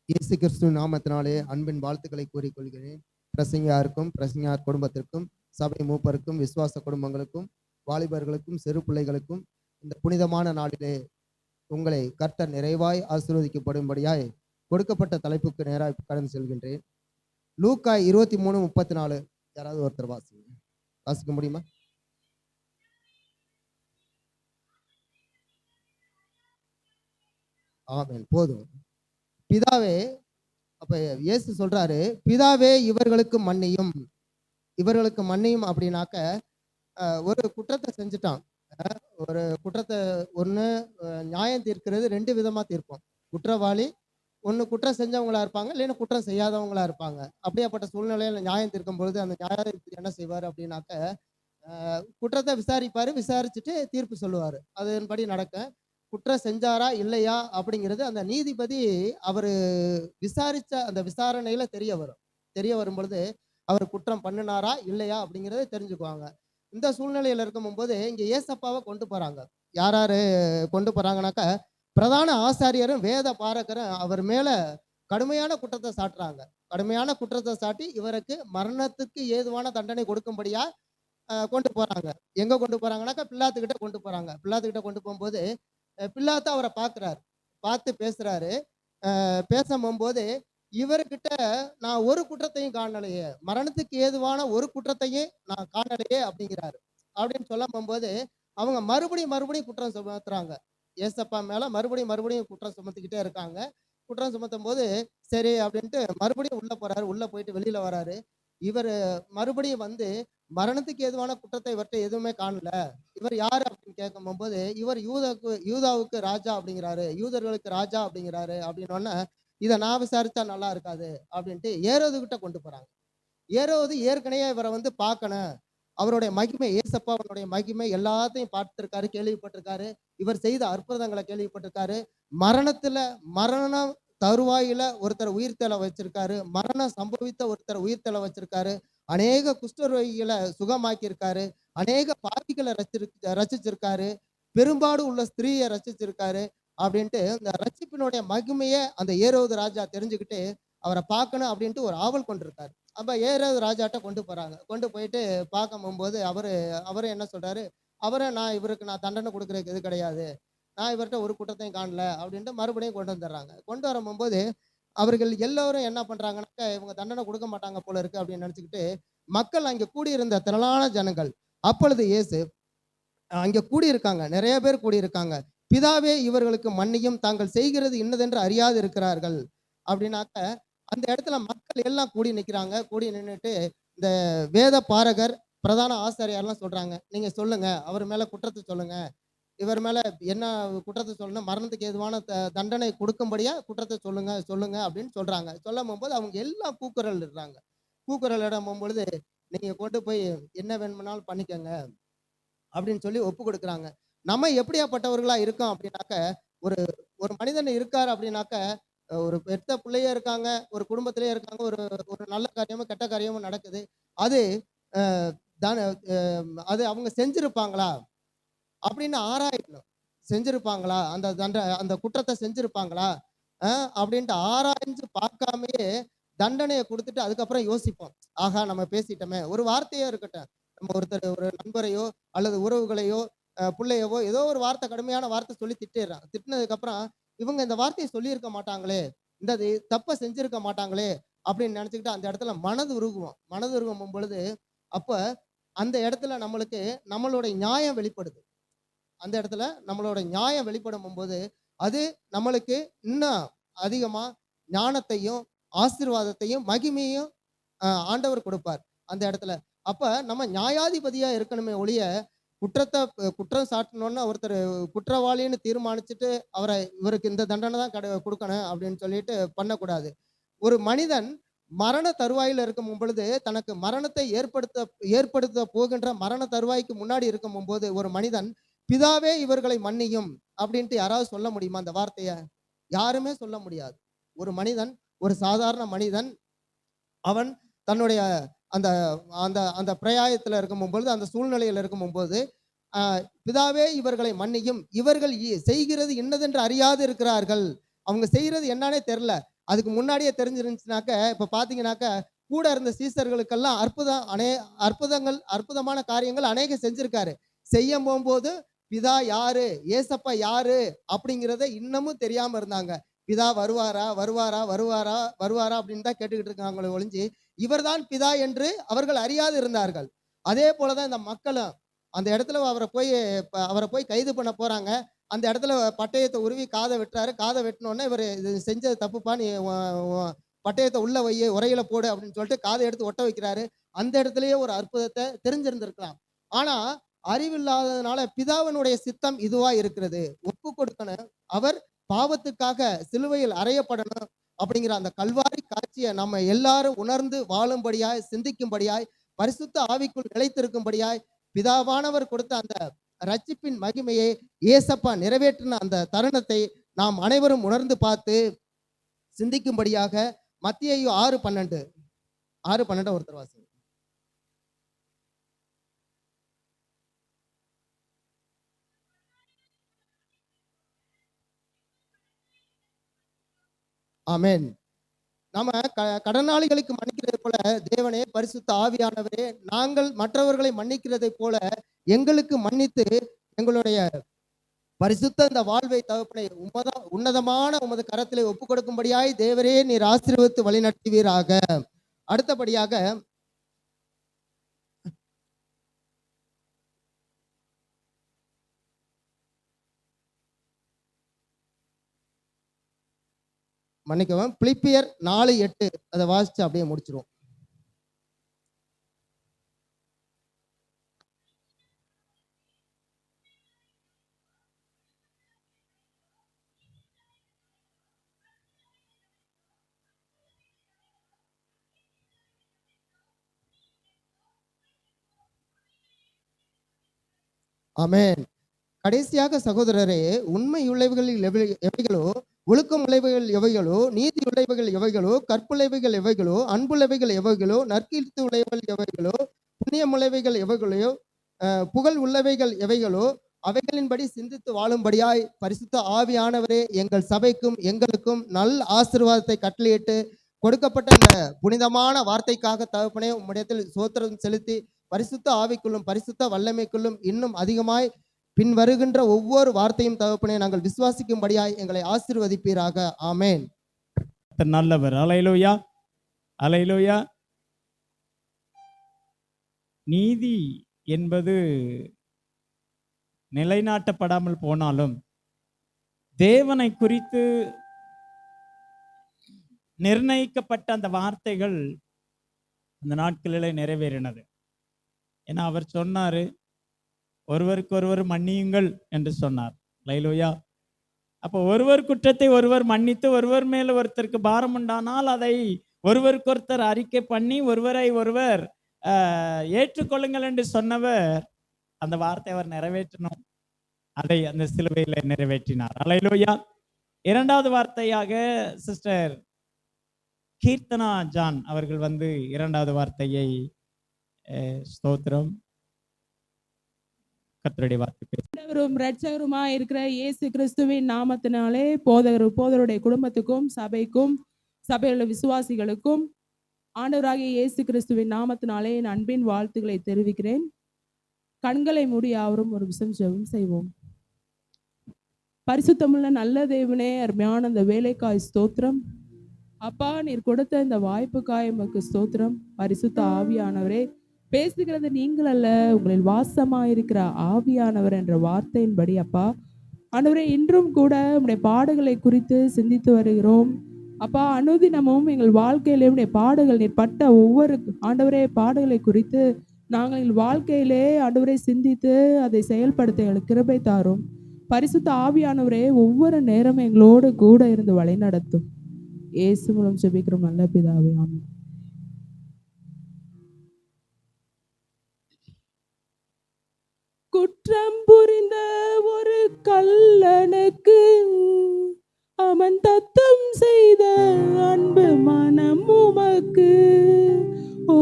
இயேசு கிறிஸ்து நாமத்தினாலே அன்பின் வாழ்த்துக்களை கூறிக்கொள்கிறேன். பிரசங்கியாருக்கும் பிரசங்கியார் குடும்பத்திற்கும் சபை மூப்பருக்கும் விசுவாச குடும்பங்களுக்கும் வாலிபர்களுக்கும் சிறு பிள்ளைகளுக்கும் இந்த புனிதமான நாளிலே உங்களை கர்த்தர் நிறைவாய் ஆசீர்வதிக்கப்படும்படியாய் கொடுக்கப்பட்ட தலைப்புக்கு நேராக கடந்து செல்கின்றேன். லூக்கா 23:34 யாராவது ஒருத்தர் வாசிக்க முடியுமா? ஆமென். போதும். பிதாவே, அப்ப இயேசு சொல்றாரு, பிதாவே இவர்களுக்கு மன்னியும் அப்படின்னாக்க ஒரு குற்றத்தை செஞ்சுட்டான். ஒரு குற்றத்தை ஒன்று நியாயம் தீர்க்கிறது ரெண்டு விதமா தீர்ப்போம். குற்றவாளி ஒன்று குற்றம் செஞ்சவங்களா இருப்பாங்க, இல்லைன்னா குற்றம் செய்யாதவங்களா இருப்பாங்க. அப்படியாப்பட்ட சூழ்நிலையில நியாயம் தீர்க்கும் பொழுது அந்த நியாயாதிபதி என்ன செய்வார் அப்படின்னாக்க குற்றத்தை விசாரிப்பாரு, விசாரிச்சுட்டு தீர்ப்பு சொல்லுவாரு. அதன்படி நடக்க குற்றம் செஞ்சாரா இல்லையா அப்படிங்கிறது அந்த நீதிபதி அவரு விசாரிச்ச அந்த விசாரணையில தெரிய வரும் பொழுது அவர் குற்றம் பண்ணினாரா இல்லையா அப்படிங்கிறத தெரிஞ்சுக்குவாங்க. இந்த சூழ்நிலையில இருக்கும்போது இங்க ஏசப்பாவை கொண்டு போறாங்க. யாராரு கொண்டு போறாங்கனாக்க பிரதான ஆசாரியரும் வேத பாரகரும் அவர் மேல கடுமையான குற்றத்தை சாட்டுறாங்க. கடுமையான குற்றத்தை சாட்டி இவருக்கு மரணத்துக்கு ஏதுவான தண்டனை கொடுக்கும்படியா கொண்டு போறாங்க. எங்க கொண்டு போறாங்கனாக்கா பிலாத்துக்கிட்ட கொண்டு போறாங்க. பிலாத்துக்கிட்ட கொண்டு போகும்போது பிலாத்து அவரை பார்க்கிறார், பார்த்து பேசுறாரு. பேசும்போது இவர்கிட்ட நான் ஒரு குற்றத்தையும் காணலையே, மரணத்துக்கு ஏதுவான ஒரு குற்றத்தையும் நான் காணலையே அப்படிங்கிறாரு. அப்படின்னு சொல்ல போகும்போது அவங்க மறுபடியும் குற்றம் சுமத்துறாங்க. ஏசப்பா மேல மறுபடியும் குற்றம் சுமத்திக்கிட்டே இருக்காங்க. குற்றம் சுமத்தும் போது சரி அப்படின்ட்டு மறுபடியும் உள்ள போறாரு. உள்ள போயிட்டு வெளியில வராரு. இவர் மறுபடியும் வந்து மரணத்துக்கு ஏதுவான குற்றத்தை இவர்கிட்ட எதுவுமே காணல. இவர் யாரு அப்படின்னு கேட்கும் போது இவர் யூதாவுக்கு ராஜா அப்படிங்கிறாரு, யூதர்களுக்கு ராஜா அப்படிங்கிறாரு. அப்படின்னோடனே இதை நான் விசாரிச்சா நல்லா இருக்காது அப்படின்ட்டு ஏரோது கிட்ட கொண்டு போறாங்க. ஏரோது ஏற்கனவே இவரை வந்து பார்க்கணும், அவருடைய மகிமை, ஏசப்பாவனுடைய மகிமை எல்லாத்தையும் பார்த்திருக்காரு, கேள்விப்பட்டிருக்காரு. இவர் செய்த அற்புதங்களை கேள்விப்பட்டிருக்காரு. மரணம் தருவாயில ஒருத்தர் உயிர்த்தெழ வச்சிருக்காரு, மரணம் சம்பவித்த ஒருத்தர் உயிர்த்தெழ வச்சிருக்காரு, அநேக குஷ்டரோகிகளை சுகமாக்கியிருக்காரு, அநேக பாவிகளை ரசிச்சிருக்காரு, பெரும்பாடு உள்ள ஸ்திரீயை ரசிச்சிருக்காரு. அப்படின்ட்டு இந்த ரட்சிப்பினுடைய மகிமையை அந்த ஏரோது ராஜா தெரிஞ்சுக்கிட்டு அவரை பார்க்கணும் அப்படின்ட்டு ஒரு ஆவல் கொண்டிருக்காரு. அப்ப ஏரோது ராஜாட்ட கொண்டு போறாங்க. கொண்டு போயிட்டு பார்க்க போகும்போது அவரு என்ன சொல்றாரு, இவருக்கு நான் தண்டனை கொடுக்கறதுக்கு எது கிடையாது, நான் இவர்கிட்ட ஒரு குற்றத்தையும் காணல அப்படின்ட்டு மறுபடியும் கொண்டு வந்துடுறாங்க. கொண்டு வரும்போது அவர்கள் எல்லோரும் என்ன பண்றாங்கன்னாக்க இவங்க தண்டனை கொடுக்க மாட்டாங்க போல இருக்கு அப்படின்னு நினைச்சுக்கிட்டு மக்கள் அங்கே கூடியிருந்த திரளான ஜனங்கள், அப்பொழுது இயேசு அங்கே கூடியிருக்காங்க, நிறைய பேர் கூடியிருக்காங்க. பிதாவே இவர்களுக்கு மன்னியும், தாங்கள் செய்கிறது இன்னதென்று அறியாது இருக்கிறார்கள் அப்படின்னாக்க அந்த இடத்துல மக்கள் எல்லாம் கூடி நிற்கிறாங்க. கூடி நின்றுட்டு இந்த வேத பாரகர் பிரதான ஆசிரியர்லாம் சொல்றாங்க, நீங்க சொல்லுங்க, அவர் மேல குற்றத்தை சொல்லுங்க, இவர் மேல என்ன குற்றத்தை சொல்லணும், மரணத்துக்கு ஏதுவான தண்டனை கொடுக்கும்படியா குற்றத்தை சொல்லுங்க அப்படின்னு சொல்றாங்க. சொல்லும் போது அவங்க எல்லாம் கூக்குரல் இடுறாங்க. கூக்குரல் இடம் போகும்பொழுது நீங்க கொண்டு போய் என்ன வேணும்னாலும் பண்ணிக்கங்க அப்படின்னு சொல்லி ஒப்பு கொடுக்குறாங்க. நம்ம எப்படியாப்பட்டவர்களா இருக்கோம் அப்படின்னாக்க ஒரு ஒரு மனிதன் இருக்காரு அப்படின்னாக்க ஒரு பெத்த பிள்ளையே இருக்காங்க, ஒரு குடும்பத்திலே இருக்காங்க, ஒரு ஒரு நல்ல காரியமும் கெட்ட காரியமும் நடக்குது. அது அது அவங்க செஞ்சிருப்பாங்களா அப்படின்னு ஆராயணும். செஞ்சிருப்பாங்களா, அந்த குற்றத்தை செஞ்சிருப்பாங்களா அப்படின்ட்டு ஆராய்ஞ்சு பார்க்காமயே தண்டனையை கொடுத்துட்டு அதுக்கப்புறம் யோசிப்போம். ஆகா நம்ம பேசிட்டோமே, ஒரு வார்த்தையோ இருக்கட்டும், நம்ம ஒரு நண்பரையோ அல்லது உறவுகளையோ பிள்ளையவோ ஏதோ ஒரு வார்த்தை, கடுமையான வார்த்தை சொல்லி திட்டிடுறான். திட்டினதுக்கு அப்புறம் இவங்க இந்த வார்த்தையை சொல்லியிருக்க மாட்டாங்களே, இந்த தப்பை செஞ்சிருக்க மாட்டாங்களே அப்படின்னு நினைச்சுக்கிட்டு அந்த இடத்துல மனது உருகும் பொழுது அப்ப அந்த இடத்துல நம்மளுடைய நியாயம் வெளிப்படுது. அந்த இடத்துல நம்மளோட நியாயம் வெளிப்படும் போது அது நம்மளுக்கு இன்னும் அதிகமா ஞானத்தையும் ஆசீர்வாதத்தையும் மகிமையும் ஆண்டவர் கொடுப்பார் அந்த இடத்துல. அப்ப நம்ம நியாயாதிபதியா இருக்கணுமே ஒழிய குற்றம் சாட்டணும்னு ஒருத்தர் குற்றவாளின்னு தீர்மானிச்சுட்டு இவருக்கு இந்த தண்டனை தான் கொடுக்கணும் அப்படின்னு சொல்லிட்டு பண்ணக்கூடாது. ஒரு மனிதன் மரண தருவாயில் இருக்கும் பொழுது தனக்கு மரணத்தை ஏற்படுத்த போகின்ற மரண தருவாய்க்கு முன்னாடி இருக்கும் போது ஒரு மனிதன் பிதாவே இவர்களை மன்னியும் அப்படின்ட்டு யாராவது சொல்ல முடியுமா அந்த வார்த்தைய? யாருமே சொல்ல முடியாது. ஒரு மனிதன், ஒரு சாதாரண மனிதன், அவன் தன்னுடைய அந்த அந்த அந்த பிரயாயத்துல இருக்கும் பொழுது, அந்த சூழ்நிலையில் இருக்கும் போது பிதாவே இவர்களை மன்னியும், இவர்கள் செய்கிறது இன்னதென்று அறியாது இருக்கிறார்கள். அவங்க செய்யறது என்னன்னே தெரியல, அதுக்கு முன்னாடியே தெரிஞ்சிருந்துச்சுனாக்க இப்ப பாத்தீங்கன்னாக்க கூட இருந்த சீசர்களுக்கெல்லாம் அற்புதமான காரியங்கள் அநேக செஞ்சிருக்காரு. செய்ய போகும்போது பிதா யாரு, ஏசப்பா யாரு அப்படிங்கிறத இன்னமும் தெரியாம இருந்தாங்க. பிதா வருவாரா வருவாரா வருவாரா வருவாரா அப்படின்னு தான் கேட்டுக்கிட்டு இருக்காங்களே ஒழிஞ்சு இவர்தான் பிதா என்று அவர்கள் அறியாது இருந்தார்கள். அதே போலதான் இந்த மக்களும் அந்த இடத்துல அவரை போய் கைது பண்ண போறாங்க. அந்த இடத்துல பட்டயத்தை உருவி காதை வெட்டுறாரு. காதை வெட்டினோடனே இவர் இது செஞ்சது தப்புப்பா, நீ பட்டயத்தை உள்ள வை, உரையில போடு அப்படின்னு சொல்லிட்டு காதை எடுத்து ஒட்ட வைக்கிறாரு. அந்த இடத்துலயே ஒரு அற்புதத்தை தெரிஞ்சிருந்திருக்கலாம். ஆனா அறிவில்லாததுனால பிதாவினுடைய சித்தம் இதுவா இருக்கிறது, ஒப்பு கொடுக்கணும், அவர் பாவத்துக்காக சிலுவையில் அறையப்படணும் அப்படிங்கிற அந்த கல்வாரி காட்சியை நம்ம எல்லாரும் உணர்ந்து வாழும்படியாய், சிந்திக்கும்படியாய், பரிசுத்த ஆவிக்குள் நிலைத்திருக்கும்படியாய் பிதாவானவர் கொடுத்த அந்த ரட்சிப்பின் மகிமையை ஏசப்பா நிறைவேற்றின அந்த தருணத்தை நாம் அனைவரும் உணர்ந்து பார்த்து சிந்திக்கும்படியாக மத்தேயு 6:12 ஒருத்தர் வாசி. ஆமென். நாம கடனாளிகளுக்கு மன்னிக்கிறது போல தேவனே பரிசுத்த ஆவியானவரே நாங்கள் மற்றவர்களை மன்னிக்கிறதை போல எங்களுக்கு மன்னித்து எங்களுடைய பரிசுத்த இந்த வாழ்வை தகப்பனை உன்னதமான உமது கரத்திலே ஒப்பு கொடுக்கும்படியாய் தேவரே நீர் ஆசீர்வதித்து வழிநடத்துவீராக. அடுத்தபடியாக மன்னிக்கவும், பிலிப்பியர் 4:8 அதை வாசிச்சு அப்படியே முடிச்சிருவோம். ஆமென். கடைசியாக சகோதரரே, உண்மை உள்ளவைகளில் எவைகளோ, ஒழுக்கம் உள்ளவைகள் எவைகளோ, நீதி உள்ளவைகள் எவைகளோ, கற்புள்ளவைகள் எவைகளோ, அன்புள்ளவைகள் எவைகளோ, நற்கீர்த்தி உள்ளவைகள் எவைகளோ, புண்ணியம் உள்ளவைகள் எவைகளோ, புகழ் உள்ளவைகள் எவைகளோ, அவைகளின்படி சிந்தித்து வாழும்படியாய் பரிசுத்த ஆவியானவரே எங்கள் சபைக்கும் எங்களுக்கும் நல் ஆசீர்வாதத்தை கட்டளையிட்டு கொடுக்கப்பட்ட இந்த புனிதமான வார்த்தைக்காக தகப்பனே உம்மிடத்தில் ஸ்தோத்திரம் செலுத்தி பரிசுத்த ஆவிக்குள்ளும் பரிசுத்த வல்லமைக்குள்ளும் இன்னும் அதிகமாய் பின் வருகின்ற ஒவ்வொரு வார்த்தையும் தகப்பனே நாங்கள் விசுவாசிக்கும்படியாய் எங்களை ஆசீர்வதிப்பீராக. ஆமென். நல்லவர். அல்லேலூயா, அல்லேலூயா. நீதி என்பது நிலைநாட்டப்படாமல் போனாலும் தேவனை குறித்து நிர்ணயிக்கப்பட்ட அந்த வார்த்தைகள் அந்த நாட்களிலே நிறைவேறினது. ஏன்னா அவர் சொன்னாரு, ஒருவருக்கு ஒருவர் மன்னியுங்கள் என்று சொன்னார். அல்லேலூயா. அப்போ ஒருவர் குற்றத்தை ஒருவர் மன்னித்து ஒருவர் மேல ஒருத்தருக்கு பாரம் உண்டானால் அதை ஒருவருக்கு ஒருத்தர் அறிக்கை பண்ணி ஒருவரை ஒருவர் ஏற்றுக்கொள்ளுங்கள் என்று சொன்னவர் அந்த வார்த்தை அவர் நிறைவேற்றணும். அதை அந்த சிலுவையில நிறைவேற்றினார். அல்லேலூயா. இரண்டாவது வார்த்தையாக சிஸ்டர் கீர்த்தனா ஜான் அவர்கள் இரண்டாவது வார்த்தையை ஸ்தோத்திரம் கர்த்தருடைய வார்த்தை இரட்சகருமா இருக்கிற இயேசு கிறிஸ்துவின் நாமத்தினாலே போதருடைய குடும்பத்துக்கும் சபைக்கும் சபையுள்ள விசுவாசிகளுக்கும் ஆண்டவராகிய இயேசு கிறிஸ்துவின் நாமத்தினாலே என் அன்பின் வாழ்த்துக்களை தெரிவிக்கிறேன். கண்களை மூடி யாவரும் ஒரு விஷயம் ஜெபம் செய்வோம். பரிசுத்தமுள்ள நல்ல தேவனே, அருமையான அந்த வேலைக்காய் ஸ்தோத்திரம். அப்பா, நீர் கொடுத்த இந்த வாய்ப்புக்காய் உமக்கு ஸ்தோத்திரம். பரிசுத்த ஆவியானவரே, பேசுகிறது நீங்கள் அல்ல, உங்களில் வாசமாயிருக்கிற ஆவியானவர் என்ற வார்த்தையின்படி அப்பா ஆண்டவரே இன்றும் கூட உங்களுடைய பாடுகளை குறித்து சிந்தித்து வருகிறோம். அப்பா, அனுதினமும் எங்கள் வாழ்க்கையிலே உடைய பாடுகள் நீர் பட்ட ஒவ்வொரு ஆண்டவரே பாடுகளை குறித்து நாங்கள் எங்கள் வாழ்க்கையிலே ஆண்டவரை சிந்தித்து அதை செயல்படுத்த எங்களுக்கு கிருபை தாரும். பரிசுத்த ஆவியானவரே, ஒவ்வொரு நேரமும் எங்களோடு கூட இருந்து வழி நடத்தும். இயேசு மூலம் ஜெபிக்கிறோம் நல்ல பிதாவே, ஆமென். குற்றம் புரிந்த ஒரு கள்ளனுக்கு அவன் தத்தம் செய்த அன்பு மனம் உமக்கு. ஓ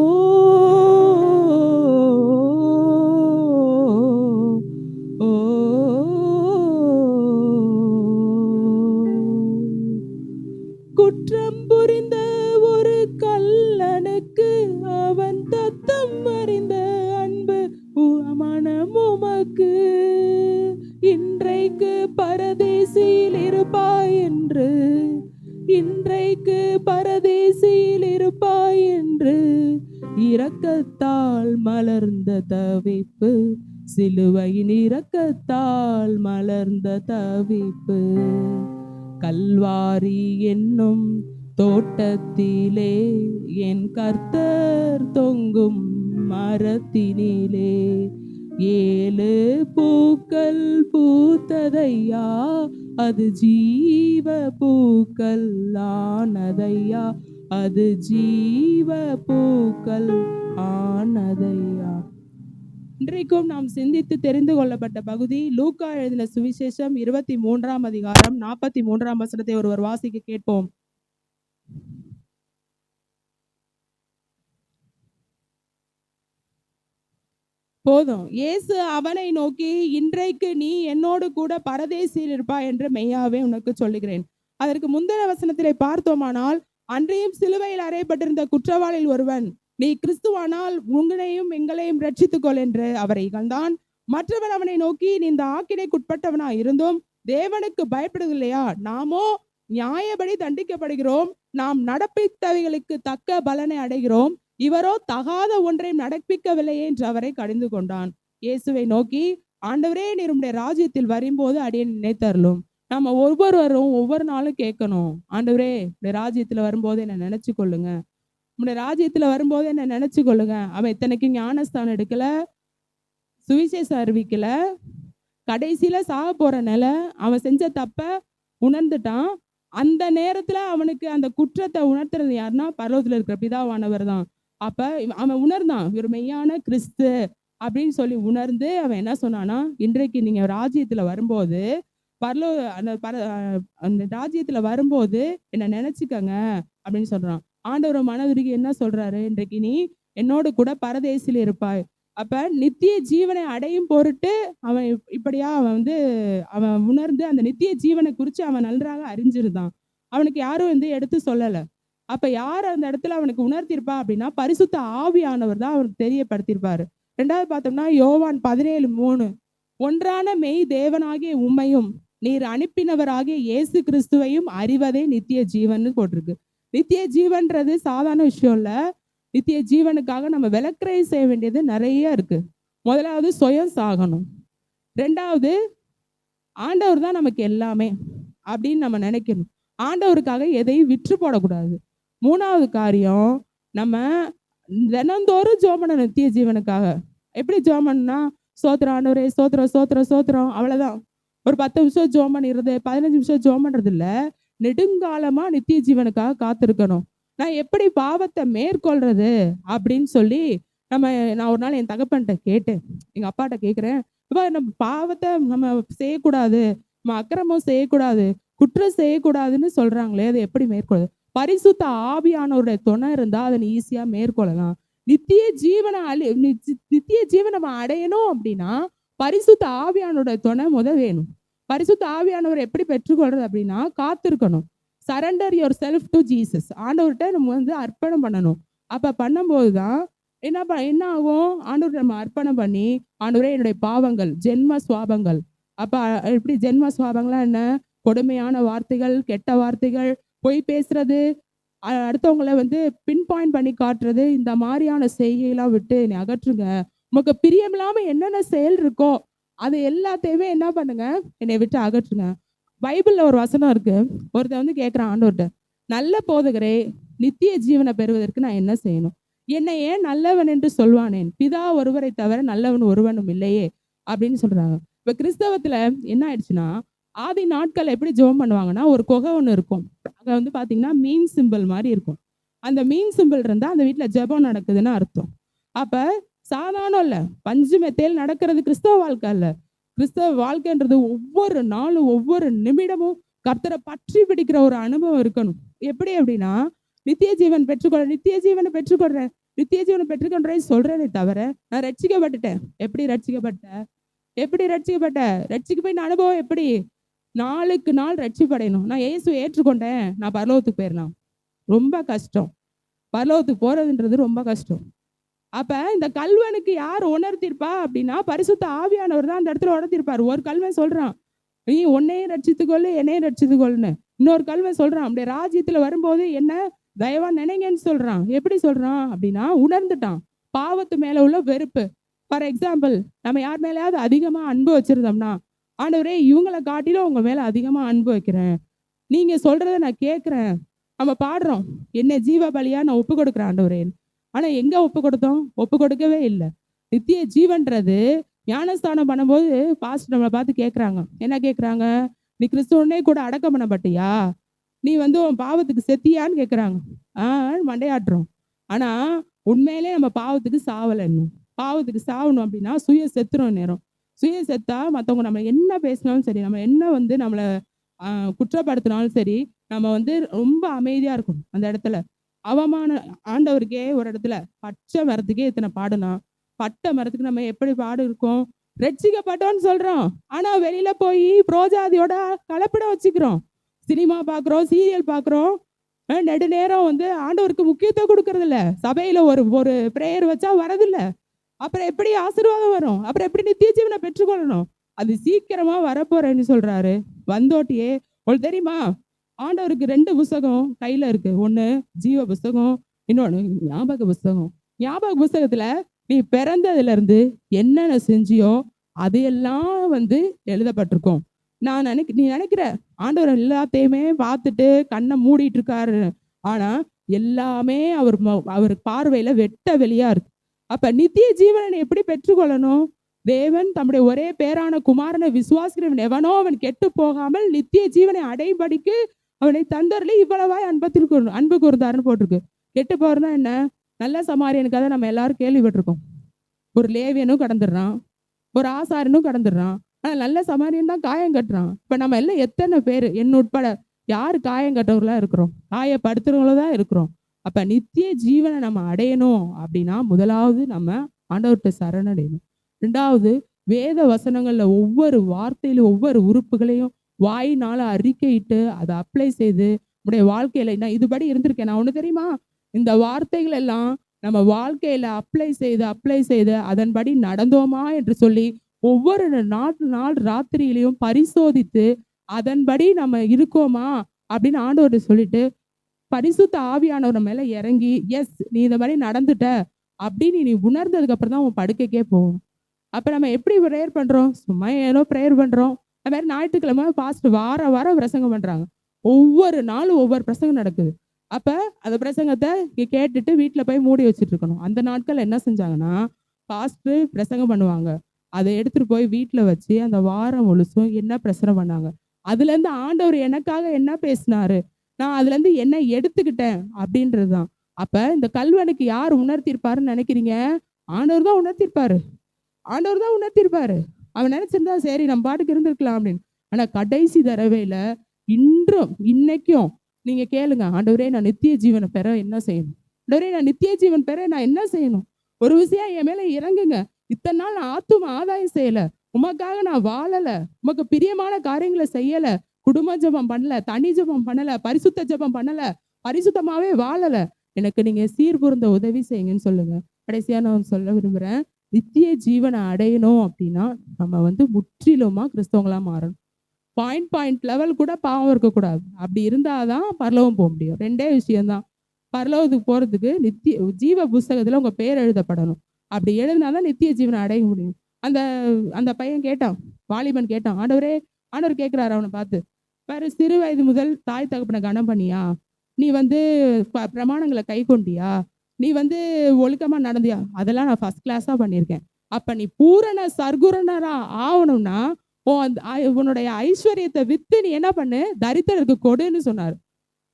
குற்றம் புரிந்த ஒரு கள்ளனுக்கு அவன் தத்தம் அறிந்த அன்பு மனம் உமக்கு. இன்றைக்கு பரதேசியில் இருப்பாய் என்று, இன்றைக்கு பரதேசியில் இருப்பாய் என்று இரக்கத்தால் மலர்ந்த தவிப்பு, சிலுவையின் இரக்கத்தால் மலர்ந்த தவிப்பு. கல்வாரி என்னும் தோட்டத்திலே என் கர்த்தர் தொங்கும் மரத்தினிலே 7 பூக்கள் பூத்ததையா, அது ஜீவ பூக்கள் ஆனதையா, அது ஜீவ பூக்கள் ஆனதையா. இன்றைக்கும் நாம் சிந்தித்து தெரிந்து கொள்ளப்பட்ட பகுதி லூக்கா எழுதின சுவிசேஷம் 23ஆம் அதிகாரம் 43ஆம் வசனத்தை ஒருவர் வாசிக்க கேட்போம். போதும். இயேசு அவனை நோக்கி, இன்றைக்கு நீ என்னோடு கூட பரதேசியில் இருப்பாய் என்று மெய்யாவே உனக்கு சொல்லுகிறேன். அதற்கு முந்தின வசனத்திலே பார்த்தோமானால், அன்றையும் சிலுவையில் அறையப்பட்டிருந்த குற்றவாளியில் ஒருவன், நீ கிறிஸ்துவானால் உங்களையும் எங்களையும் ரட்சித்துக்கொள் என்று அவரை இகழ்ந்தான். மற்றவன் அவனை நோக்கி, நீ இந்த ஆக்கினைக்குட்பட்டவனா இருந்தும் தேவனுக்கு பயப்படுவதில்லையா? நாமோ நியாயப்படி தண்டிக்கப்படுகிறோம், நாம் நடப்பித்தவைகளுக்கு தக்க பலனை அடைகிறோம், இவரோ தகாத ஒன்றையும் நடப்பிக்கவில்லையே என்று அவரை கடிந்து கொண்டான். இயேசுவை நோக்கி, ஆண்டவரே, நீர் உம்முடைய ராஜ்யத்தில் வரும்போது அடியேன் நினைத்தருளும். நம்ம ஒவ்வொருவரும் ஒவ்வொரு நாளும் கேட்கணும், ஆண்டவரே உடைய ராஜ்யத்துல வரும்போது என்ன நினைச்சு கொள்ளுங்க, உம்முடைய ராஜ்யத்துல வரும்போது என்ன நினைச்சு கொள்ளுங்க. அவன் இத்தனைக்கு ஞானஸ்தானம் எடுக்கல, சுவிசேஷம் அறிவிக்கல, கடைசியில சாக போற நிலை, அவன் செஞ்ச தப்ப உணர்ந்துட்டான். அந்த நேரத்துல அவனுக்கு அந்த குற்றத்தை உணர்த்துறது யாருன்னா பரலோகத்துல இருக்கிற பிதாவானவர் தான். அப்ப அவன் உணர்ந்தான், இவர் மெய்யான கிறிஸ்து அப்படின்னு சொல்லி உணர்ந்து அவன் என்ன சொன்னானா, இன்றைக்கு நீங்க ராஜ்யத்துல வரும்போது அந்த ராஜ்யத்துல வரும்போது என்ன நினைச்சுக்கங்க அப்படின்னு சொல்றான். ஆண்டவர் மனதுருகி என்ன சொல்றாரு, இன்றைக்கு நீ என்னோடு கூட பரதேசில இருப்பாய். அப்ப நித்திய ஜீவனை அடையும் பொருட்டு அவன் இப்படியா அவன் உணர்ந்து அந்த நித்திய ஜீவனை குறித்து அவன் நன்றாக அறிஞ்சிருந்தான். அவனுக்கு யாரும் எடுத்து சொல்லல. அப்ப யார் அந்த இடத்துல அவனுக்கு உணர்த்திருப்பா அப்படின்னா பரிசுத்த ஆவியானவர் தான் அவனுக்கு தெரியப்படுத்தியிருப்பாரு. 2வது பார்த்தோம்னா யோவான் 17:3, ஒன்றான மெய் தேவனாகிய உம்மையும் நீர் அனுப்பினவராகிய இயேசு கிறிஸ்துவையும் அறிவதே நித்திய ஜீவன் போட்டிருக்கு. நித்திய ஜீவன்றது சாதாரண விஷயம் இல்ல. நித்திய ஜீவனுக்காக நம்ம விளக்கறை செய்ய வேண்டியது நிறைய இருக்கு. முதலாவது சுயம் சாகணும். 2வது ஆண்டவர் தான் நமக்கு எல்லாமே அப்படின்னு நம்ம நினைக்கணும். ஆண்டவருக்காக எதையும் விற்று போடக்கூடாது. 3வது காரியம், நம்ம தினந்தோறும் ஜெபம் பண்ணணும் நித்திய ஜீவனுக்காக. எப்படி ஜெபம் பண்ணா, சோத்திரம் ஆண்டவரே, சோத்திரம் சோத்திரம் சோத்திரம், அவ்வளவுதான். ஒரு 10 நிமிஷம் ஜெபம் பண்ணிடுறது, 15 நிமிஷம் ஜெபம் பண்றது இல்ல. நெடுங்காலமா நித்திய ஜீவனுக்காக காத்திருக்கணும். நான் எப்படி பாவத்தை மேற்கொள்றது அப்படின்னு சொல்லி நான் ஒரு நாள் என் தகப்பன்கிட்ட கேட்டேன், எங்க அப்பாட்ட கேட்கிறேன், நம்ம பாவத்தை நம்ம செய்யக்கூடாது, நம்ம அக்கிரமம் செய்யக்கூடாது, குற்றம் செய்யக்கூடாதுன்னு சொல்றாங்களே, அதை எப்படி மேற்கொள்ளுது? பரிசுத்த ஆவியானவருடைய துணை இருந்தா அதை ஈஸியா மேற்கொள்ளலாம். நித்திய ஜீவனை நித்திய ஜீவனை நம்ம அடையணும் அப்படின்னா பரிசுத்த ஆவியானவருடைய துணை வேணும். பரிசுத்த ஆவியானவர் எப்படி பெற்றுக்கொள்றது அப்படின்னா காத்திருக்கணும். Surrender your self to Jesus. ஆண்டவர்கிட்ட நம்ம அர்ப்பணம் பண்ணணும். அப்ப பண்ணும்போதுதான் என்ன ஆகும், ஆண்டவர் நம்ம அர்ப்பணம் பண்ணி, ஆண்டவரே என்னுடைய பாவங்கள் ஜென்ம சுவாபங்கள், அப்ப எப்படி ஜென்ம சுவாபங்கள்லாம் என்ன, கொடுமையான வார்த்தைகள், கெட்ட வார்த்தைகள், பொய் பேசுறது, அடுத்தவங்களை பின் பாயிண்ட் பண்ணி காட்டுறது, இந்த மாதிரியான செய்கையெல்லாம் விட்டு என்னை அகற்றுங்க. உமக்கு பிரியமில்லாம என்னென்ன செயல் இருக்கோ அது எல்லாத்தையுமே என்ன பண்ணுங்க, என்னை விட்டு அகற்றுங்க. பைபிள்ல ஒரு வசனம் இருக்கு. ஒருத்தன் கேட்கிறான் ஆண்டவர்கிட்ட, நல்ல போதகரே, நித்திய ஜீவனை பெறுவதற்கு நான் என்ன செய்யணும்? என்னை ஏன் நல்லவன் என்று சொல்வானேன்? பிதா ஒருவரை தவிர நல்லவன் ஒருவனும் இல்லையே அப்படின்னு சொல்றாங்க. இப்ப கிறிஸ்தவத்துல என்ன ஆயிடுச்சுன்னா, ஆதி நாட்கள் எப்படி ஜெபம் பண்ணுவாங்கன்னா, ஒரு குகை ஒன்று இருக்கும். அங்க பாத்தீங்கன்னா மீன் சிம்பிள் மாதிரி இருக்கும். அந்த மீன் சிம்பிள் இருந்தா அந்த வீட்டுல ஜெபம் நடக்குதுன்னு அர்த்தம். அப்ப சாதாரணம் இல்ல, பஞ்சு மெத்தையில் நடக்கிறது கிறிஸ்தவ வாழ்க்கை இல்ல. கிறிஸ்தவ வாழ்க்கைன்றது ஒவ்வொரு நாளும் ஒவ்வொரு நிமிடமும் கர்த்தரை பற்றி பிடிக்கிற ஒரு அனுபவம் இருக்கணும். எப்படி அப்படின்னா, நித்திய ஜீவன் பெற்றுக்கொள்றேன், நித்திய ஜீவனை பெற்றுக்கொள்றேன், நித்திய ஜீவனை பெற்றுக்கொள்றேன்னு சொல்றேனே தவிர நான் ரட்சிக்கப்பட்டுட்டேன். எப்படி ரட்சிக்கப்பட்ட ரட்சிக்கப்பட்ட அனுபவம் எப்படி? நாளுக்கு நாள் ரட்சிப்படையணும். நான் இயேசுவை ஏற்றுக்கொண்டேன், நான் பரலோகத்துக்கு போயிடலாம். ரொம்ப கஷ்டம். பரலோகத்துக்கு போறதுன்றது ரொம்ப கஷ்டம். அப்ப இந்த கல்வனுக்கு யார் உணர்த்திருப்பா அப்படின்னா, பரிசுத்த ஆவியானவர் தான் அந்த இடத்துல உணர்த்திருப்பார். ஒரு கல்வன் சொல்றான், நீ உன்னையும் ரட்சித்துக்கொள்ளு, என்னையும் ரட்சித்துக்கொள்ளுன்னு. இன்னொரு கல்வன் சொல்றான், அப்படியே ராஜ்யத்துல வரும்போது என்ன தயவா நினைங்கன்னு சொல்றான். எப்படி சொல்றான் அப்படின்னா, உணர்ந்துட்டான் பாவத்து மேல உள்ள வெறுப்பு. ஃபார் எக்ஸாம்பிள், நம்ம யார் மேலேயாவது அதிகமா அன்பு வச்சிருந்தோம்னா, ஆண்டவரே இவங்களை காட்டிலும் உங்க மேல அதிகமா அன்பு வைக்கிறேன், நீங்க சொல்றதை நான் கேட்கிறேன். நம்ம பாடுறோம், என்ன ஜீவ பலியா நான் ஒப்பு கொடுக்குறேன் ஆண்டவரே. ஆனா எங்க ஒப்பு கொடுத்தோம்? ஒப்பு கொடுக்கவே இல்லை. நித்திய ஜீவன்றது ஞானஸ்தானம் பண்ணும்போது பாஸ்டர் நம்மளை பார்த்து கேட்குறாங்க. என்ன கேட்குறாங்க? நீ கிறிஸ்துவனே கூட அடக்கம் பண்ணப்பட்டியா? நீ வந்து உன் பாவத்துக்கு செத்தியான்னு கேட்குறாங்க. மண்டையாட்டுறோம். ஆனா உண்மையிலே நம்ம பாவத்துக்கு சாவலை. இன்னும் பாவத்துக்கு சாவணும் அப்படின்னா சுய செத்துரும் நேரம். சுய செத்தா மற்றவங்க நம்ம என்ன பேசினாலும் சரி, நம்ம என்ன வந்து நம்மளை குற்றப்படுத்தினாலும் சரி, நம்ம வந்து ரொம்ப அமைதியா இருக்கணும் அந்த இடத்துல. அவமான ஆண்டவருக்கே ஒரு இடத்துல பச்சை மரத்துக்கே இத்தனை பாடுனா, பட்டை மரத்துக்கு நம்ம எப்படி பாடு இருக்கோம்? ரட்சிக்கப்பட்டோன்னு சொல்றோம், ஆனா வெளியில போய் புரோஜாதியோட கலப்பிட வச்சுக்கிறோம். சினிமா பாக்குறோம், சீரியல் பாக்குறோம், நெடுநேரம் வந்து ஆண்டவருக்கு முக்கியத்துவம் கொடுக்கறது இல்ல. சபையில ஒரு பிரேயர் வச்சா வரதில்ல. அப்புறம் எப்படி ஆசீர்வாதம் வரும்? அப்புறம் எப்படி நித்திய ஜீவனை பெற்றுக்கொள்ளணும்? அது சீக்கிரமா வரப்போறேன்னு சொல்றாரு. வந்தோட்டியே உங்களுக்கு தெரியுமா, ஆண்டவருக்கு 2 புஸ்தகம் கையில இருக்கு. ஒண்ணு ஜீவ புஸ்தகம், இன்னொன்னு ஞாபக புஸ்தகம். ஞாபக புஸ்தகத்துல நீ பிறந்ததுல இருந்து என்னென்ன செஞ்சியோ அதையெல்லாம் வந்து எழுதப்பட்டிருக்கும். நீ நினைக்கிற ஆண்டவர் எல்லாத்தையுமே பார்த்துட்டு கண்ணை மூடிட்டு இருக்காரு. ஆனா எல்லாமே அவர் பார்வையில வெட்ட வெளியா இருக்கு. அப்ப நித்திய ஜீவனை எப்படி பெற்றுக்கொள்ளணும்? தேவன் தம்முடைய ஒரே பேரான குமாரனை விசுவாசிக்கிறவன் எவனோ அவன் கெட்டு போகாமல் நித்திய ஜீவனை அடைபடிக்கு அவனை தந்தரில் இவ்வளவாய் அன்பு கூர்ந்தாருன்னு போட்டிருக்கு. கெட்டு போறதுனா என்ன? நல்ல சமாரியன் கதை நம்ம எல்லாரும் கேள்விப்பட்டிருக்கோம். ஒரு லேவியனும் கடந்துடுறான், ஒரு ஆசாரியனும் கடந்துடுறான், ஆனா நல்ல சமாரியன் தான் காயம் கட்டுறான். இப்ப நம்ம எல்லாம் எத்தனை பேர், என்ன உட்பட யாரு காயம் கட்டவர்களா இருக்கிறோம்? காயப்படுத்துறவங்கள தான் இருக்கிறோம். அப்ப நித்திய ஜீவனை நம்ம அடையணும் அப்படின்னா முதலாவது நம்ம ஆண்டவர்கிட்ட சரணடையணும். 2வது வேத வசனங்கள்ல ஒவ்வொரு வார்த்தையிலும் ஒவ்வொரு உறுப்புகளையும் வாயினால அறிக்கையிட்டு அதை அப்ளை செய்து நம்முடைய வாழ்க்கையில நான் இதுபடி இருந்திருக்கேன். நான் ஒண்ணு தெரியுமா, இந்த வார்த்தைகள் எல்லாம் நம்ம வாழ்க்கையில அப்ளை செய்து அதன்படி நடந்தோமா என்று சொல்லி ஒவ்வொரு நாள் ராத்திரியிலையும் பரிசோதித்து அதன்படி நம்ம இருக்கோமா அப்படின்னு ஆண்டவர்கிட்ட சொல்லிட்டு பரிசுத்த ஆவியானவர் மேல இறங்கி, எஸ் நீ இந்த மாதிரி நடந்துட்ட அப்படின்னு நீ உணர்ந்ததுக்கு அப்புறம் தான் உன் படுக்கைக்கே போகும். அப்ப நம்ம எப்படி ப்ரேயர் பண்றோம்? சும்மா ஏதோ ப்ரேயர் பண்றோம். அது மாதிரி ஞாயிற்றுக்கிழமை பாஸ்ட் வாரம் பிரசங்கம் பண்றாங்க. ஒவ்வொரு நாளும் ஒவ்வொரு பிரசங்கம் நடக்குது. அப்ப அந்த பிரசங்கத்தை கேட்டுட்டு வீட்டுல போய் மூடி வச்சுட்டு இருக்கணும். அந்த நாட்கள் என்ன செஞ்சாங்கன்னா, பாஸ்ட் பிரசங்கம் பண்ணுவாங்க, அதை எடுத்துட்டு போய் வீட்டுல வச்சு அந்த வாரம் முழுசும் என்ன பிரசனம் பண்ணாங்க, அதுல இருந்து ஆண்டவர் எனக்காக என்ன பேசினாரு, நான் அதுல இருந்து என்ன எடுத்துக்கிட்டேன் அப்படின்றதுதான். அப்ப இந்த கல்வனுக்கு யார் உணர்த்திருப்பாருன்னு நினைக்கிறீங்க? ஆண்டவர் தான் உணர்த்திருப்பாரு. அவன் நினைச்சிருந்தா சரி நம்ம பாட்டுக்கு இருந்திருக்கலாம் அப்படின்னு. ஆனா கடைசி தடவையில இன்னைக்கும் நீங்க கேளுங்க, ஆண்டவரே நான் நித்திய ஜீவனை பெற என்ன செய்யணும்? ஆண்டவரே நான் நித்திய ஜீவன் பெற நான் என்ன செய்யணும்? ஒரு விஷயம் என் மேல இறங்குங்க. இத்தனை நாள் நான் ஆத்தும ஆதாயம் செய்யல, உமக்காக நான் வாழல, உமக்கு பிரியமான காரியங்களை செய்யல, குடும்ப ஜெபம் பண்ணல, தனி ஜெபம் பண்ணல, பரிசுத்த ஜெபம் பண்ணல, பரிசுத்தமாவே வாழல, எனக்கு நீங்க சீர்புரிந்த உதவி செய்யுங்கன்னு சொல்லுங்க. கடைசியா நான் சொல்ல விரும்புறேன், நித்திய ஜீவனை அடையணும் அப்படின்னா நம்ம வந்து முற்றிலுமா கிறிஸ்தவங்களா மாறணும். பாயிண்ட் லெவல் கூட பாவம் இருக்கக்கூடாது. அப்படி இருந்தாதான் பரலோகம் போக முடியும். 2 விஷயம்தான். பரலோகத்துக்கு போறதுக்கு நித்திய ஜீவ புஸ்தகத்துல உங்க பேர் எழுதப்படணும். அப்படி எழுதினாதான் நித்திய ஜீவனை அடைய முடியும். அந்த அந்த பையன் கேட்டான், வாலிபன் கேட்டான், ஆண்டவர் கேட்கிறாரு அவனை பார்த்து, பாரு, சிறு வயது முதல் தாய் தகப்பனை கனம் பண்ணியா? நீ வந்து பிரமாணங்களை கை கொண்டியா? நீ வந்து ஒழுக்கமா நடந்தியா? அதெல்லாம் நான் ஃபர்ஸ்ட் கிளாஸா பண்ணியிருக்கேன். அப்ப நீ பூரண சர்க்குணரா ஆகணும்னா உன்னுடைய ஐஸ்வர்யத்தை வித்து நீ என்ன பண்ணு, தரித்திரருக்கு கொடுன்னு சொன்னார்.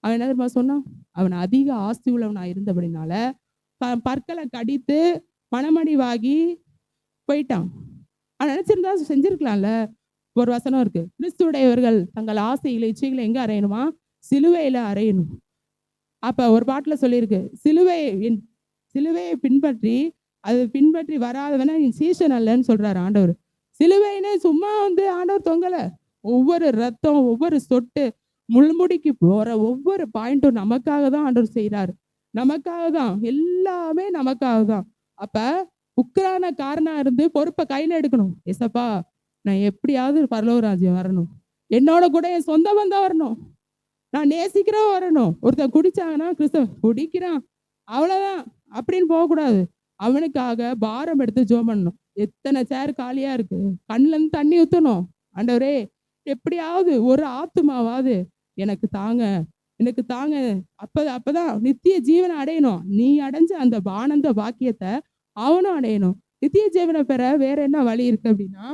அவன் என்ன தெரியுமா சொன்னான்? அவன் அதிக ஆஸ்தி உள்ளவனா இருந்தபடினால பற்களை கடித்து மனமடிவாகி போயிட்டான். அவன் நினைச்சிருந்தா செஞ்சிருக்கலாம்ல. ஒரு வசனம் இருக்கு, கிறிஸ்துடையவர்கள் தங்கள் ஆசைகளை இச்சைகளை எங்க அறையணுமா? சிலுவையில அறையணும். அப்ப ஒரு பாட்டுல சொல்லியிருக்கு, சிலுவையை பின்பற்றி வராதவன நீ சீசன் அல்லன்னு சொல்றாரு ஆண்டவர். சிலுவைன்னு சும்மா வந்து ஆண்டவர் தொங்கல, ஒவ்வொரு ரத்தம், ஒவ்வொரு சொட்டு, முள்முடிக்கு போற ஒவ்வொரு பாயிண்ட்டும் நமக்காக தான் ஆண்டவர் செய்றாரு. நமக்காக தான். எல்லாமே நமக்காக தான். அப்ப உக்ரான காரணம் இருந்து பொறுப்ப கையில எடுக்கணும். ஏசப்பா, நான் எப்படியாவது பரலோக ராஜ்யம் வரணும். என்னோட கூட என் சொந்த பந்தம் வரணும். நான் நேசிக்கிறவன் வரணும். ஒருத்தன் குடிச்சாங்கன்னா, கிறிஸ்தவன் குடிக்கிறான் அவ்வளவுதான் அப்படின்னு போகக்கூடாது. அவனுக்காக பாரம் எடுத்து ஜெபம் பண்ணணும். எத்தனை சேர் காலியா இருக்கு, கண்ணுல இருந்து தண்ணி ஊத்தணும். ஆண்டவரே, எப்படியாவது ஒரு ஆத்துமாவாவது எனக்கு தாங்க, எனக்கு தாங்க. அப்பதான் நித்திய ஜீவனை அடையணும். நீ அடைஞ்ச அந்த ஆனந்த பாக்கியத்தை அவனும் அடையணும். நித்திய ஜீவனை பெற வேற என்ன வழி இருக்கு அப்படின்னா,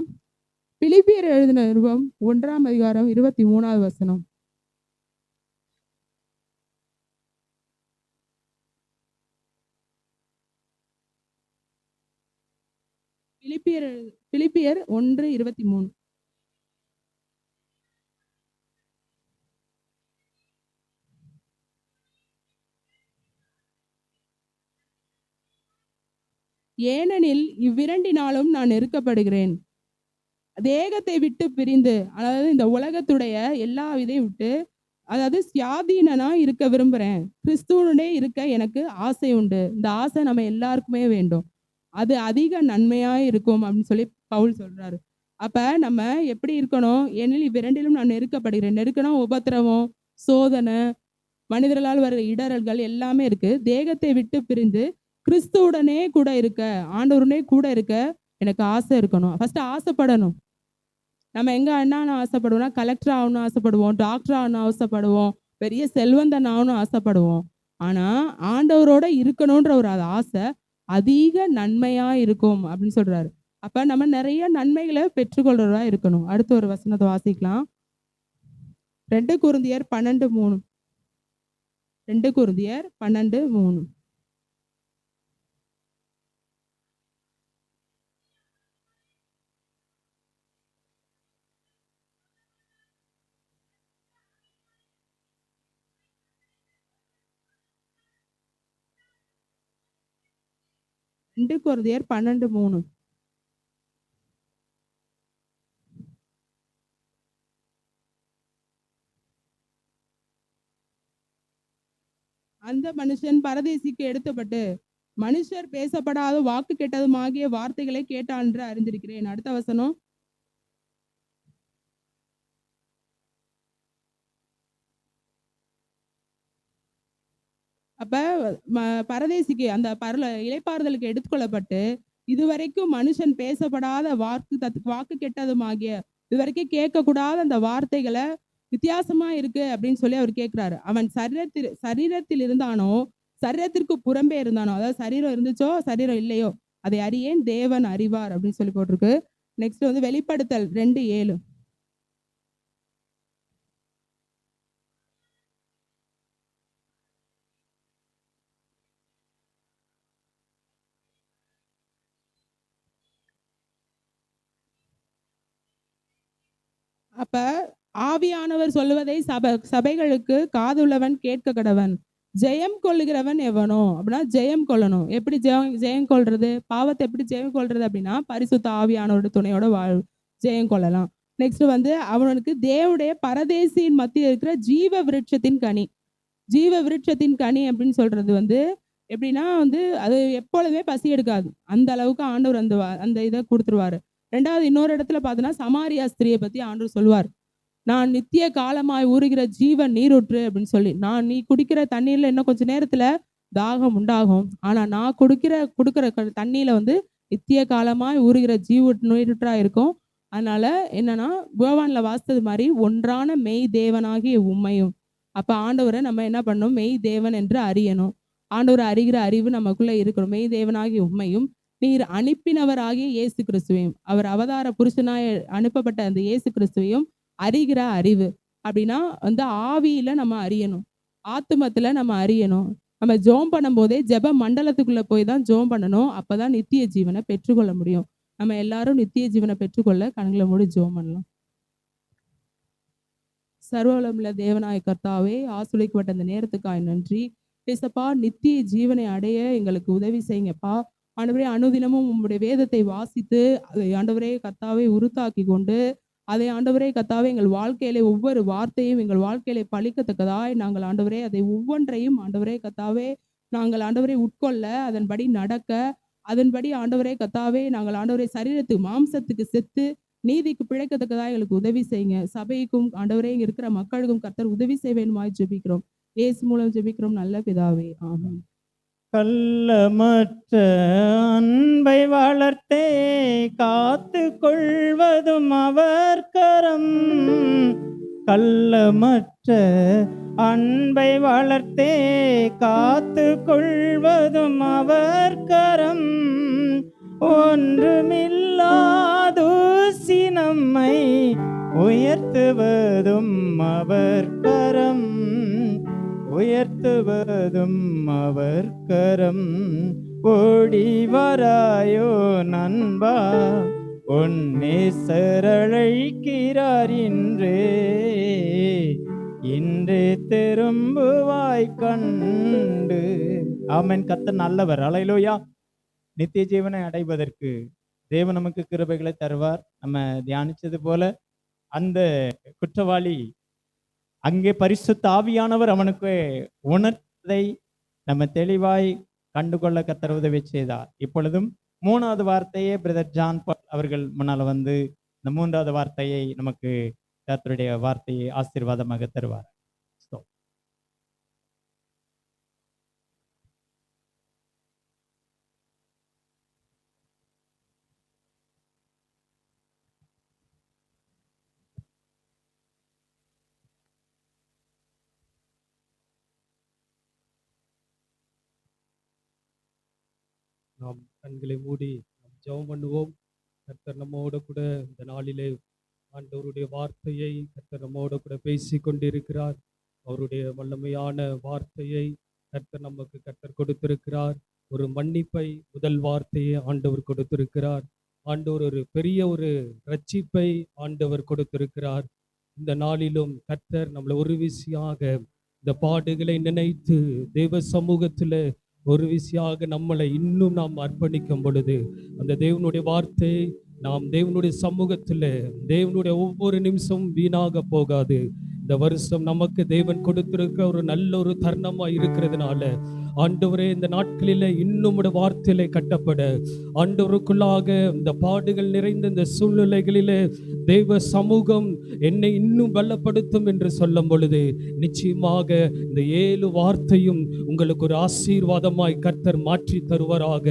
பிலிப்பியர் எழுதின நிருபம் 1 23 வசனம். பிலிப்பியர் 1:23. ஏனெனில் இவ்விரண்டினாலும் நான் நெருக்கப்படுகிறேன். தேகத்தை விட்டு பிரிந்து, அதாவது இந்த உலகத்துடைய எல்லா இதையும் விட்டு, அதாவது சுயாதீனனா இருக்க விரும்புறேன். கிறிஸ்துவனுடைய இருக்க எனக்கு ஆசை உண்டு. இந்த ஆசை நம்ம எல்லாருக்குமே வேண்டும். அது அதிக நன்மையா இருக்கும் அப்படின்னு சொல்லி பவுல் சொல்றாரு. அப்ப நம்ம எப்படி இருக்கணும்? ஏனில் இவ்விரண்டிலும் நான் நெருக்கப்படுகிறேன். நெருக்கணும், உபத்திரவம், சோதனை, மனிதர்களால் வர இடறல்கள் எல்லாமே இருக்கு. தேகத்தை விட்டு பிரிந்து கிறிஸ்துவுடனே கூட இருக்க, ஆண்டவருடனே கூட இருக்க எனக்கு ஆசை இருக்கணும். ஃபர்ஸ்ட் ஆசைப்படணும். நம்ம எங்க என்னன்னு ஆசைப்படுவோம்னா, கலெக்டர் ஆகணும்னு ஆசைப்படுவோம், டாக்டர் ஆகணும்னு ஆசைப்படுவோம், பெரிய செல்வந்தன் ஆகணும்னு ஆசைப்படுவோம். ஆனா ஆண்டவரோட இருக்கணும்ன்ற ஒரு ஆசை அதிக நன்மையா இருக்கும் அப்படின்னு சொல்றாரு. அப்ப நம்ம நிறைய நன்மைகளை பெற்றுக்கொள்றதா இருக்கணும். அடுத்த ஒரு வசனத்தை வாசிக்கலாம். 2 கொரிந்தியர் 12:3. 2 கொரிந்தியர் 12:3. ரெண்டு கொரிந்தியர் 12:3. அந்த மனுஷன் பரதேசிக்கு எடுத்தப்பட்டு மனுஷர் பேசப்படாத வாக்கு கெட்டதுமாகிய வார்த்தைகளை கேட்டான் என்று அறிந்திருக்கிறேன். அடுத்த வசனம். அப்ப பரதேசிக்கு அந்த இளைப்பாறுதலுக்கு எடுத்துக்கொள்ளப்பட்டு, இதுவரைக்கும் மனுஷன் பேசப்படாத வாக்கு கெட்டதுமாகிய, இதுவரைக்கும் கேட்கக்கூடாத அந்த வார்த்தைகளை வித்தியாசமா இருக்கு அப்படின்னு சொல்லி அவர் கேட்கிறாரு. அவன் சரீரத்தில் இருந்தானோ, சரீரத்திற்கு புறம்பே இருந்தானோ, அதாவது சரீரம் இருந்துச்சோ சரீரம் இல்லையோ, அதை அறியேன், தேவன் அறிவார் அப்படின்னு சொல்லி போட்டிருக்கு. நெக்ஸ்ட் வந்து வெளிப்படுத்தல் 2:7. அப்ப ஆவியானவர் சொல்லுவதை சபைகளுக்கு காதுள்ளவன் கேட்க கடவன். ஜெயம் கொள்ளுகிறவன் எவனோ அப்படின்னா ஜெயம் கொள்ளணும். எப்படி ஜெயம் கொள்றது? பாவத்தை எப்படி ஜெயம் கொள்றது அப்படின்னா, பரிசுத்த ஆவியானவரோட துணையோட ஜெயம் கொள்ளலாம். நெக்ஸ்ட் வந்து அவனுக்கு தேவனுடைய பரதேசியின் மத்தியில் இருக்கிற ஜீவ விருட்சத்தின் கனி. ஜீவ விருட்சத்தின் கனி அப்படின்னு சொல்றது வந்து எப்படின்னா வந்து அது எப்பொழுதுமே பசி எடுக்காது. அந்த அளவுக்கு ஆண்டவர் அந்த இதை கொடுத்துருவாரு. ரெண்டாவது இன்னொரு இடத்துல பார்த்தோன்னா, சமாரியா ஸ்திரியை பத்தி ஆண்டவர் சொல்லுவார். நான் நித்திய காலமாய் ஊறுகிற ஜீவன் நீரூற்று அப்படின்னு சொல்லி, நீ குடிக்கிற தண்ணீர்ல இன்னும் கொஞ்ச நேரத்துல தாகம் உண்டாகும். ஆனா நான் கொடுக்கிற தண்ணியில வந்து நித்திய காலமாய் ஊறுகிற நீரூற்றா இருக்கும். அதனால என்னன்னா, யோவான்ல வாசித்தது மாதிரி ஒன்றான மெய் தேவனாகிய உம்மையும். அப்ப ஆண்டவரை நம்ம என்ன பண்ணணும்? மெய் தேவன் என்று அறியணும். ஆண்டவரை அறிகிற அறிவு நமக்குள்ள இருக்கணும். மெய் தேவனாகிய உம்மையும் நீர் அனுப்பினவராகிய இயேசு கிறிஸ்துவையும், அவர் அவதார புருஷனாய் அனுப்பப்பட்ட அந்த இயேசு கிறிஸ்துவையும் அறிகிற அறிவு. அப்படின்னா வந்து ஆவியில நம்ம அறியணும், ஆத்துமத்துல நம்ம அறியணும். நம்ம ஜெபம் பண்ணும் போதே ஜெப மண்டலத்துக்குள்ள போய் தான் ஜெபம் பண்ணணும். அப்பதான் நித்திய ஜீவனை பெற்றுக்கொள்ள முடியும். நம்ம எல்லாரும் நித்திய ஜீவனை பெற்றுக்கொள்ள கண்களை மூடி ஜெபம் பண்ணலாம். சர்வவல்லமையுள்ள தேவனாய கர்த்தாவே, ஆசீர்வதிக்கப்பட்ட அந்த நேரத்துக்காய் நன்றி. ஏசப்பா, நித்திய ஜீவனை அடைய எங்களுக்கு உதவி செய்யுங்கப்பா. ஆண்டவரே, அனுதினமும் உங்களுடைய வேதத்தை வாசித்து அதை ஆண்டவரே கர்த்தாவே உருத்தாக்கி கொண்டு அதை ஆண்டவரே கர்த்தாவே எங்கள் வாழ்க்கையிலே ஒவ்வொரு வார்த்தையும் எங்கள் வாழ்க்கையிலே பலிக்கத்தக்கதாய் நாங்கள் ஆண்டவரே அதை ஒவ்வொன்றையும் ஆண்டவரே கர்த்தாவே நாங்கள் ஆண்டவரை உட்கொள்ள, அதன்படி நடக்க, அதன்படி ஆண்டவரே கர்த்தாவே நாங்கள் ஆண்டவரே சரீரத்துக்கு மாம்சத்துக்கு செத்து நீதிக்கு பிழைக்கத்தக்கதாக எங்களுக்கு உதவி செய்யுங்க. சபைக்கும் ஆண்டவரே இங்க இருக்கிற மக்களுக்கும் கர்த்தர் உதவி செய்ய வேண்டுமாய் ஜெபிக்கிறோம். இயேசு மூலம் ஜெபிக்கிறோம் நல்ல பிதாவே, ஆமென். கள்ளமற்ற அன்பை வளர்த்தே காத்து கொள்வதும் அவர் கரம். கள்ளமற்ற அன்பை வளர்த்தே காத்து கொள்வதும் அவர் கரம். ஒன்றுமில்லாதூசி நம்மை உயர்த்துவதும் அவர் கரம். உயர்த்துவதும் அவர் கரம். ஓடி வராயோ நண்பா, உன்னை சரழைக்கிறார் இன்றே திரும்புவாய் கண்டு. ஆமென். கர்த்தர் நல்லவர். அல்லேலூயா. நித்திய ஜீவனை அடைவதற்கு தேவன் நமக்கு கிருபைகளை தருவார். நம்ம தியானிச்சது போல அந்த குற்றவாளி அங்கே பரிசுத்த ஆவியானவர் அவனுக்கு உணர்த்ததை நம்ம தெளிவாய் கண்டுகொள்ள கர்த்தர் உதவி செய்தார். இப்பொழுதும் 3வது வார்த்தையே பிரதர் ஜான் பால் அவர்கள் முன்னால வந்து இந்த 3வது வார்த்தையை நமக்கு கர்த்தருடைய வார்த்தையை ஆசீர்வாதமாக தருவார். நாம் கண்களை மூடி நாம் ஜெபம் பண்ணுவோம். கர்த்தர் நம்மோடு கூட இந்த நாளிலே ஆண்டவருடைய வார்த்தையை கர்த்தர் நம்மோடு கூட பேசி கொண்டிருக்கிறார். அவருடைய வல்லமையான வார்த்தையை கர்த்தர் கொடுத்திருக்கிறார். ஒரு மன்னிப்பை முதல் வார்த்தையை ஆண்டவர் கொடுத்திருக்கிறார். ஆண்டவர் ஒரு பெரிய ஒரு ரட்சிப்பை ஆண்டவர் கொடுத்திருக்கிறார். இந்த நாளிலும் கர்த்தர் நம்மளை ஒரு விசியாக இந்த பாடுகளை நினைத்து தேவ சமூகத்தில் ஒரு விசியாக நம்மளை இன்னும் நாம் அர்ப்பணிக்கும் பொழுது அந்த தேவனுடைய வார்த்தை நாம் தேவனுடைய சமூகத்தில் தேவனுடைய ஒவ்வொரு நிமிஷமும் வீணாக போகாது. இந்த வருஷம் நமக்கு தேவன் கொடுத்திருக்க ஒரு நல்ல ஒரு தருணமா இருக்கிறதுனால ஆண்டவரே இந்த நாட்களில இன்னும் வார்த்தையில கட்டப்பட ஆண்டவருக்குள்ளாக இந்த பாடுகள் நிறைந்த இந்த சூழ்நிலைகளிலே தேவ சமூகம் என்னை இன்னும் பலப்படுத்தும் என்று சொல்லும் பொழுது நிச்சயமாக இந்த 7 வார்த்தையும் உங்களுக்கு ஒரு ஆசீர்வாதமாய் கர்த்தர் மாற்றி தருவாராக.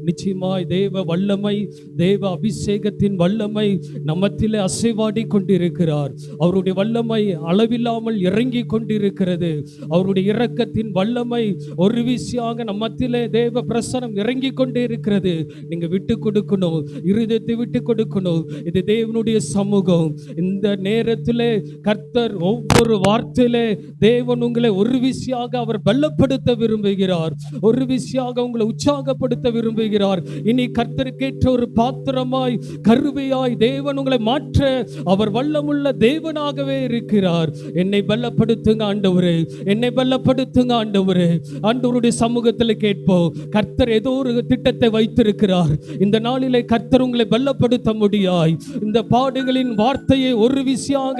நிச்சயமாய் தேவ வல்லமை தேவ அபிஷேகத்தின் வல்லமை நம்மத்திலே அசைவாடி கொண்டிருக்கிறார். அவருடைய வல்லமை அளவில்லாமல் இறங்கி கொண்டிருக்கிறது. அவருடைய இரக்கத்தின் வல்லமை ஒரு விசியாக நம்ம மத்தியிலே தேவ பிரசனம் இறங்கி கொண்டே இருக்கிறது. நீங்க விட்டு கொடுக்கணும், இருதயத்தை விட்டு கொடுக்கணும். இது தேவனுடைய சமூகம். இந்த நேரத்திலே கர்த்தர் ஒவ்வொரு வார்த்தையிலே தேவன் உங்களை ஒரு விசியாக அவர் பலப்படுத்த விரும்புகிறார். ஒரு விசியாக உங்களை உற்சாகப்படுத்த விரும்புகிறார். இனி கர்த்தருக்கேற்ற ஒரு பாத்திரமாய் கருவியாய் தேவன் உங்களை மாற்ற அவர் வல்லமுள்ள தேவனாகவே இருக்கிறார். என்னை பலப்படுத்துங்க ஆண்டவரே, என்னை பலப்படுத்துங்க ஆண்டவரே. ஆண்டவருடைய சமூகத்தில் கேட்போம். கர்த்தர் ஏதோ ஒரு திட்டத்தை வைத்திருக்கிறார். இந்த நாளிலே கர்த்தர் உங்களை பலப்படுத்த முடியாய் இந்த பாடுகளின் வார்த்தையை ஒரு விசியாக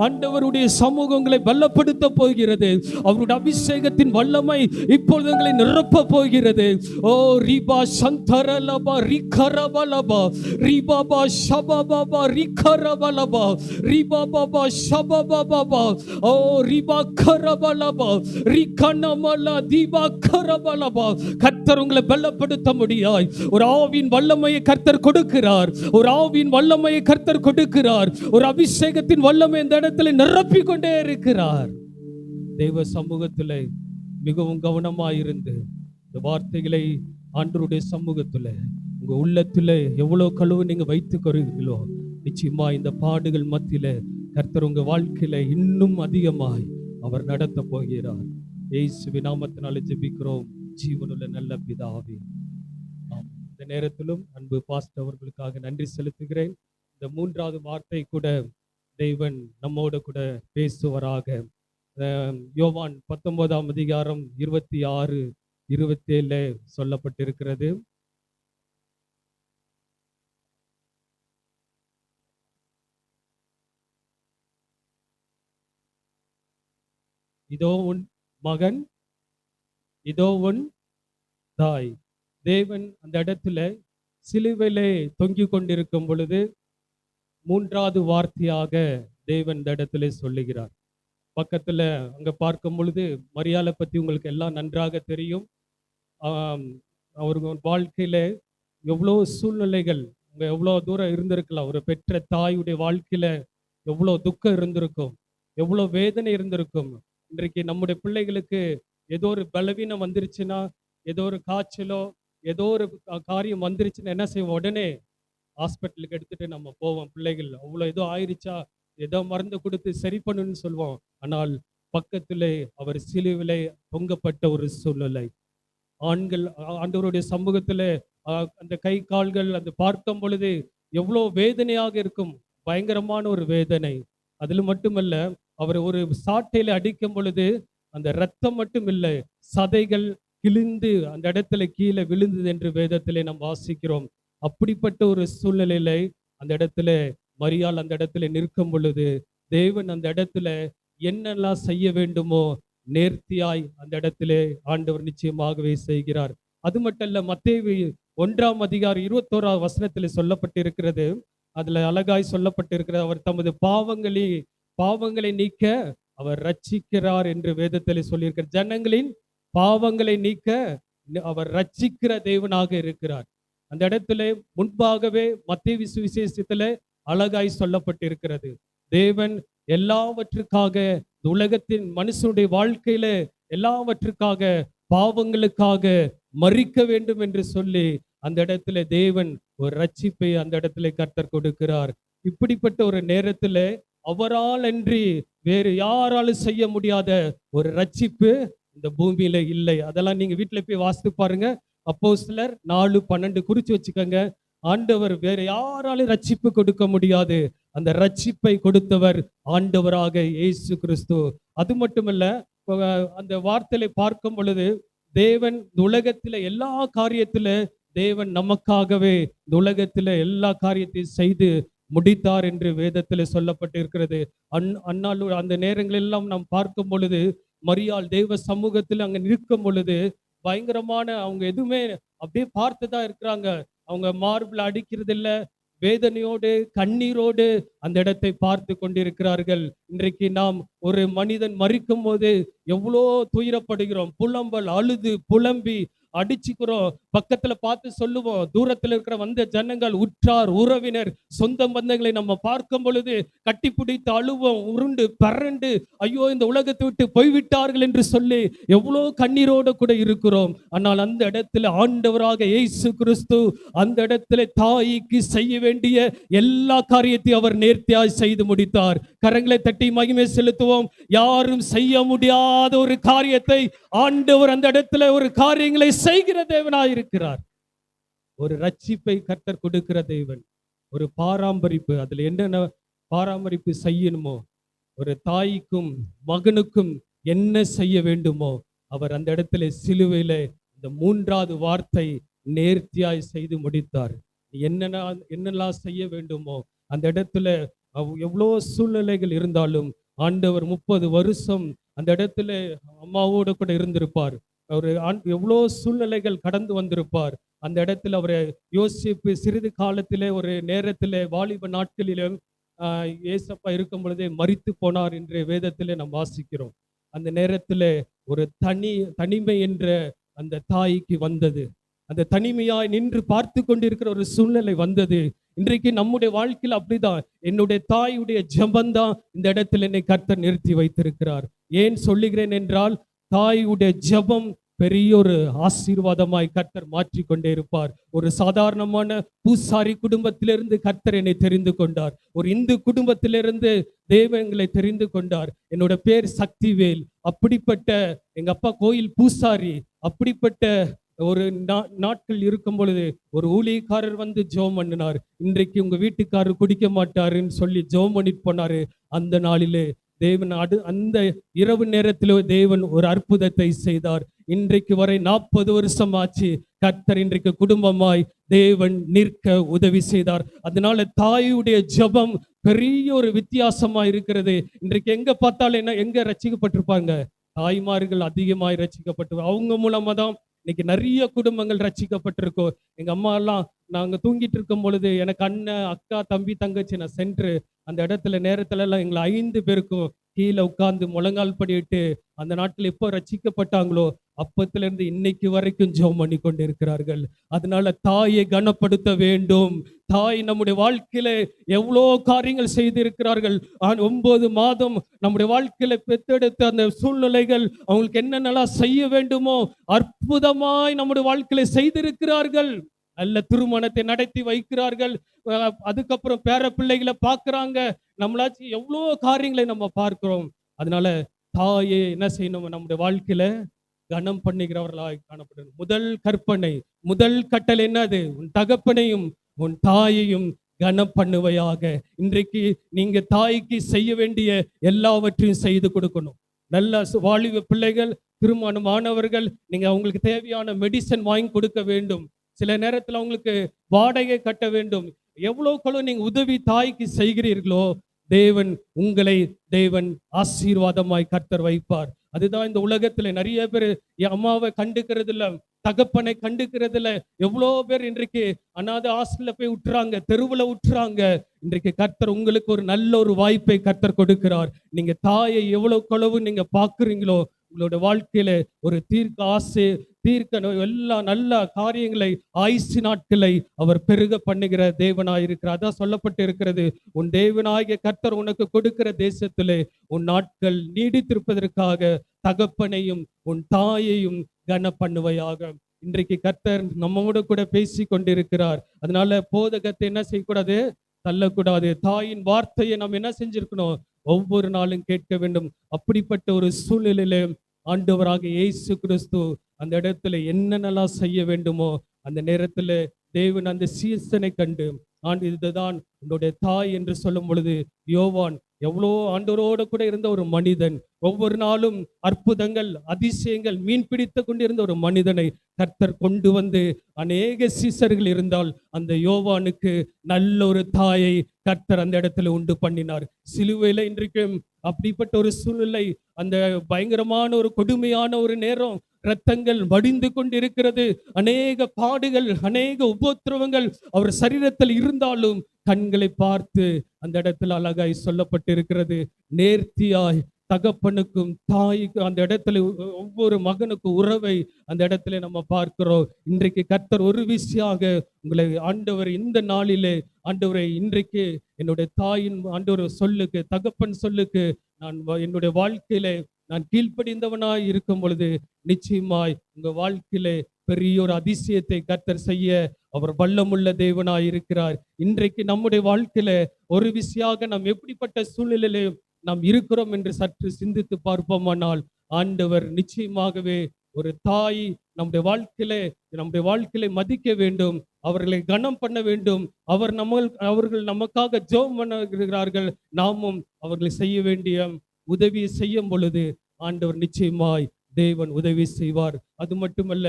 ஆண்டவருடைய சமூகம் உங்களை பலப்படுத்த போகிறது. அவருடைய அபிஷேகத்தின் வல்லமை இப்பொழுது உங்களை நிரப்ப போகிறது. ஓ ரிபா சந்தரலபா ரிகரபலபா ரிபாபா ஷபாபா ரிகரபலபா ரிபாபா ஷபாபா ஓ ரிபா கரபலபா ரிகனமல தீபா கரபலபா. கர்த்தர் உங்களை பலப்படுத்த முடியாய் ஒரு ஆவியின் வல்லமையை கர்த்தர் கொடுக்கிறார். ஒரு ஆவியின் வல்லமையை கர்த்தர் கொடுக்கிறார். ஒரு அபிஷேகத்தின் வல்லமை இந்த இடத்துல நிரப்பிக் கொண்டே இருக்கிறார். தேவ சமூகத்தில் மிகவும் கவனமாயிருந்து இந்த வார்த்தைகளை ஆண்டவருடைய சமூகத்தில் உங்க உள்ளத்துல எவ்வளவு கழுவு நீங்க வைத்துக் கொள்கிறீர்களோ நிச்சயமா இந்த பாடுகள் மத்தியில கர்த்தர் உங்க வாழ்க்கையில இன்னும் அதிகமாய் அவர் நடத்த போகிறார். இயேசுவின் நாமத்தினால ஜெபிக்கிறோம் ஜீவனுள்ள நல்ல பிதாவே. இந்த நேரத்திலும் அன்பு பாஸ்டர் அவர்களுக்காக நன்றி செலுத்துகிறேன். இந்த 3வது வார்த்தை கூட தேவன் நம்மோடு கூட பேசுவராக. யோவான் 19ஆம் அதிகாரம் 26, 27 சொல்லப்பட்டிருக்கிறது. இதோ உன் மகன், இதோ உன் தாய். தேவன் அந்த இடத்துல சிலுவையிலே தொங்கிக் கொண்டிருக்கும் பொழுது மூன்றாவது வார்த்தையாக தேவன் இந்த இடத்துல சொல்லுகிறார். பக்கத்துல அங்க பார்க்கும் பொழுது மரியாளை பத்தி உங்களுக்கு எல்லாம் நன்றாக தெரியும். அவர்கள் வாழ்க்கையில எவ்வளோ சூழ்நிலைகள், அவங்க எவ்வளோ தூரம் இருந்திருக்கலாம். ஒரு பெற்ற தாயுடைய வாழ்க்கையில எவ்வளோ துக்கம் இருந்திருக்கும், எவ்வளோ வேதனை இருந்திருக்கும். இன்றைக்கு நம்முடைய பிள்ளைகளுக்கு ஏதோ ஒரு பலவீனம் வந்துருச்சுன்னா, ஏதோ ஒரு காய்ச்சலோ ஏதோ ஒரு காரியம் வந்துருச்சுன்னா என்ன செய்வோம்? உடனே ஹாஸ்பிட்டலுக்கு எடுத்துட்டு நம்ம போவோம். பிள்ளைகள் அவ்வளோ ஏதோ ஆயிடுச்சா, ஏதோ மருந்து கொடுத்து சரி பண்ணுன்னு சொல்லுவோம். ஆனால் பக்கத்திலே அவர் சிலுவிலே தொங்கப்பட்ட ஒரு சூழ்நிலை. ஆண்கள் ஆண்டவருடைய சமூகத்துல அந்த கை கால்கள் அந்த பார்க்கும் பொழுது எவ்வளோ வேதனையாக இருக்கும். பயங்கரமான ஒரு வேதனை. அதுல மட்டுமல்ல, அவர் ஒரு சாட்டையில அடிக்கும் பொழுது அந்த ரத்தம் மட்டும் இல்லை, சதைகள் கிழிந்து அந்த இடத்துல கீழே விழுந்தது என்று வேதத்திலே நாம் வாசிக்கிறோம். அப்படிப்பட்ட ஒரு சூழ்நிலையில அந்த இடத்துல மரியாள் அந்த இடத்துல நிற்கும் பொழுது தேவன் அந்த இடத்துல என்னெல்லாம் செய்ய வேண்டுமோ நேர்த்தியாய் அந்த இடத்திலே ஆண்டவர் நிச்சயமாகவே செய்கிறார். அது மட்டும் இல்ல, மத்தேயு 1ஆம் அதிகாரம் 21ஆம் வசனத்தில் சொல்லப்பட்டிருக்கிறது. அதுல அழகாய் சொல்லப்பட்டிருக்கிறது, அவர் தமது பாவங்களை நீக்க அவர் ரட்சிக்கிறார் என்று வேதத்திலே சொல்லியிருக்கிறார். ஜனங்களின் பாவங்களை நீக்க அவர் ரட்சிக்கிற தேவனாக இருக்கிறார். அந்த இடத்துல முன்பாகவே மத்தேயு சுவிசேஷத்துல அழகாய் சொல்லப்பட்டிருக்கிறது. தேவன் எல்லாவற்றுக்காக, உலகத்தின் மனுஷனுடைய வாழ்க்கையில எல்லாவற்றுக்காக, பாவங்களுக்காக மரிக்க வேண்டும் என்று சொல்லி அந்த இடத்துல தேவன் ஒரு ரட்சிப்பை அந்த இடத்துல கர்த்தர் கொடுக்கிறார். இப்படிப்பட்ட ஒரு நேரத்துல அவரால் அன்றி வேறு யாராலும் செய்ய முடியாத ஒரு ரட்சிப்பு இந்த பூமியில இல்லை. அதெல்லாம் நீங்க வீட்டுல போய் வாசித்து பாருங்க. அப்போஸ்தலர் 4:12 குறிச்சு வச்சுக்கோங்க. ஆண்டவர் வேற யாராலும் ரட்சிப்பு கொடுக்க முடியாது. அந்த ரட்சிப்பை கொடுத்தவர் ஆண்டவராக இயேசு கிறிஸ்து. அது மட்டுமல்ல, அந்த வார்த்தையை பார்க்கும் பொழுது தேவன் உலகத்தில எல்லா காரியத்தில தேவன் நமக்காகவே இந்த உலகத்தில எல்லா காரியத்தையும் செய்து முடித்தார் என்று வேதத்தில் சொல்லப்பட்டிருக்கிறது. அந்நாள் அந்த நேரங்களெல்லாம் நாம் பார்க்கும் பொழுது மரியாள் தேவ சமூகத்தில் அங்க நிற்கும் பொழுது பயங்கரமான, அவங்க எதுவுமே அப்படியே பார்த்துதான் இருக்கிறாங்க. அவங்க மார்பில் அடிக்கிறது இல்ல, வேதனையோடு கண்ணீரோடு அந்த இடத்தை பார்த்து கொண்டிருக்கிறார்கள். இன்றைக்கு நாம் ஒரு மனிதன் மரிக்கும் போது எவ்வளோ துயரப்படுகிறோம். புலம்பல், அழுது புலம்பி அடிச்சுக்கிறோம். பக்கத்துல பார்த்து சொல்லுவோம். தூரத்தில் இருக்கிற வந்த ஜனங்கள், உற்றார் உறவினர் சொந்த பந்தங்களை நம்ம பார்க்கும் பொழுது கட்டி பிடித்து அழுவோம், உருண்டு பரண்டு ஐயோ இந்த உலகத்தை விட்டு போய்விட்டார்கள் என்று சொல்லி எவ்வளோ கண்ணீரோடு கூட இருக்கிறோம். ஆனால் அந்த இடத்துல ஆண்டவராக இயேசு கிறிஸ்து அந்த இடத்துல தாய்க்கு செய்ய வேண்டிய எல்லா காரியத்தையும் அவர் நேர்த்தியாய் செய்து முடித்தார். கரங்களை தட்டி மகிமை செலுத்துவோம். யாரும் செய்ய முடியாத ஒரு காரியத்தை ஆண்டவர் அந்த இடத்துல ஒரு காரியங்களை செய்கிற தேவனாய் இருக்கிறார். ஒரு ரட்சிப்பை கர்த்தர் கொடுக்கிற தேவன். ஒரு பாரம்பரிப்பு, அதுல என்னென்ன பாரம்பரிப்பு செய்யணுமோ, ஒரு தாய்க்கும் மகனுக்கும் என்ன செய்ய வேண்டுமோ அவர் அந்த இடத்துல சிலுவையில இந்த மூன்றாவது வார்த்தை நேர்த்தியாய் செய்து முடித்தார். என்னெல்லாம் செய்ய வேண்டுமோ அந்த இடத்துல எவ்வளோ சூழ்நிலைகள் இருந்தாலும் ஆண்டவர் 30 வருஷம் அந்த இடத்துல அம்மாவோடு கூட இருந்திருப்பார். அவர் எவ்வளோ சூழ்நிலைகள் கடந்து வந்திருப்பார். அந்த இடத்துல அவரை யோசிப்பு சிறிது காலத்திலே ஒரு நேரத்திலே வாலிப நாட்களிலும் ஏசப்பா இருக்கும் பொழுதே மரித்து போனார் என்று வேதத்திலே நாம் வாசிக்கிறோம். அந்த நேரத்தில் ஒரு தனிமை என்ற அந்த தாய்க்கு வந்தது. அந்த தனிமையாய் நின்று பார்த்து கொண்டிருக்கிற ஒரு சூழ்நிலை வந்தது. இன்றைக்கு நம்முடைய வாழ்க்கையில் அப்படிதான். என்னுடைய தாயுடைய ஜெபம்தான் இந்த இடத்தில் என்னை கர்த்தர் நிறுத்தி வைத்திருக்கிறார். ஏன் சொல்லுகிறேன் என்றால், தாயுடைய ஜெபம் பெரிய ஒரு ஆசீர்வாதமாய் கர்த்தர் மாற்றிக்கொண்டே இருப்பார். ஒரு சாதாரணமான பூசாரி குடும்பத்திலிருந்து கர்த்தர் என்னை தெரிந்து கொண்டார். ஒரு இந்து குடும்பத்திலிருந்து தேவங்களை தெரிந்து கொண்டார். என்னோட பேர் சக்திவேல். அப்படிப்பட்ட எங்க அப்பா கோயில் பூசாரி. அப்படிப்பட்ட ஒரு நாட்கள் இருக்கும் பொழுது ஒரு ஊழியக்காரர் வந்து ஜெபம் பண்ணினார். இன்றைக்கு உங்க வீட்டுக்காரர் குடிக்க மாட்டாருன்னு சொல்லி ஜெபம் பண்ணிட்டு போனாரு. அந்த நாளிலே தேவன் அந்த இரவு நேரத்தில் தேவன் ஒரு அற்புதத்தை செய்தார். இன்றைக்கு வரை 40 வருஷம் ஆச்சு. கர்த்தர் இன்றைக்கு குடும்பமாய் தேவன் நிற்க உதவி செய்தார். அதனால தாயுடைய ஜெபம் பெரிய ஒரு வித்தியாசமா இருக்கிறது. இன்றைக்கு எங்க பார்த்தாலும் எங்க ரட்சிக்கப்பட்டிருப்பாங்க? தாய்மார்கள் அதிகமாய் ரட்சிக்கப்பட்டு அவங்க மூலமா தான் இன்னைக்கு நிறைய குடும்பங்கள் ரட்சிக்கப்பட்டிருக்கோம். எங்க அம்மா எல்லாம் நாங்க தூங்கிட்டு இருக்கும் பொழுது எனக்கு அண்ணன், அக்கா, தம்பி, தங்கச்சி நான் சென்று அந்த இடத்துல நேரத்துல எல்லாம் எங்களை 5 பேருக்கும் கீழே உட்கார்ந்து முழங்கால் படியிட்டு அந்த நாட்டில் எப்போ ரட்சிக்கப்பட்டாங்களோ அப்பத்துல இருந்து இன்னைக்கு வரைக்கும் ஜெபம் பண்ணி கொண்டு இருக்கிறார்கள். அதனால தாயை கனப்படுத்த வேண்டும். தாய் நம்முடைய வாழ்க்கையில எவ்வளோ காரியங்கள் செய்திருக்கிறார்கள். 9 மாதம் நம்முடைய வாழ்க்கையில பெத்தெடுத்த அந்த சூழ்நிலைகள் அவங்களுக்கு என்னென்னலாம் செய்ய வேண்டுமோ அற்புதமாய் நம்முடைய வாழ்க்கையில செய்திருக்கிறார்கள். நல்ல திருமணத்தை நடத்தி வைக்கிறார்கள். அதுக்கப்புறம் பேர பிள்ளைகளை பார்க்கறாங்க. நம்மளாச்சும் எவ்வளோ காரியங்களை நம்ம பார்க்கிறோம். அதனால தாயை என்ன செய்யணும்? நம்முடைய வாழ்க்கையில கனம் பண்ணுகிறவர்களாய் காணப்படும். முதல் கற்பனை, முதல் கட்டளை என்னது? உன் தகப்பனையும் உன் தாயையும் கனம் பண்ணுவையாக. இன்றைக்கு நீங்க தாய்க்கு செய்ய வேண்டிய எல்லாவற்றையும் செய்து கொடுக்கணும். நல்ல வாலிப பிள்ளைகள், திருமணமானவர்கள், நீங்க அவங்களுக்கு தேவையான மெடிசன் வாங்கி கொடுக்க வேண்டும். சில நேரத்தில் அவங்களுக்கு வாடகை கட்ட வேண்டும். எவ்வளவுக்களோ நீங்க உதவி தாய்க்கு செய்கிறீர்களோ தேவன் ஆசீர்வாதமாய் கர்த்தர் வைப்பார். அதுதான் இந்த உலகத்துல நிறைய பேர் என் அம்மாவை கண்டுக்கிறது இல்ல, தகப்பனை கண்டுக்கிறது இல்ல. எவ்வளோ பேர் இன்றைக்கு அனாதை ஹாஸ்டல்ல போய் விட்டுறாங்க, தெருவுல விட்டுறாங்க. இன்றைக்கு கர்த்தர் உங்களுக்கு ஒரு நல்ல ஒரு வாய்ப்பை கர்த்தர் கொடுக்கிறார். நீங்க தாயை எவ்வளவு நீங்க பாக்குறீங்களோ உங்களோட வாழ்க்கையில ஒரு எல்லா நல்ல காரியங்களை ஆயுசு நாட்களை அவர் பெருக பண்ணுகிற தேவனாய் இருக்கிறார். அதான் சொல்லப்பட்டு இருக்கிறது, உன் தேவனாகிய கர்த்தர் உனக்கு கொடுக்கிற தேசத்திலே உன் நாட்கள் நீடித்திருப்பதற்காக தகப்பனையும் உன் தாயையும் கன பண்ணுவையாக. இன்றைக்கு கர்த்தர் நம்மோட கூட பேசி கொண்டிருக்கிறார். அதனால போதகத்தை என்ன செய்யக்கூடாது? தள்ளக்கூடாது. தாயின் வார்த்தையை நாம் என்ன செஞ்சிருக்கணும்? ஒவ்வொரு நாளும் கேட்க வேண்டும். அப்படிப்பட்ட ஒரு சூழ்நிலையில ஆண்டவராக இயேசு கிறிஸ்து அந்த இடத்துல என்னென்னலாம் செய்ய வேண்டுமோ அந்த நேரத்துல தேவன் அந்த சீசனை கண்டு இதுதான் உன்னுடைய தாய் என்று சொல்லும் பொழுது யோவான் எவ்வளோ ஆண்டவரோட கூட இருந்த ஒரு மனிதன், ஒவ்வொரு நாளும் அற்புதங்கள் அதிசயங்கள் மீன் பிடித்து கொண்டிருந்த ஒரு மனிதனை கர்த்தர் கொண்டு வந்து அநேக சீசர்கள் இருந்தால் அந்த யோவானுக்கு நல்ல ஒரு தாயை கர்த்தர் அந்த இடத்துல உண்டு பண்ணினார். சிலுவையில இன்றைக்கும் அப்படிப்பட்ட ஒரு சூழ்நிலை, அந்த பயங்கரமான ஒரு கொடுமையான ஒரு நேரம், இரத்தங்கள் வடிந்து கொண்டிருக்கிறது, அநேக பாடுகள், அநேக உபத்திரவங்கள் அவர் சரீரத்தில் இருந்தாலும் கண்களை பார்த்து அந்த இடத்துல அழகாய் சொல்லப்பட்டிருக்கிறது, நேர்த்தியாய் தகப்பனுக்கும் தாய்க்கும் அந்த இடத்துல ஒவ்வொரு மகனுக்கும் உறவை அந்த இடத்துல நம்ம பார்க்கிறோம். இன்றைக்கு கர்த்தர் ஒரு விஷயமாக உங்களை ஆண்டவர் இந்த நாளிலே ஆண்டவரை இன்றைக்கு என்னுடைய தாயின் ஆண்டவர் சொல்லுக்கு, தகப்பன் சொல்லுக்கு நான் என்னுடைய வாழ்க்கையில நான் கீழ்ப்படிந்தவனாய் இருக்கும் பொழுது நிச்சயமாய் உங்க வாழ்க்கையில பெரிய ஒரு அதிசயத்தை கர்த்தர் செய்ய அவர் வல்லமுள்ள தேவனாய் இருக்கிறார். இன்றைக்கு நம்முடைய வாழ்க்கையில ஒரு விஷயமாக நாம் எப்படிப்பட்ட சூழ்நிலையில நாம் இருக்கிறோம் என்று சற்று சிந்தித்து பார்ப்போமானால் ஆண்டவர் நிச்சயமாகவே ஒரு தாய் நம்முடைய வாழ்க்கையில மதிக்க வேண்டும், அவர்களை கனம் பண்ண வேண்டும். அவர்கள் நமக்காக ஜெபம் பண்ணுகிறார்கள், நாமும் அவர்களை செய்ய வேண்டிய உதவியை செய்யும் பொழுது ஆண்டவர் நிச்சயமாய் தேவன் உதவி செய்வார். அது மட்டுமல்ல,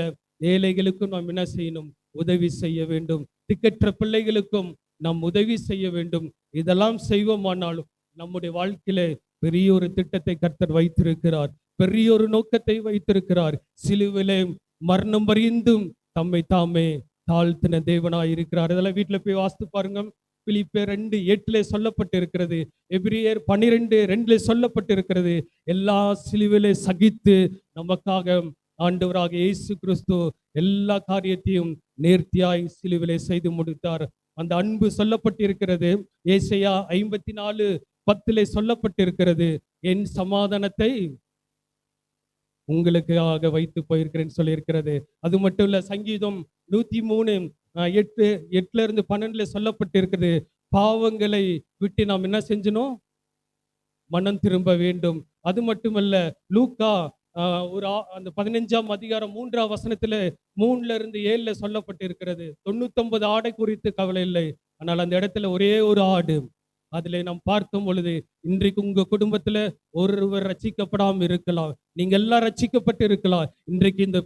ஏழைகளுக்கும் நாம் என்ன செய்யணும்? உதவி செய்ய வேண்டும். திக்கற்ற பிள்ளைகளுக்கும் நாம் உதவி செய்ய வேண்டும். இதெல்லாம் செய்வோமானாலும் நம்முடைய வாழ்க்கையில பெரிய ஒரு திட்டத்தை கர்த்தர் வைத்திருக்கிறார், பெரிய ஒரு நோக்கத்தை வைத்திருக்கிறார். சிலுவிலே மரணம் வரைந்தும் தம்மை தாமே தாழ்த்தின தேவனாய் இருக்கிறார். இதெல்லாம் வீட்டுல போய் வாசித்து பாருங்க. பிலிப்பியர் 2:8 சொல்லப்பட்டு இருக்கிறது, எபிரியர் 12:2 சொல்லப்பட்டு இருக்கிறது. எல்லா சிலுவிலே சகித்து நமக்காக ஆண்டவராக இயேசு கிறிஸ்து எல்லா காரியத்தையும் நேர்த்தியாய் சிலுவிலே செய்து முடித்தார். அந்த அன்பு சொல்லப்பட்டிருக்கிறது. ஏசாயா 54:10 சொல்லப்பட்டிருக்கிறது, என் சமாதானத்தை உங்களுக்காக வைத்து போயிருக்கிறேன்னு சொல்லியிருக்கிறது. அது மட்டும் இல்ல, சங்கீதம் 103:8 சொல்லப்பட்டிருக்கிறது, பாவங்களை விட்டு நாம் என்ன செஞ்சணும்? மனம் திரும்ப வேண்டும். அது மட்டுமல்ல, லூக்கா அந்த 15ஆம் அதிகாரம் 3ஆம் வசனத்துல 3-7 சொல்லப்பட்டிருக்கிறது, 99 ஆடை குறித்து கவலை இல்லை, ஆனால் அந்த இடத்துல ஒரே ஒரு ஆடு. அதுல நாம் பார்க்கும் பொழுது இன்றைக்கு உங்க குடும்பத்துல ஒருவர் ரட்சிக்கப்படாமல் இருக்கலாம், நீங்க எல்லாம் ரட்சிக்கப்பட்டு இருக்கலாம். இன்றைக்கு இந்த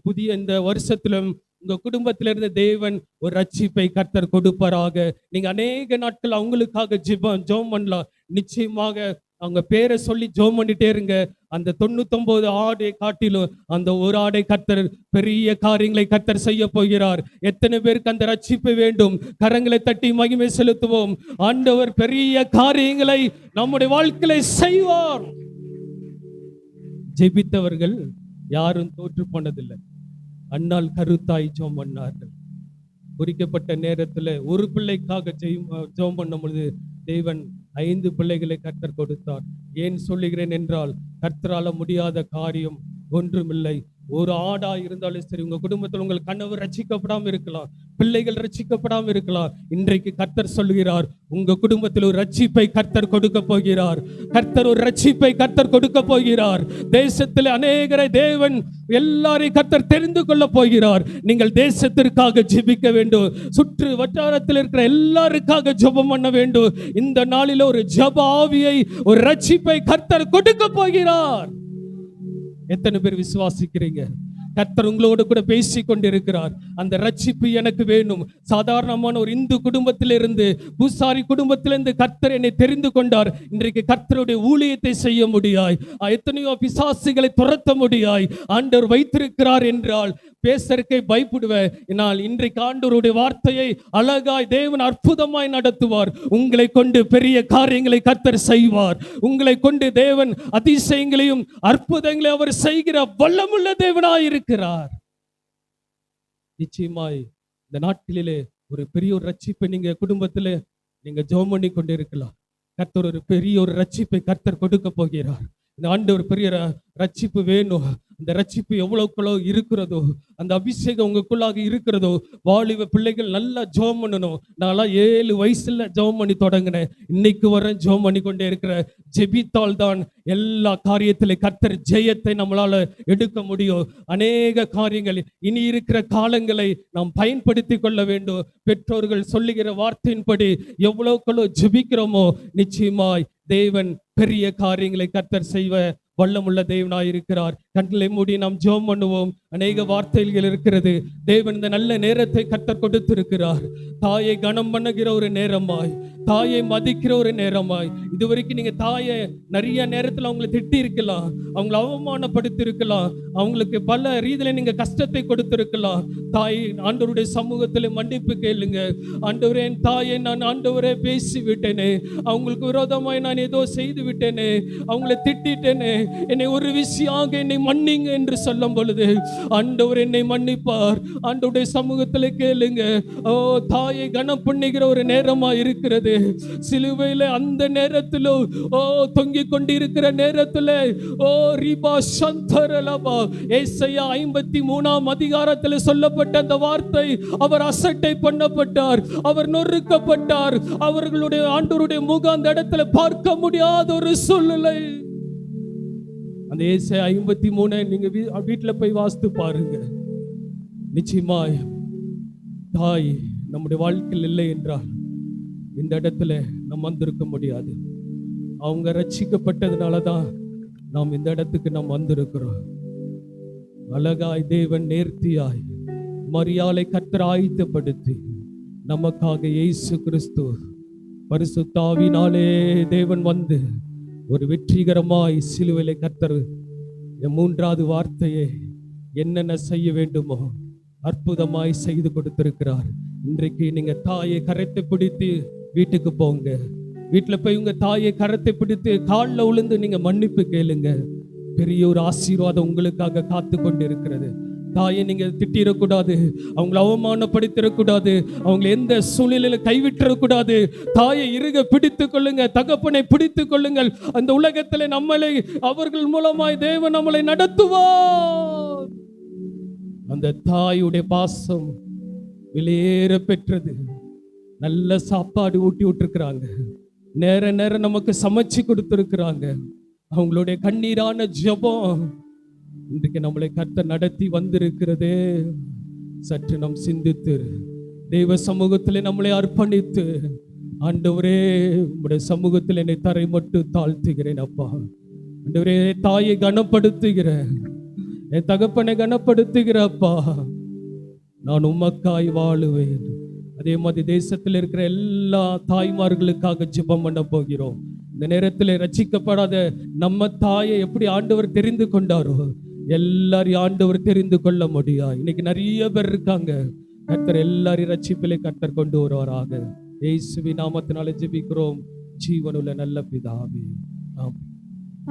வருஷத்துல உங்க குடும்பத்திலிருந்து தேவன் ஒரு ரட்சிப்பை கர்த்தர் கொடுப்பாராக. நீங்க அநேக நாட்கள் அவங்களுக்காக ஜெபம் பண்ணலாம். நிச்சயமாக அவங்க பேரை சொல்லி ஜெபம் பண்ணிட்டே இருங்க. அந்த 99 ஆடை காட்டிலும் அந்த ஒரு ஆடை கர்த்தர் பெரிய காரியங்களை கர்த்தர் செய்ய போகிறார். எத்தனை பேருக்கு அந்த ரட்சிப்பு வேண்டும்? கரங்களை தட்டி மகிமை செலுத்துவோம். ஆண்டவர் பெரிய காரியங்களை நம்முடைய வாழ்க்கையில செய்வார். ஜெபித்தவர்கள் யாரும் தோற்று போனதில்லை. அண்ணால் கருத்தாய் ஜெபம் பண்ணார்கள். குறிக்கப்பட்ட நேரத்துல ஒரு பிள்ளைக்காக ஜெபம் பண்ணும் பொழுது தேவன் 5 பிள்ளைகளை கர்த்தர் கொடுத்தார். ஏன் சொல்லுகிறேன் என்றால், கர்த்தரால முடியாத காரியம் ஒன்றுமில்லை. ஒரு ஆடா இருந்தாலும் சரி, உங்க குடும்பத்தில் உங்கள் கணவர் ரட்சிக்கப்படாம இருக்கலாம், பிள்ளைகள் ரட்சிக்கப்படாம இருக்கலாம். இன்றைக்கு கர்த்தர் சொல்லுகிறார், உங்க குடும்பத்தில் ஒரு ரட்சிப்பை கர்த்தர் கொடுக்க போகிறார். கர்த்தர் ஒரு ரட்சிப்பை கர்த்தர் கொடுக்க போகிறார். தேசத்தில் அநேகரை தேவன் எல்லாரையும் கர்த்தர் தெரிந்து கொள்ள போகிறார். நீங்கள் தேசத்திற்காக ஜெபிக்க வேண்டும். சுற்று வட்டாரத்தில் இருக்கிற எல்லாருக்காக ஜெபம் பண்ண வேண்டும். இந்த நாளில் ஒரு ஜெப ஆவியை, ஒரு ரட்சிப்பை கர்த்தர் கொடுக்க போகிறார். எத்தனை பேர் விசுவாசிக்கிறீங்க? கர்த்தர் உங்களோடு கூட பேசி கொண்டிருக்கிறார். அந்த ரட்சிப்பு எனக்கு வேணும். சாதாரணமான ஒரு இந்து குடும்பத்திலிருந்து, பூசாரி குடும்பத்திலிருந்து கர்த்தர் என்னை தெரிந்து கொண்டார். இன்றைக்கு கர்த்தருடைய ஊழியத்தை செய்ய முடியாய், எத்தனையோ பிசாசுகளை துரத்த முடியாய் ஆண்டவர் வைத்திருக்கிறார் என்றால் பேசறக்கை பயப்படுவேன். என்னால் இன்றைக்கு ஆண்டவருடைய வார்த்தையை அழகாய் தேவன் அற்புதமாய் நடத்துவார். உங்களை கொண்டு பெரிய காரியங்களை கர்த்தர் செய்வார். உங்களை கொண்டு தேவன் அதிசயங்களையும் அற்புதங்களையும் அவர் செய்கிற வல்லமுள்ள தேவனாய் இருக்கிறார். நிச்சயமாய் இந்த நாட்டிலே ஒரு பெரிய ஒரு ரட்சிப்பை நீங்க குடும்பத்திலே நீங்க ஜெபம் பண்ணி கொண்டு இருக்கலாம். கர்த்தர் ஒரு பெரிய ஒரு ரட்சிப்பை கர்த்தர் கொடுக்க போகிறார். இந்த ஆண்டு ஒரு பெரிய ரட்சிப்பு வேணும். அந்த ரட்சிப்பு எவ்வளவுக்குள்ள இருக்கிறதோ, அந்த அபிஷேகம் உங்களுக்குள்ளாக இருக்கிறதோ, வாலிப பிள்ளைகள் நல்லா ஜெபம் பண்ணணும். நான்லாம் 7 வயசுல ஜெபம் பண்ணி தொடங்கினேன். இன்னைக்கு வர ஜெபம் பண்ணி கொண்டே இருக்கிற. ஜெபித்தால் தான் எல்லா காரியத்திலே கர்த்தர் ஜெயத்தை நம்மளால எடுக்க முடியும். அநேக காரியங்கள் இனி இருக்கிற காலங்களை நாம் பயன்படுத்தி கொள்ள வேண்டும். பெற்றோர்கள் சொல்லுகிற வார்த்தையின்படி எவ்வளவுக்குள்ள ஜெபிக்கிறோமோ, நிச்சயமாய் தேவன் பெரிய காரியங்களை கர்த்தர் செய்வ வல்லமுள்ள தேவனாய் இருக்கிறார். கண்களை மூடி நாம் ஜெபம் பண்ணுவோம். அநேக வார்த்தைகள் இருக்கிறது. தேவன் இந்த நல்ல நேரத்தை கர்த்தர் கொடுத்திருக்கிறார். தாயை கனம் பண்ணுகிற ஒரு நேரமாய், தாயை மதிக்கிற ஒரு நேரமாய். இதுவரைக்கும் நீங்க தாயை நிறைய நேரத்துல அவங்களை திட்டி இருக்கலாம், அவங்களை அவமானப்படுத்தி இருக்கலாம், அவங்களுக்கு பல ரீதியில நீங்க கஷ்டத்தை கொடுத்திருக்கலாம். தாய் ஆண்டவருடைய சமூகத்துல மன்னிப்பு கேளுங்க. ஆண்டவரே, என் தாயை நான் ஆண்டவரே பேசி விட்டேனே, அவங்களுக்கு விரோதமாய் நான் ஏதோ செய்து விட்டேனே, அவங்களை திட்டிட்டேனே, என்னை ஒரு விஷயமாக என்னை மன்னிங்க என்று சொல்லும் பொழுது ஆண்டவர் என்னை மன்னிப்பார். ஆண்டவருடைய சமூகத்தில் கேளுங்க. ஓ, தாயை கனம் பண்ணுகிற ஒரு நேரமா இருக்கிறது. சிலுவையில அந்த நேரத்திலும் தொங்கிக் கொண்டிருக்கிற நேரத்தில் ரிபா சந்தரலபா ஏசாயா 53ஆம் அதிகாரத்தில் சொல்லப்பட்ட அந்த வார்த்தை, அவர் அசட்டை பண்ணப்பட்டார், அவர் நொறுக்கப்பட்டார், அவர்களுடைய ஆண்டவருடைய முகம் அந்த இடத்துல பார்க்க முடியாத ஒரு சூழ்நிலை. அந்த ஏசாயா 53 நீங்க வீட்டுல போய் வாசித்து பாருங்க. நிச்சயமாய் தாய் நம்முடைய வாழ்க்கையில் இல்லை என்றால் இந்த இடத்துல நாம் வந்திருக்க முடியாது. அவங்க ரட்சிக்கப்பட்டதுனாலதான் நாம் இந்த இடத்துக்கு நாம் வந்திருக்கிறோம். அழகாய் தேவன் நேர்த்தியாய் மரியாதை கர்த்தர் ஆயத்தப்படுத்தி நமக்காக இயேசு கிறிஸ்து பரிசுத்த ஆவியினாலே தேவன் வந்து ஒரு வெற்றிகரமாய் சிலுவையிலே கர்த்தர் 3வது வார்த்தையை என்னென்ன செய்ய வேண்டுமோ அற்புதமாய் செய்து கொடுத்திருக்கிறார். இன்றைக்கு நீங்க தாயை கரத்தை பிடித்து வீட்டுக்கு போங்க. வீட்டுல போய் உங்க தாயை கரத்தை பிடித்து காலில் விழுந்து நீங்க மன்னிப்பு கேளுங்க. பெரிய ஒரு ஆசீர்வாதம் உங்களுக்காக காத்து கொண்டு இருக்கிறது. தாயை நீங்க திட்டிடக்கூடாது, அவங்களை அவமானப்படுத்திடக்கூடாது, அவங்களை எந்த சூழ்நிலையில கைவிட்டுறக்கூடாது. தாயை இறுக பிடித்து கொள்ளுங்க, தகப்பனை பிடித்து கொள்ளுங்கள். அந்த உலகத்துல நம்மளை அவர்கள் மூலமாய் தேவன் நம்மளை நடத்துவார். அந்த தாயுடைய பாசம் வெளியேற பெற்றது. நல்ல சாப்பாடு ஊட்டி விட்டுருக்கிறாங்க, நேர நேரம் நமக்கு சமைச்சு கொடுத்துருக்கிறாங்க. அவங்களுடைய கண்ணீரான ஜெபம் இன்றைக்கு நம்மளை கர்த்தர் நடத்தி வந்திருக்கிறதே. சற்று நாம் சிந்தித்து தெய்வ சமூகத்திலே நம்மளை அர்ப்பணித்து, ஆண்டவரே உங்களுடைய சமூகத்தில் என்னை தரை மட்டும் தாழ்த்துகிறேன் அப்பா. ஆண்டவரே, தாயை கனப்படுத்துகிறேன், என் தகப்பனை கனப்படுத்துகிற அப்பா. நான் உமக்காய் வாழுவேன். அதே மாதிரி தேசத்தில் இருக்கிற எல்லா தாய்மார்களுக்காக ஜெபம் பண்ண போகிறோம். இந்த நேரத்தில் ரட்சிக்கப்படாத நம்ம தாயை எப்படி ஆண்டவர் தெரிந்து கொண்டாரோ, எல்லாரையும் ஆண்டவர் தெரிந்து கொள்ள முடியும். இன்னைக்கு நிறைய பேர் இருக்காங்க. கர்த்தர் எல்லாரையும் ரட்சிப்பிலே கர்த்தர் கொண்டு வருவாராக. இயேசுவின் நாமத்தினாலே ஜெபிக்கிறோம் ஜீவனுள்ள நல்ல பிதாவே. ஆமென்.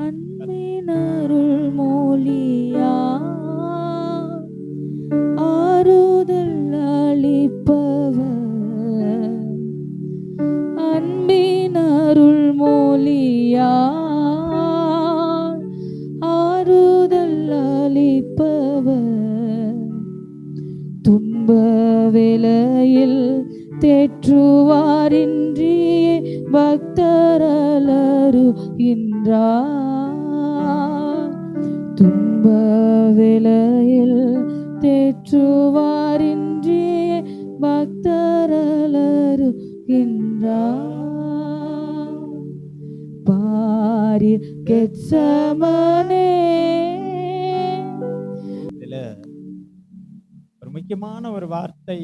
அன்பினருள் மொழியா ஆறுதல் அளிப்பவர், அன்பினருள் மொழியா ஆறுதல் அளிப்பவர், துன்ப வேளையில் தேற்றுவாரின்றியே பக்தரலருகின்றார், துன்ப வேளையில் தேற்றுவாரின்றியே பக்தரலருகின்றார். பாரில் கெத்சமனே. இதுல ஒரு முக்கியமான ஒரு வார்த்தை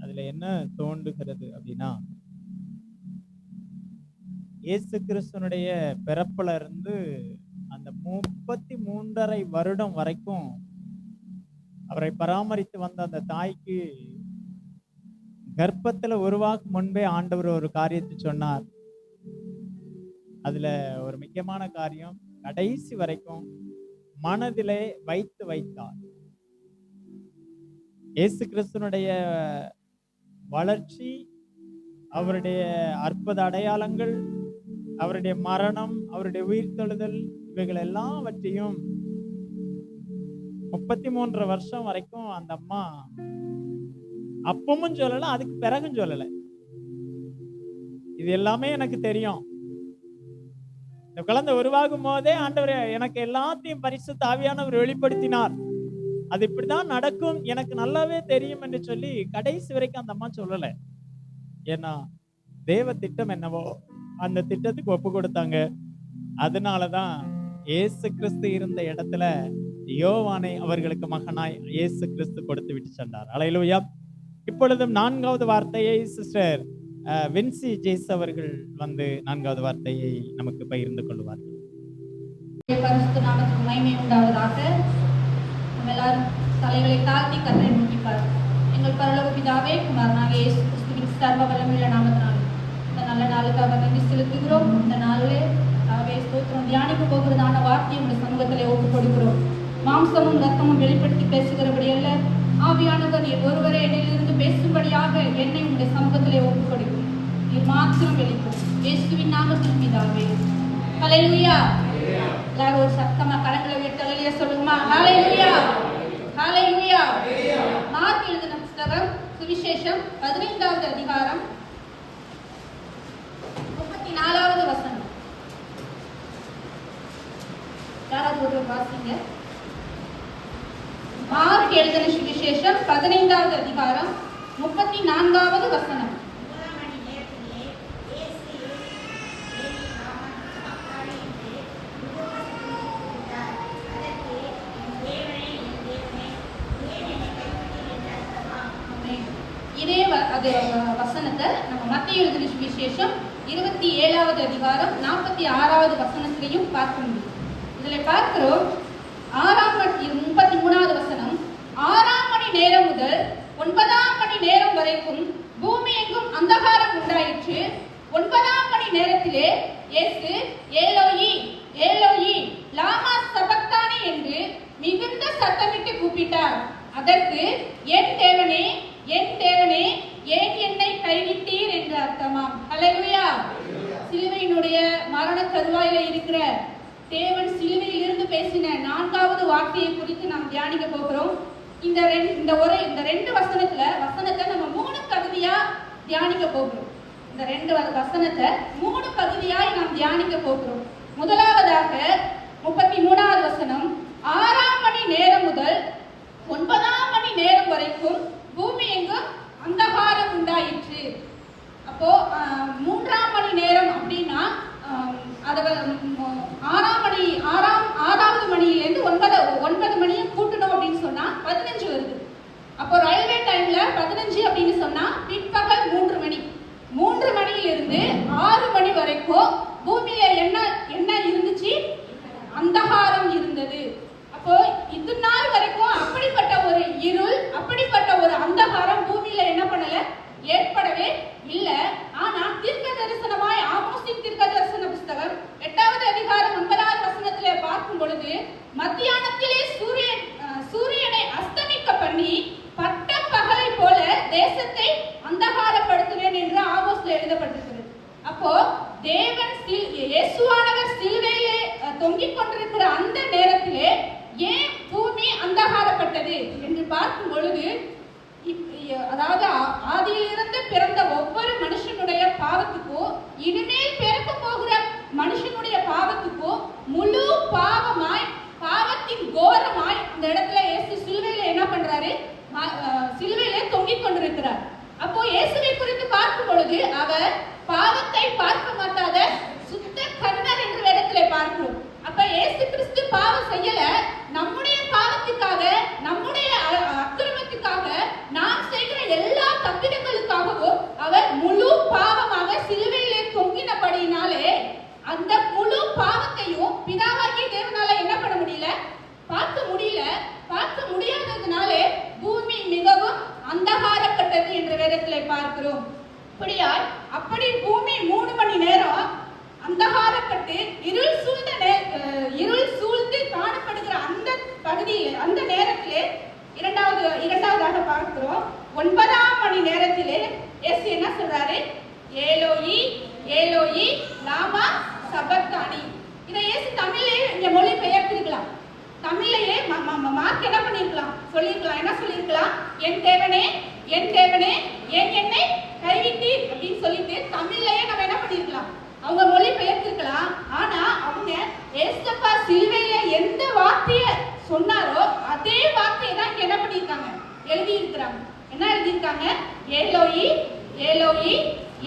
அதுல என்ன தோன்றுகிறது அப்படின்னா, இயேசு கிறிஸ்துனுடைய பிறப்புல இருந்து அந்த 33.5 வருடம் வரைக்கும் அவரை பராமரித்து வந்த அந்த தாய்க்கு கர்ப்பத்துல உருவாக்கும் முன்பே ஆண்டவர் ஒரு காரியத்தை சொன்னார். அதுல ஒரு முக்கியமான காரியம், கடைசி வரைக்கும் மனதிலே வைத்தார். இயேசு கிறிஸ்துனுடைய வளர்ச்சி, அவருடைய அற்புத அடையாளங்கள், அவருடைய மரணம், அவருடைய உயிர்த்தெழுதல், இவைகள் எல்லாவற்றையும் 33 வருஷம் வரைக்கும் அந்த அம்மா அப்பமும் சொல்லல, அதுக்கு பிறகும் சொல்லல. இது எல்லாமே எனக்கு தெரியும். இந்த குழந்தை உருவாகும் போதே ஆண்டவர் எனக்கு எல்லாத்தையும் பரிசுத்த ஆவியானவர் வெளிப்படுத்தினார். அது இப்படிதான் நடக்கும், எனக்கு நல்லாவே தெரியும் என்று சொல்லி கடைசி வரைக்கும் அந்த அம்மா சொல்லல. ஏன்னா தேவ திட்டம் என்னவோ அந்த திட்டத்துக்கு ஒப்பு கொடுத்தாங்க. அதனாலதான் இயேசு கிறிஸ்து இருந்த இடத்துல யோவானை அவர்களுக்கு மகனாய் இயேசு கிறிஸ்து கொடுத்து விட்டு சென்றார். அல்லேலூயா. இப்பொழுதும் 4வது வார்த்தையை சிஸ்டர் வின்சி ஜேஸ் அவர்கள் வந்து 4வது வார்த்தையை நமக்கு பகிர்ந்து கொள்வார்கள். பரிசுத்த நாமத்துக்கு மகிமை உண்டாவதாக. நம்ம எல்லாரும் தலைகளை தாழ்த்தி கர்த்தரை நோக்கி பார்ப்போம். எங்கள் பரலோக பிதாவே, குமாரனாகிய இயேசு கிறிஸ்துவின் சர்வ வல்லமையுள்ள நாமத்தினாலே இந்த நல்ல நாளுக்காக நன்றி செலுத்துகிறோம். இந்த நாளிலே ஸ்தோத்திரம் தியானிக்க போகிறதான வார்த்தையை உங்களுடைய சமூகத்திலே ஒப்புக் கொடுக்கிறோம். மாம்சமும் ரத்தமும் வெளிப்படுத்தி பேசுகிறபடி அல்ல, ஆவியானவர் நீர் ஒருவரே என்னிலிருந்து பேசும்படியாக என்னை உங்களுடைய சமூகத்திலே ஒப்புக் கொடுக்கும். நீர் மாத்திரம் வெளிப்படும். இயேசுவின் நாமத்தில் பிதாவே. ஹல்லேலூயா. எல்லாரும் ஒரு சத்தமா கரங்களை விட்டு ஹல்லேலூயா சொல்லுங்கம்மா. ஹல்லேலூயா, ஹல்லேலூயா. மார்க் எழுதின புத்தகம் சுவிசேஷம் 15வது அதிகாரம் 34வது வசனம். யாராவது ஒருவர் வாசிங்க. மார்க் எழுதின சுவிசேஷம் 15வது அதிகாரம் 34வது வசனம். இதே வசனத்தை நம்ம மத்தேயு எழுதின சுவிசேஷம் 27வது அதிகாரம் 46வது வசனத்திலையும் பார்க்க முடியும். இதுல பார்க்கிறோம் 33வது வசனம். 6ஆம் மணி நேரம் முதல் 9ஆம் மணி நேரம் வரைக்கும் பூமி எங்கும் அந்தகாரம் உண்டாயிற்று. 9ஆம் மணி நேரத்திலே இயேசு ஏலோயி ஏலோயி லாமா சபக்தானி என்று மிகுந்த சத்தமிட்டு கூப்பிட்டார். அதற்கு என் தேவனே என் தேவனே ஏன் என்னை கைவிட்டீர் என்று அர்த்தமாம். ஹல்லேலூயா. சிலுவையினுடைய மரண தருவாயில இருக்கிற தேவன் சிலுவையில் இருந்து பேசின 4வது வார்த்தையை குறித்து நாம் தியானிக்க போகிறோம். இந்த ரெண்டு வசனத்தை நம்ம 3 பகுதியா தியானிக்க போகிறோம். இந்த 2 வசனத்தை 3 பகுதியாய் நாம் தியானிக்க போகிறோம். முதலாவதாக 33வது வசனம். 6ஆம் மணி நேரம் முதல் 9ஆம் மணி நேரம் வரைக்கும் பூமி எங்கும் அந்தகாரம் உண்டாயிற்று. அப்போ 3ஆம் மணி நேரம் அப்படின்னா 6வது மணியிலேருந்து 9 மணியை கூட்டணும் அப்படின்னு சொன்னா 15 வருது. அப்போ ரயில்வே டைம்ல 15 அப்படின்னு சொன்னா பிற்பகல் 3 மணி. 3 மணியிலிருந்து 6 மணி வரைக்கும் பூமியில ஏற்படவே இல்லை. ஆனா தீர்க்க தரிசனமாய் ஆமோஸின் தீர்க்க தரிசன புஸ்தகம் 8வது அதிகாரம் 9வது வசனத்திலே பார்க்கும் பொழுது, மத்தியானத்திலே சூரியனை அஸ்தமிக்க பண்ணி பட்ட பகலை போல தேசத்தை அந்தகாரப்படுத்துவேன் என்று ஆமோஸ்ல எழுதப்பட்டிருக்கிறது. அப்போ தேவன் இயேசுவானவர் சிலுவையிலே தொங்கிக் கொண்டிருக்கிற அந்த நேரத்திலே ஏன் பூமி அந்தகாரப்பட்டது என்று பார்க்கும் பொழுது, அதாவது ஆதியிலிருந்து பிறந்த ஒவ்வொரு மனுஷனுடைய பாவத்துக்கும் இனிமேல் பிறக்க போகிற மனுஷனுடைய பாவத்துக்கும் முழு பாவமாய் பாவத்தின் கோரமாய் அந்த இடத்துல இயேசு சிலுவையில என்ன பண்றாரு? சிலுவையிலே தொங்கிக் கொண்டிருக்கிறார். அப்போ இயேசுவை குறித்து பார்க்கும் பொழுது அவர் பாவத்தை பார்க்க மாட்டாத சுத்த கண்ணர் என்ற இடத்துல பார்க்கிறோம். அப்ப இயேசு கிறிஸ்து பாவம் செய்யல. நம்முடைய பாவத்துக்காக, நம்முடைய அக்கிரமத்துக்காக, நாம் செய்கிற எல்லா தப்பிதங்களுக்காகவும் அவர் முழு பாவமாக சிலுவையிலே தொங்கினபடியினாலே அந்த முழு பாவத்தையும் பிதாவாகிய தேவனால என்ன பண்ண முடியல? பார்க்க முடியல. பார்க்க முடியாததுனாலே பூமி மிகவும் அந்தகாரப்பட்டது என்ற வேதத்திலே பார்க்கிறோம். அப்படி பூமி 3 மணி நேரம் அந்தகாரப்பட்டு இருள் சூழ்ந்து காணப்படுகிற அந்த பகுதியில், அந்த நேரத்திலே இரண்டாவதாக பார்க்கிறோம். 9ஆம் மணி நேரத்திலே இயேசு என்ன சொல்றாரு? ஏலோயி ஏலோயி லாமா சபக்தானி. இதை இயேசு தமிழ்லயே இங்க மொழி பெயர்த்திருக்கலாம். தமிழ்லயே மார்க் என்ன பண்ணிருக்கலாம்? சொல்லிருக்கலாம். என்ன சொல்லிருக்கலாம்? என் தேவனே என் தேவனே ஏன் என்னை கைவிட்டீர் அப்படின்னு சொல்லிட்டு தமிழ்லயே நம்ம என்ன பண்ணிருக்கலாம்? அவங்க மொழி பெயர்த்திருக்கலாம். ஆனா அவங்க ஏசப்பா சிலுவையில எந்த வார்த்தையை சொன்னாரோ அதே வார்த்தையை தான் இங்க என்ன பண்ணிருக்காங்க? எழுதி இருக்கிறாங்க. என்ன எழுதியிருக்காங்க? ஏலோயி ஏலோயி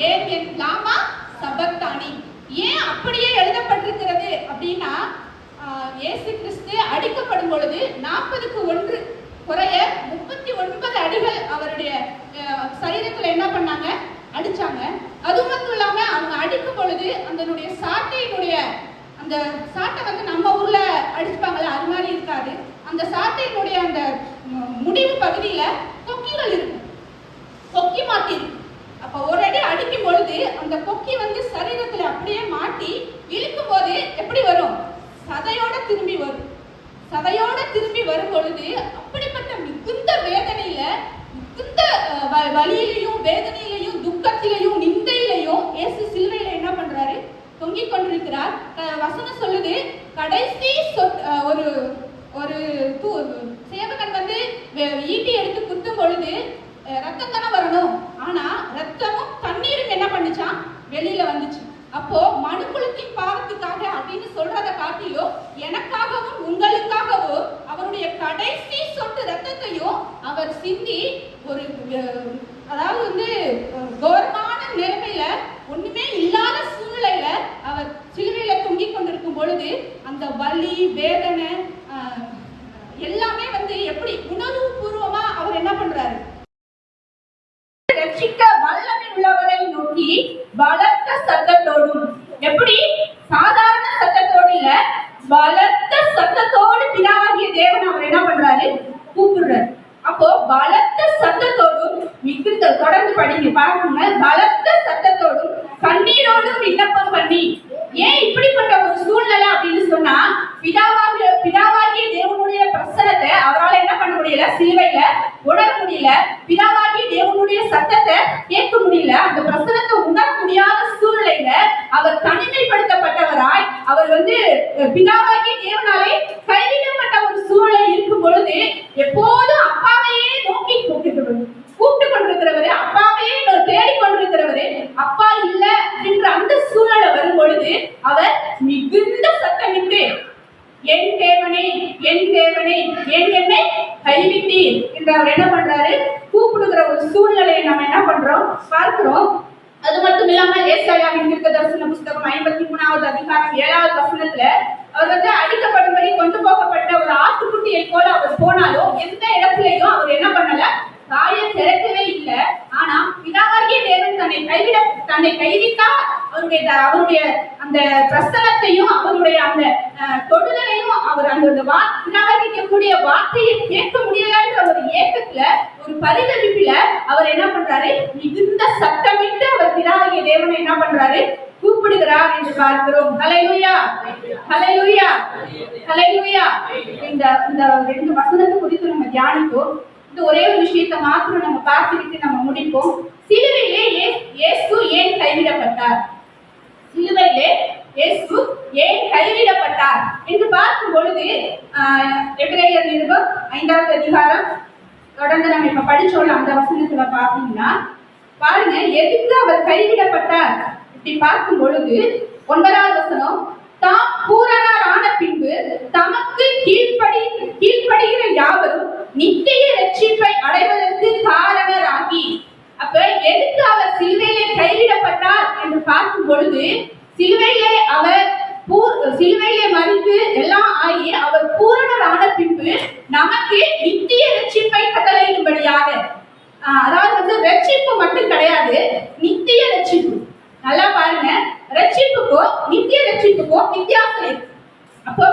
ஏன் என் லாமா சபக்தானி. ஏன் அப்படியே எழுதப்பட்டிருக்கிறது அப்படின்னா, இயேசு கிறிஸ்து அடிக்கப்படும் பொழுது 40க்கு 1 குறைய 39 அடிகள் அவருடைய சரீரத்துல என்ன பண்ணாங்க? அடிச்சாங்க. அது மட்டும் இல்லாம அவங்க அடிக்கும் பொழுது அதனுடைய சாட்டையினுடைய அந்த சாட்டை வந்து நம்ம ஊர்ல அடிச்சுப்பாங்கல்ல, அது மாதிரி இருக்காது. அந்த சாட்டையினுடைய அந்த முடிவு பகுதியில கொக்கிகள் இருக்கும், கொக்கி மாட்டி இருக்கும். அப்ப ஒரு அடி அடிக்கும் பொழுது அந்த கொக்கி வந்து சரீரத்துல அப்படியே மாட்டி இழுக்கும் போது எப்படி வரும்? சதையோட திரும்பி வரும். சதையோட திரும்பி வரும் பொழுது அப்படிப்பட்ட மிகுந்த வேதனையில, மிகுந்த வலியிலையும் வேதனையிலையும் துக்கத்திலையும் நிந்தையிலையும் இயேசு சிலுவையில என்ன பண்றாரு? தொங்கிக் கொண்டிருக்கிறார். வசனம் சொல்லுது, கடைசி ஒரு ஒரு சேவகன் வந்து ஈட்டி எடுத்து குத்தும் பொழுது ரத்தம் தானே வரணும். ஆனா ரத்தமும் தண்ணீரும் என்ன பண்ணுச்சான்? வெளியில வந்துச்சு. அப்போ மனுக்குலத்தின் பாவத்துக்காக அப்படின்னு சொல்றதை காட்டிலும் எனக்காகவும் உங்களுக்காகவும் அவருடைய கடைசி சொட்டு ரத்தத்தையும் அவர் சிந்தி ஒரு அதாவது வந்து கௌரவமான நிலைமையில ஒண்ணுமே இல்லாத சூழ்நிலையில அவர் சிலுவையில தொங்கிக் கொண்டிருக்கும் பொழுது அந்த வலி வேதனை எல்லாமே வந்து எப்படி உணர்வு பூர்வமா அவர் என்ன பண்றாரு? ரட்சிக்க வல்லமை உள்ளவரை நோக்கி பலத்த சத்தத்தோடும், எப்படி சாதாரண சத்தத்தோடு இல்ல, பலத்த சத்தத்தோடு பிதாவாகிய தேவன் அவர் என்ன பண்றாரு? கூப்பிடுறாரு. அப்போ பலத்த சத்தத்தோடும் மிகுந்த, தொடர்ந்து படிங்க பாருங்க, பலத்த சத்தத்தோடும் கண்ணீரோடும் விண்ணப்பம் பண்ணி. ஏன் இப்படிப்பட்ட ஒரு சூழ்நிலை அப்படின்னு சொன்னா, பிதாவாகிய தேவனுடைய பிரசனத்தை அவரால் என்ன பண்ண முடியல? சிலுவையில உணர முடியல. பிதாவாகிய தேவனுடைய சத்தத்தை கேட்க முடியல. அந்த பிரசனத்தை உணர முடியாத சூழ்நிலையில அவர் தனிமைப்படுத்தப்பட்டவராய், அவர் வந்து பிதாவாகிய தேவனாலே கைவிடப்பட்ட ஒரு சூழ்நிலை இருக்கும் பொழுது எப்போதும் அப்பாவையே நோக்கி கூப்பிட்டு கொண்டிருக்கிறவரு, அப்பாவையே தேடிக்கொண்டிருக்கிறவரு, அப்பா இல்ல என்ற அந்த சூழ்நிலை வரும் பொழுது அவர் மிகுந்த சத்தமிட்டு, என் தேவனே என் தேவனே ஏன் என்னை கைவிட்டீர் என்று அவர் என்ன பண்றாரு? கூப்பிடுகிற ஒரு சூழ்நிலையை நம்ம என்ன பண்றோம்? பார்க்கிறோம். அது மட்டும் இல்லாம ஏசாயாவின் தீர்க்கதரிசன புஸ்தகம் 53வது அதிகாரம் 7வது வசனத்துல அவர் வந்து அடிக்கப்படும்படி கொண்டு போகப்பட்ட ஒரு ஆட்டுக்குட்டியை போல அவர் போனாலும் எந்த இடத்துலயும் அவர் என்ன பண்ணல? காயை திறக்கவே இல்லை. ஆனா ஆனா பிதாவாகிய தேவன் தன்னை கைவிட்டார். அவருடைய அந்த பிரசனத்தையும் அவருடைய அந்த தொடுதலையும் அவர் அந்த பிதாவாகிய வார்த்தையை கேட்க முடியலன்ற ஒரு ஏக்கத்துல, ஒரு பரிதவிப்புல அவர் என்ன பண்றாரு, மிகுந்த சத்தமிட்டு அவர் பிதாவாகிய தேவனை என்ன பண்றாரு, கூப்பிடுகிறார் என்று பார்க்கிறோம். ஹல்லேலூயா, ஹல்லேலூயா, ஹல்லேலூயா. இந்த ரெண்டு வசனத்தை குறித்து நம்ம தியானிப்போம். இந்த ஒரே ஒரு விஷயத்தை மாத்திரம் நம்ம பார்த்துக்கிட்டு நம்ம முடிப்போம். சிலுவையிலே இயேசு ஏன் கைவிடப்பட்டார்? சிலுவையிலே இயேசு ஏன் கைவிடப்பட்டார் என்று பார்க்கும் பொழுது எபிரேயர் நிருபம் 5வது அதிகாரம் தொடர்ந்து நம்ம இப்ப படிச்சோம். அந்த வசனத்துல பாத்தீங்கன்னா பாருங்க, எதுக்கு அவர் கைவிடப்பட்டார் இப்படி பார்க்கும் பொழுது 9வது வசனம், தாம் பூரணர் ஆன பின்பு தமக்கு கீழ்ப்படுகிற யாவரும் நித்திய ரட்சிப்பை அடைவதற்கு காரணராகி. அப்ப எதுக்கு அவர் சிலுவையிலே கைவிடப்பட்டார் என்று பார்க்கும் பொழுது, சிலுவையிலே மறித்து எல்லாம் ஆகி அவர் பூரணர் ஆன பின்பு நமக்கு நித்திய ரட்சிப்பை கட்டளையிடும்படியாக, அதாவது ரட்சிப்பு மட்டும் கிடையாது, நித்திய ரட்சிப்பு. நல்லா பாருங்க, ரட்சிப்புக்கும் நித்திய ரட்சிப்புக்கும் வித்தியாசம் இருக்கு. அப்போ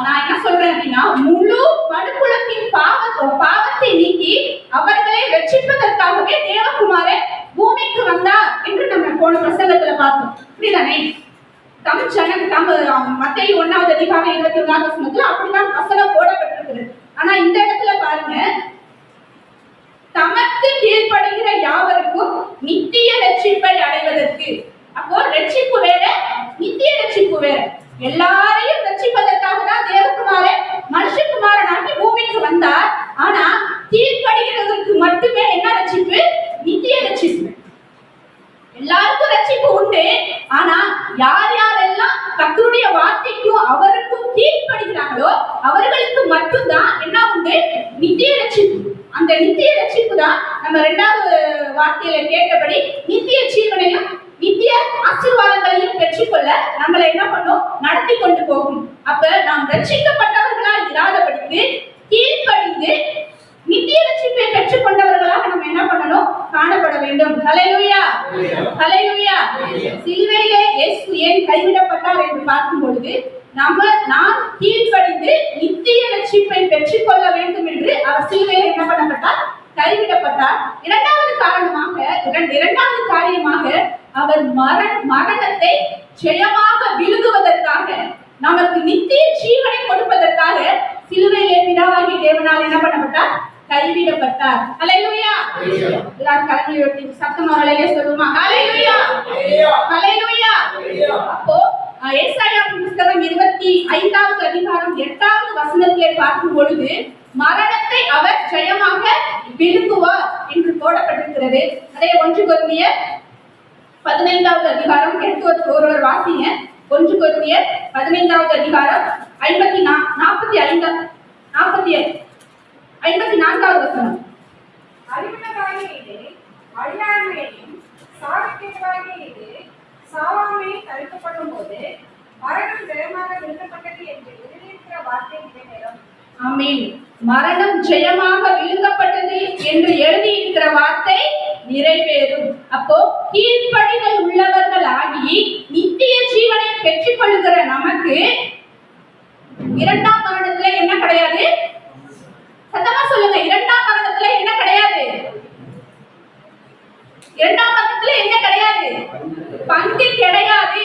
நான் என்ன சொல்றேன் அப்படின்னா, முழு மனுக்குலத்தின் பாவத்தை நீக்கி அவர்களை ரட்சிப்பதற்காகவே தேவகுமாரன் பூமிக்கு வந்தார் என்று நம்ம போன பிரசங்கத்துல பார்த்தோம். இப்படிதானே மத்தேயு 1வது அதிகாரம் 21வது வசனத்துல அப்படிதான் வசனம் போடப்பட்டிருக்கிறது. ஆனா இந்த இடத்துல பாருங்க, தமக்கு கீழ்ப்படுகிற யாவருக்கும் நித்திய ரட்சிப்பை அடைவதற்கு. அப்போ ரட்சிப்பு வேற, நித்திய ரட்சிப்பு வேற. எல்லாரையும் ரட்சிப்பதற்காக தான் தேவகுமாரன் மனுஷகுமாரனாகி பூமிக்கு வந்தார். ஆனா கீழ்ப்படுகிறதற்கு மட்டுமே என்ன ரட்சிப்பு? நித்திய ரட்சிப்பு. எல்லாருக்கும் ரட்சிப்பு உண்டு. ஆனா யார் யாரெல்லாம் கர்த்தருடைய வார்த்தைக்கும் அவருக்கும் கீழ்ப்படுகிறாங்களோ அவர்களுக்கு மட்டும்தான் என்ன உண்டு? நித்திய ரட்சிப்பு. அந்த நித்திய ரட்சிப்பு தான் நம்ம 2வது வார்த்தையில கேட்டபடி நித்திய ஜீவனையும் நித்திய ஆசீர்வாதங்களையும் பெற்றுக்கொள்ள நம்மளை என்ன பண்ணும்? நடத்தி கொண்டு போகும். அப்ப நாம் ரட்சிக்கப்பட்டவர்களா இராதபடிக்கு கீழ்ப்படிந்து நித்திய ரட்சிப்பை பெற்றுக் கொண்டவர்களாக நம்ம என்ன பண்ணணும்? காணப்பட வேண்டும். ஹல்லேலூயா, ஹல்லேலூயா. சிலுவையிலே இயேசு ஏன் கைவிடப்பட்டார் என்று பார்க்கும் பொழுது, நாம் கீழ்ப்படிந்து நித்திய ரட்சிப்பை பெற்றுக்கொள்ள வேண்டும் என்று அவர் சிலுவையில் என்ன பண்ணப்பட்டார்? கைவிடப்பட்டார். இரண்டாவது காரியமாக அவர் மரணத்தை ஜெயமாக விழுங்குவதற்காக, நமக்கு நித்திய ஜீவனை கொடுப்பதற்காக சிலுவையிலே பிதாவாகிய தேவனால் என்ன பண்ணப்பட்டார்? கைவிடப்பட்டார். ஹல்லேலூயா. எல்லாரும் கரங்களை உயர்த்தி சத்தமா ஹல்லேலூயா சொல்லுமா? ஹல்லேலூயா, ஹல்லேலூயா. அப்போ ஏசாயாவின் புத்தகம் 25வது அதிகாரம் 8வது வசனத்திலே பார்க்கும் பொழுது, மரணத்தை அவர் ஜெயமாக விழுங்குவார் என்று போடப்பட்டிருக்கிறது. அதே 1 கொரிந்தியர் 15வது அதிகாரம் 8 ஒருவர் வாசிங்க. 1 கொரிந்தியர் 15வது அதிகாரம் 54வது வசனம். அறிவுள்ளவராகிய இது அழியாமையையும் சாதிக்கிறவராகிய இது சாவாமையை தடுக்கப்படும் போது மரணம் ஜெயமாக விழுங்கப்பட்டது என்று எழுதியிருக்கிற வார்த்தை நிறைவேறும். ஆமென். மரணம் ஜெயமாக விழுங்கப்பட்டது என்று எழுதியிருக்கிற வார்த்தை நிறைவேறும். அப்போ கீழ்ப்படிதல் உள்ளவர்கள் ஆகி நித்திய ஜீவனை பெற்றுக் கொள்ளுகிற நமக்கு 2ஆம் மரணத்துல என்ன கிடையாது? சத்தமா சொல்லுங்க. 2ஆம் மரணத்துல என்ன கிடையாது? 2ஆம் மரணத்துல என்ன கிடையாது? பங்கு கிடையாது.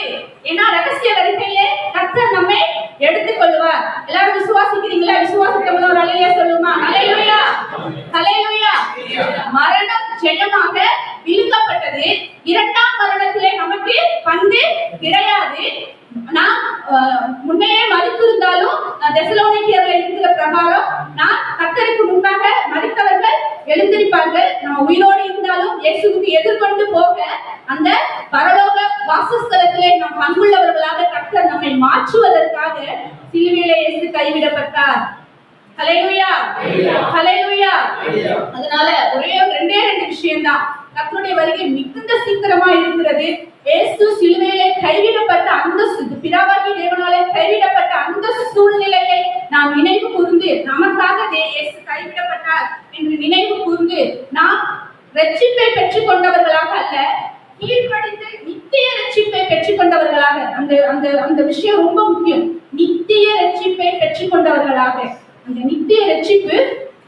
ஏன்னா ரகசிய வருகையிலே கர்த்தர் நம்மை எடுத்துக் கொள்வார். எல்லாரும் விசுவாசிக்கிறீங்களா? விசுவாசித்தவங்க ஒரு அல்லேலூயா சொல்லுமா? ஹல்லேலூயா, ஹல்லேலூயா. மரணம் ஜெயமாக விழுங்கப்பட்டது. 2ஆம் மரணத்திலே நமக்கு பங்கு கிடையாது. நான் முன்னையே மரித்திருந்தாலும் தெசலோனிக்கேயர்ல இருக்கிற பிரகாரம் நான் கர்த்தருக்கு முன்பாக மரித்தவர்கள் எழுந்திருப்பார்கள். நம்ம உயிரோடு இருந்தாலும் இயேசுவுக்கு எதிர்கொண்டு போக அந்த பரலோக வாசஸ்தலத்திலே நாம் பங்குள்ளவர்களாக கர்த்தர் நம்மை மாற்றுவதற்காக சிலுவையிலே இயேசு கைவிடப்பட்டார். ஹல்லேலூயா, ஹல்லேலூயா. அதனால ஒரே 2 விஷயம் தான். கர்த்தருடைய வருகை மிகுந்த சீக்கிரமா இருக்கிறது. இயேசு சிலுவையிலே கைவிடப்பட்ட அந்த பிதாவாகிய தேவனாலே கைவிடப்பட்ட அந்த சூழ்நிலையை நாம் நினைவு கூர்ந்து, நமக்காக இயேசு கைவிடப்பட்டார் என்று நினைவு கூர்ந்து நாம் ரட்சிப்பை பெற்றுக் கொண்டவர்களாக அல்ல, கீழ்ப்படிந்து நித்திய ரட்சிப்பை பெற்றுக் கொண்டவர்களாக. அந்த அந்த அந்த விஷயம் ரொம்ப முக்கியம். நித்திய ரட்சிப்பை பெற்றுக் கொண்டவர்களாக. அந்த நித்திய ரட்சிப்பு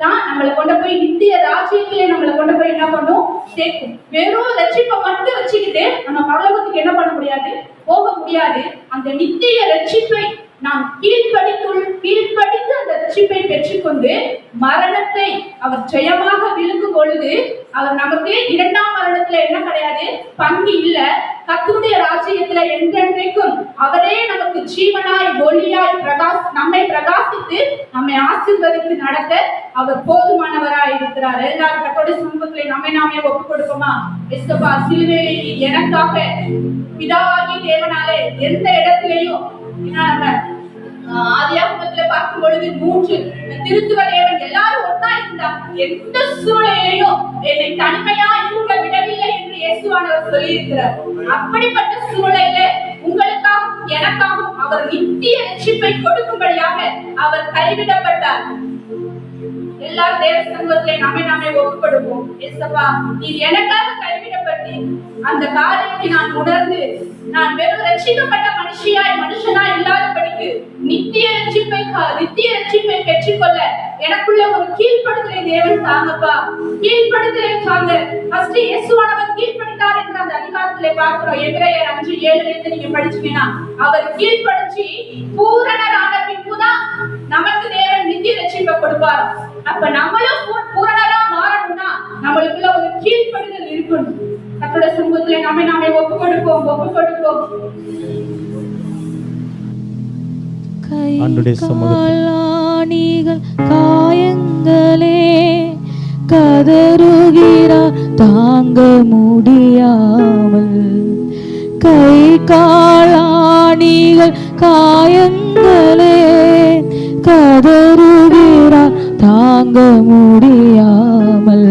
தான் நம்மளை கொண்டு போய் நித்திய ராஜ்யத்திலே நம்மளை கொண்டு போய் என்ன பண்ணும், சேர்க்கும். வெறும் ரட்சிப்பை மட்டும் வச்சுக்கிட்டு நம்ம பரலோகத்துக்கு என்ன பண்ண முடியாது, போக முடியாது. அந்த நித்திய ரட்சிப்பை நாம் கீழ்ப்படிந்து அந்த ரட்சிப்பை பெற்றுக்கொண்டு மரணத்தை அவர் ஜெயமாக விழுங்கும் பொழுது அவர் நமக்கு இரண்டாம் மரணத்துல என்ன கிடையாது, பங்கு இல்ல. கர்த்தருடைய ராஜ்யத்துல என்றென்றைக்கும் அவரே நமக்கு ஜீவனாய் ஒளியாய் நம்மை பிரகாசித்து நம்மை ஆசீர்வதித்து நடத்த அவர் போதுமானவராய் இருக்கிறார். எல்லாரும் கர்த்தருடைய சமூகத்திலே நம்மை நாமே ஒப்பு கொடுப்போமா? இயேசுவா, சிலுவையிலே எனக்காக பிதாவாகிய தேவனாலே எந்த இடத்திலேயும் நம்ம ஆதியாகமத்துல பார்க்கும் பொழுது 3 திருத்துவ தேவன் எல்லாரும் ஒன்னா இருந்தாங்க. எந்த சூழ்நிலையிலையும் என்னை தனிமையா இருக்க விடவில்லை என்று இயேசுவானவர் சொல்லி இருக்கிறார். அப்படிப்பட்ட சூழ்நிலையில உங்களுக்காகவும் எனக்காகவும் அவர் நித்திய ரட்சிப்பை கொடுக்கும்படியாக அவர் கைவிடப்பட்டார். எல்லாரும் தேவ சமூகத்திலே நாமே ஒப்பு கொடுப்போம். இயேசுவா, நீர் எனக்காக கைவிடப்பட்டீர். அந்த காரியத்தை நான் உணர்ந்து நான் வெறும் ரட்சிக்கப்பட்ட மனுஷனாய் இல்லாதபடிக்கு நித்திய ரட்சிப்பை பெற்றுக்கொள்ள எனக்குள்ள ஒரு கீழ்ப்படுதலை தேவன் தாங்கப்பா. கீழ்ப்படுதலை தாங்க. ஃபர்ஸ்ட் இயேசுவானவர் கீழ்ப்படித்தார் என்ற அந்த அதிகாரத்திலே பார்க்கிறோம். எபிரேயர் 5:7 நீங்க படிச்சீங்கன்னா அவர் கீழ்ப்படிச்சு பூரணரான பின்புதான் நமக்கு தேவன் நித்திய ரட்சிப்பை கொடுப்பார். அப்ப நம்மளும் பூரணரா மாறணும்னா நம்மளுக்குள்ள ஒரு கீழ்ப்படுதல் இருக்கணும். கர்த்தருடைய சமூகத்திலே நாமே ஒப்பு கொடுப்போம். கைகாலாணிகள் காயங்களே கதறுகிறார் தாங்க முடியாமல். கை காலாணிகள் காயங்களே கதறுகிறார் தாங்க முடியாமல்.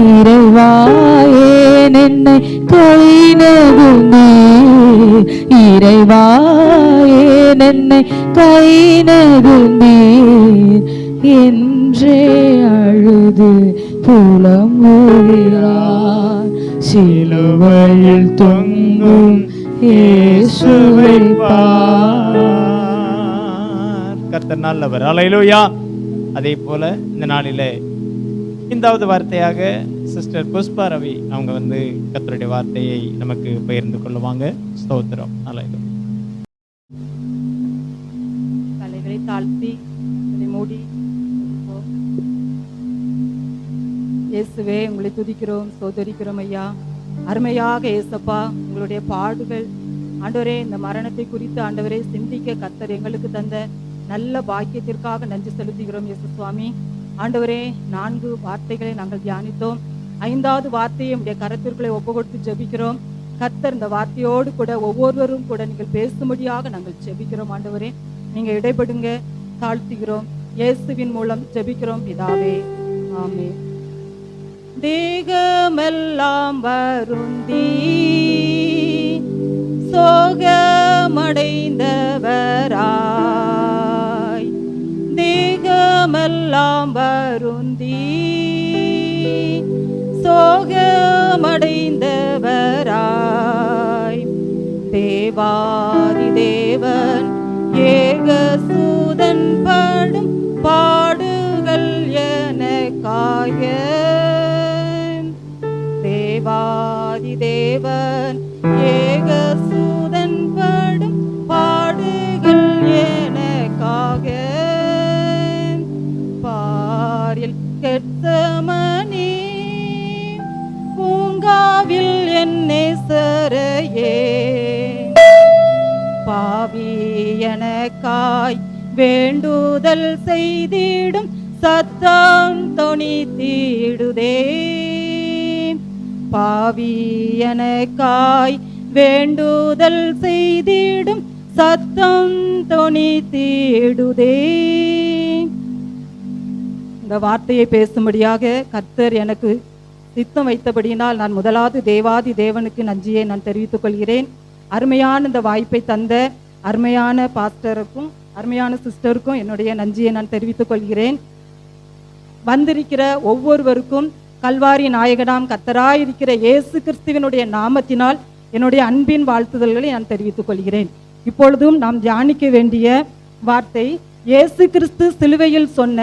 இறைவாயேன் என்னை கை நெகுந்தீர், இறைவாயேன் என்னை கை நெகுந்தீர் என்றே அழுது புலம்புகிறார். சிலுவையில் தொங்கும் இயேசுவை பார். கர்த்தர் நல்லவர். அல்லேலூயா. அதே போல இந்த நாளிலே 5வது வார்த்தையாக சிஸ்டர் புஷ்பா ரவி அவங்க கர்த்தருடைய வார்த்தையை நமக்கு பகிர்ந்து கொள்ளுவாங்க. ஸ்தோத்திரம். அல்லேலூயா. தலைகளை தாழ்த்தி மூடி. இயேசுவே, உங்களை துதிக்கிறோம், ஸ்தோத்திரிக்கிறோம் ஐயா. அருமையாக இயேசப்பா, உங்களுடைய பாடுகள் ஆண்டவரே, இந்த மரணத்தை குறித்து ஆண்டவரே சிந்திக்க கர்த்தர் எங்களுக்கு தந்த நல்ல பாக்கியத்திற்காக நன்றி செலுத்துகிறோம் இயேசு சுவாமி. ஆண்டவரே, 4 வார்த்தைகளை நாங்கள் தியானித்தோம். 5வது வார்த்தையை உடைய கரத்திற்குள்ளே ஒப்பு கொடுத்து ஜெபிக்கிறோம். கர்த்தர் இந்த வார்த்தையோடு கூட ஒவ்வொருவரும் கூட நீங்கள் பேசும்படியாக நாங்கள் ஜெபிக்கிறோம். ஆண்டவரே, நீங்க இடைப்படுங்க, தாழ்த்துகிறோம். இயேசுவின் மூலம் ஜெபிக்கிறோம் பிதாவே, ஆமென். தேகமெல்லாம் வருந்தி சோகமடைந்தவராய், தேகமெல்லாம் வருந்தி சோகமடைந்தவராய், தேவாதி தேவன் ஏகசூதன் படும் பாடுகள் எனக்காக, தேவாதி தேவன் ஏகசூதன் படும் பாடுகள் எனக்காக, பாரில் கெத்சமனே பூங்காவில் என் நேசரையே, பாவி எனக்காய் வேண்டுதல் செய்திடும் சத்தம் தொனித்திடுதே, பாவி எனக்காய் வேண்டுதல் செய்திடும் சத்தம் தொனித்திடுதே. இந்த வார்த்தையை பேசும்படியாக கர்த்தர் எனக்கு சித்தம் வைத்தபடியினால் நான் முதலாவது தேவாதி தேவனுக்கு நன்றியை நான் தெரிவித்துக் கொள்கிறேன். அருமையான இந்த வாய்ப்பை தந்த அருமையான பாஸ்டருக்கும் அருமையான சிஸ்டருக்கும் என்னுடைய நன்றியை நான் தெரிவித்துக் கொள்கிறேன். வந்திருக்கிற ஒவ்வொருவருக்கும் கல்வாரி நாயகனாம் கர்த்தராயிருக்கிற இயேசு கிறிஸ்துவினுடைய நாமத்தினால் என்னுடைய அன்பின் வாழ்த்துதல்களை நான் தெரிவித்துக் கொள்கிறேன். இப்பொழுதும் நாம் தியானிக்க வேண்டிய வார்த்தை இயேசு கிறிஸ்து சிலுவையில் சொன்ன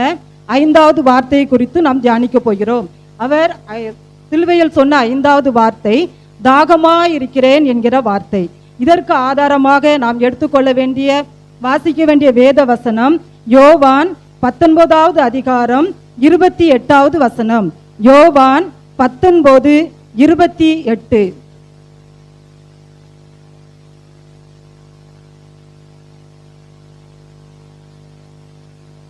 5வது வார்த்தையை குறித்து நாம் தியானிக்க போகிறோம். அவர் சிலுவையில் சொன்ன 5வது வார்த்தை தாகமாயிருக்கிறேன் என்கிற வார்த்தை. இதற்கு ஆதாரமாக நாம் எடுத்துக்கொள்ள வேண்டிய வாசிக்க வேண்டிய வேத வசனம் யோவான் 19வது அதிகாரம் 28வது வசனம். யோவான் 19:28.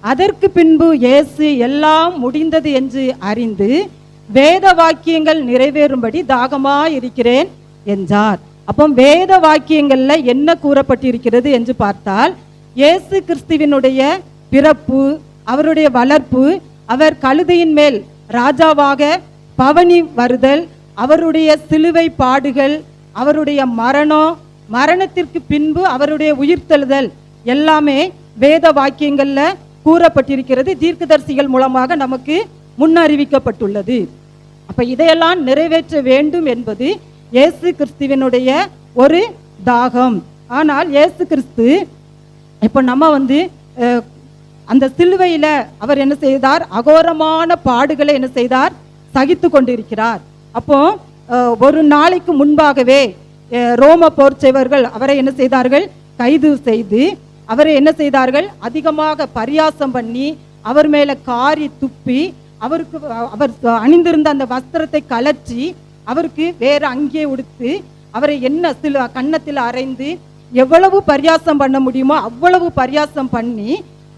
அதற்கு பின்பு இயேசு எல்லாம் முடிந்தது என்று அறிந்து வேத வாக்கியங்கள் நிறைவேறும்படி தாகமாயிருக்கிறேன் என்றார். அப்போ வேத வாக்கியங்கள்ல என்ன கூறப்பட்டிருக்கிறது என்று பார்த்தால் இயேசு கிறிஸ்துவினுடைய பிறப்பு, அவருடைய வளர்ப்பு, அவர் கழுதையின் மேல் ராஜாவாக பவனி வருதல், அவருடைய சிலுவை பாடுகள், அவருடைய மரணத்திற்கு பின்பு அவருடைய உயிர்த்தெழுதல் எல்லாமே வேத வாக்கியங்கள்ல கூறப்பட்டிருக்கிறது. தீர்க்கதரிசிகள் மூலமாக நமக்கு முன்னறிவிக்கப்பட்டுள்ளது. அப்ப இதையெல்லாம் நிறைவேற்ற வேண்டும் என்பது இயேசு கிறிஸ்துவினுடைய ஒரு தாகம். ஆனால் இயேசு கிறிஸ்து இப்போ நம்ம அந்த சிலுவையில அவர் என்ன செய்தார்? அகோரமான பாடுகளை என்ன செய்தார்? சகித்து கொண்டிருக்கிறார். அப்போ ஒரு நாளைக்கு முன்பாகவே ரோம போர்ச்சேவர்கள் அவரை என்ன செய்தார்கள்? கைது செய்து அவரை என்ன செய்தார்கள்? அதிகமாக பரியாசம் பண்ணி அவர் மேல காரி துப்பி அவர் அணிந்திருந்த அந்த வஸ்திரத்தை கலற்றி அவருக்கு வேற அங்கே உடுத்து அவரை என்ன கன்னத்தில் அறைந்து எவ்வளவு பரியாசம் பண்ண முடியுமோ அவ்வளவு பரியாசம் பண்ணி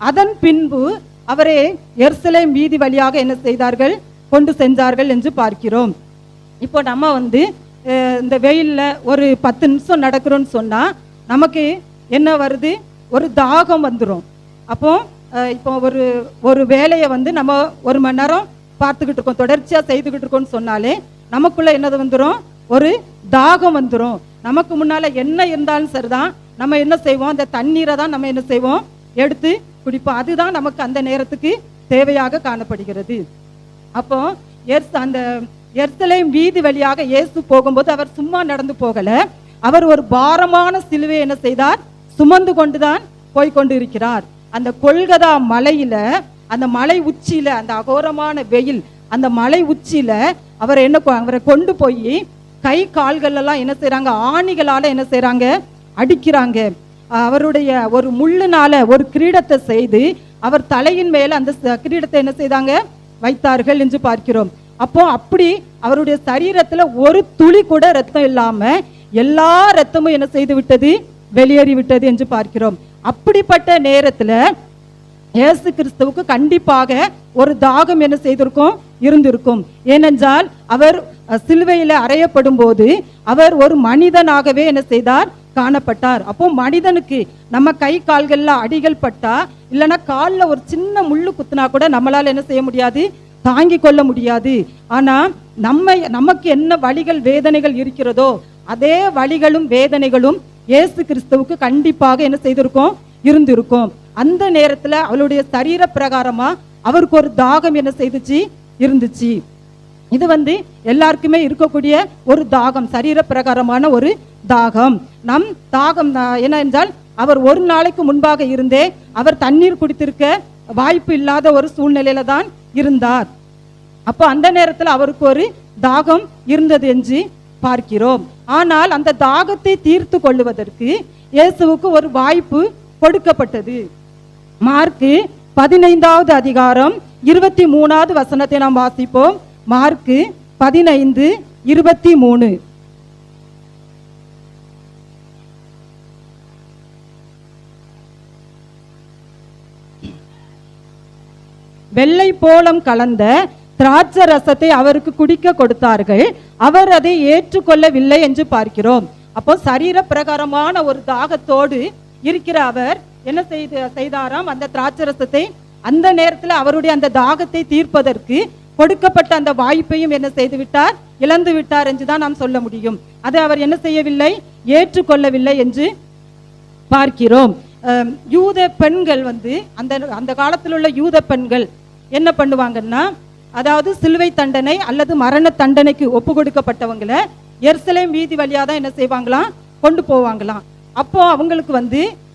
அதன் பின்பு அவரை எருசலேம் வீதி வழியாக என்ன செய்தார்கள்? கொண்டு சென்றார்கள் என்று பார்க்கிறோம். இப்போ நம்ம இந்த வெயில்ல ஒரு 10 நிமிஷம் நடக்கிறோம்னு சொன்னா நமக்கு என்ன வருது? ஒரு தாகம் வந்துடும். அப்போ இப்போ ஒரு வேலையை நம்ம 1 மணி நேரம் பார்த்துக்கிட்டு இருக்கோம், தொடர்ச்சியா செய்துக்கிட்டு இருக்கோம்னு சொன்னாலே நமக்குள்ள என்னது வந்துடும்? ஒரு தாகம் வந்துடும். நமக்கு முன்னால என்ன இருந்தாலும் சரிதான், நம்ம என்ன செய்வோம்? அந்த தண்ணீரை தான் நம்ம என்ன செய்வோம்? எடுத்து குடிப்போம். அதுதான் நமக்கு அந்த நேரத்துக்கு தேவையாக காணப்படுகிறது. அப்போ அந்த எருசலேம் வீதி வழியாக இயேசு போகும்போது அவர் சும்மா நடந்து போகல, அவர் ஒரு பாரமான சிலுவை என்ன செய்தார்? சுமந்து கொண்டுதான் போய்கொண்டு இருக்கிறார். அந்த கொல்கதா மலையில, அந்த மலை உச்சியில, அந்த அகோரமான வெயில், அந்த மலை உச்சியில அவரை கொண்டு போய் கை கால்கள் எல்லாம் என்ன செய்யறாங்க? ஆணிகளால என்ன செய்யறாங்க? அடிக்கிறாங்க. அவருடைய ஒரு முள்ளுனால ஒரு கிரீடத்தை செய்து அவர் தலையின் மேல அந்த கிரீடத்தை என்ன செய்தாங்க? வைத்தார்கள் என்று பார்க்கிறோம். அப்போ அப்படி அவருடைய சரீரத்துல ஒரு துளி கூட ரத்தம் இல்லாம எல்லா ரத்தமும் என்ன செய்து விட்டது? வெளியேறி விட்டது என்று பார்க்கிறோம். அப்படிப்பட்ட நேரத்துல இயேசு கிறிஸ்துவுக்கு கண்டிப்பாக ஒரு தாகம் என்ன செய்திருக்கும்? இருந்திருக்கும். ஏனென்றால் அவர் சிலுவையில அறையப்படும் போது அவர் ஒரு மனிதனாகவே என்ன செய்தார்? காணப்பட்டார். அப்போ மனிதனுக்கு நம்ம கை கால்கள்ல அடிகள் பட்டா இல்லைன்னா காலில் ஒரு சின்ன முள்ளு குத்துனா கூட நம்மளால என்ன செய்ய முடியாது? தாங்கி கொள்ள முடியாது. ஆனா நமக்கு என்ன வலிகள் வேதனைகள் இருக்கிறதோ அதே வலிகளும் வேதனைகளும் இயேசு கிறிஸ்துவுக்கு கண்டிப்பாக என்ன செய்திருக்கும்? இருந்திருக்கும். அந்த நேரத்துல அவளுடைய சரீர பிரகாரமா அவருக்கு ஒரு தாகம் என்ன செய்துச்சு? இருந்துச்சு. இது எல்லாருக்குமே இருக்கக்கூடிய ஒரு தாகம், சரீர பிரகாரமான ஒரு தாகம். நம் தாகம் என்ன என்றால் அவர் ஒரு நாளைக்கு முன்பாக இருந்தே அவர் தண்ணீர் குடித்திருக்க வாய்ப்பு இல்லாத ஒரு சூழ்நிலையில தான் இருந்தார். அப்போ அந்த நேரத்தில் அவருக்கு ஒரு தாகம் இருந்தது என்று பார்க்கிறோம். ஆனால் அந்த தாகத்தை தீர்த்து கொள்ளுவதற்கு இயேசுவுக்கு ஒரு வாய்ப்பு கொடுக்கப்பட்டது. மார்க்கு 15வது அதிகாரம் 23வது வசனத்தை நாம் வாசிப்போம். மார்க்கு 15:23. வெள்ளை போலம் கலந்த திராட்சை ரசத்தை அவருக்கு குடிக்க கொடுத்தார்கள், அவர் அதை ஏற்றுக்கொள்ளவில்லை என்று பார்க்கிறோம். அப்போ சரீர பிரகாரமான ஒரு தாகத்தோடு இருக்கிற அவர் என்ன செய்தாராம்? அந்த திராட்சை ரசத்தை அந்த நேரத்தில் அவருடைய அந்த தாகத்தை தீர்ப்பதற்கு கொடுக்கப்பட்ட அந்த வாய்ப்பையும் என்ன செய்து விட்டார்? இழந்து விட்டார் என்றுதான் நாம் சொல்ல முடியும். அதை அவர் என்ன செய்யவில்லை? ஏற்றுக்கொள்ளவில்லை என்று பார்க்கிறோம். யூத பெண்கள் அந்த காலத்தில் உள்ள யூத பெண்கள் என்ன பண்ணுவாங்கன்னா, அதாவது சிலுவை தண்டனை அல்லது மரண தண்டனைக்கு ஒப்பு கொடுக்கப்பட்டவங்களை எருசலேம் வீதி வழியா தான் என்ன செய்வாங்களாம், கொண்டு போவாங்களாம். அப்போ அவங்களுக்கு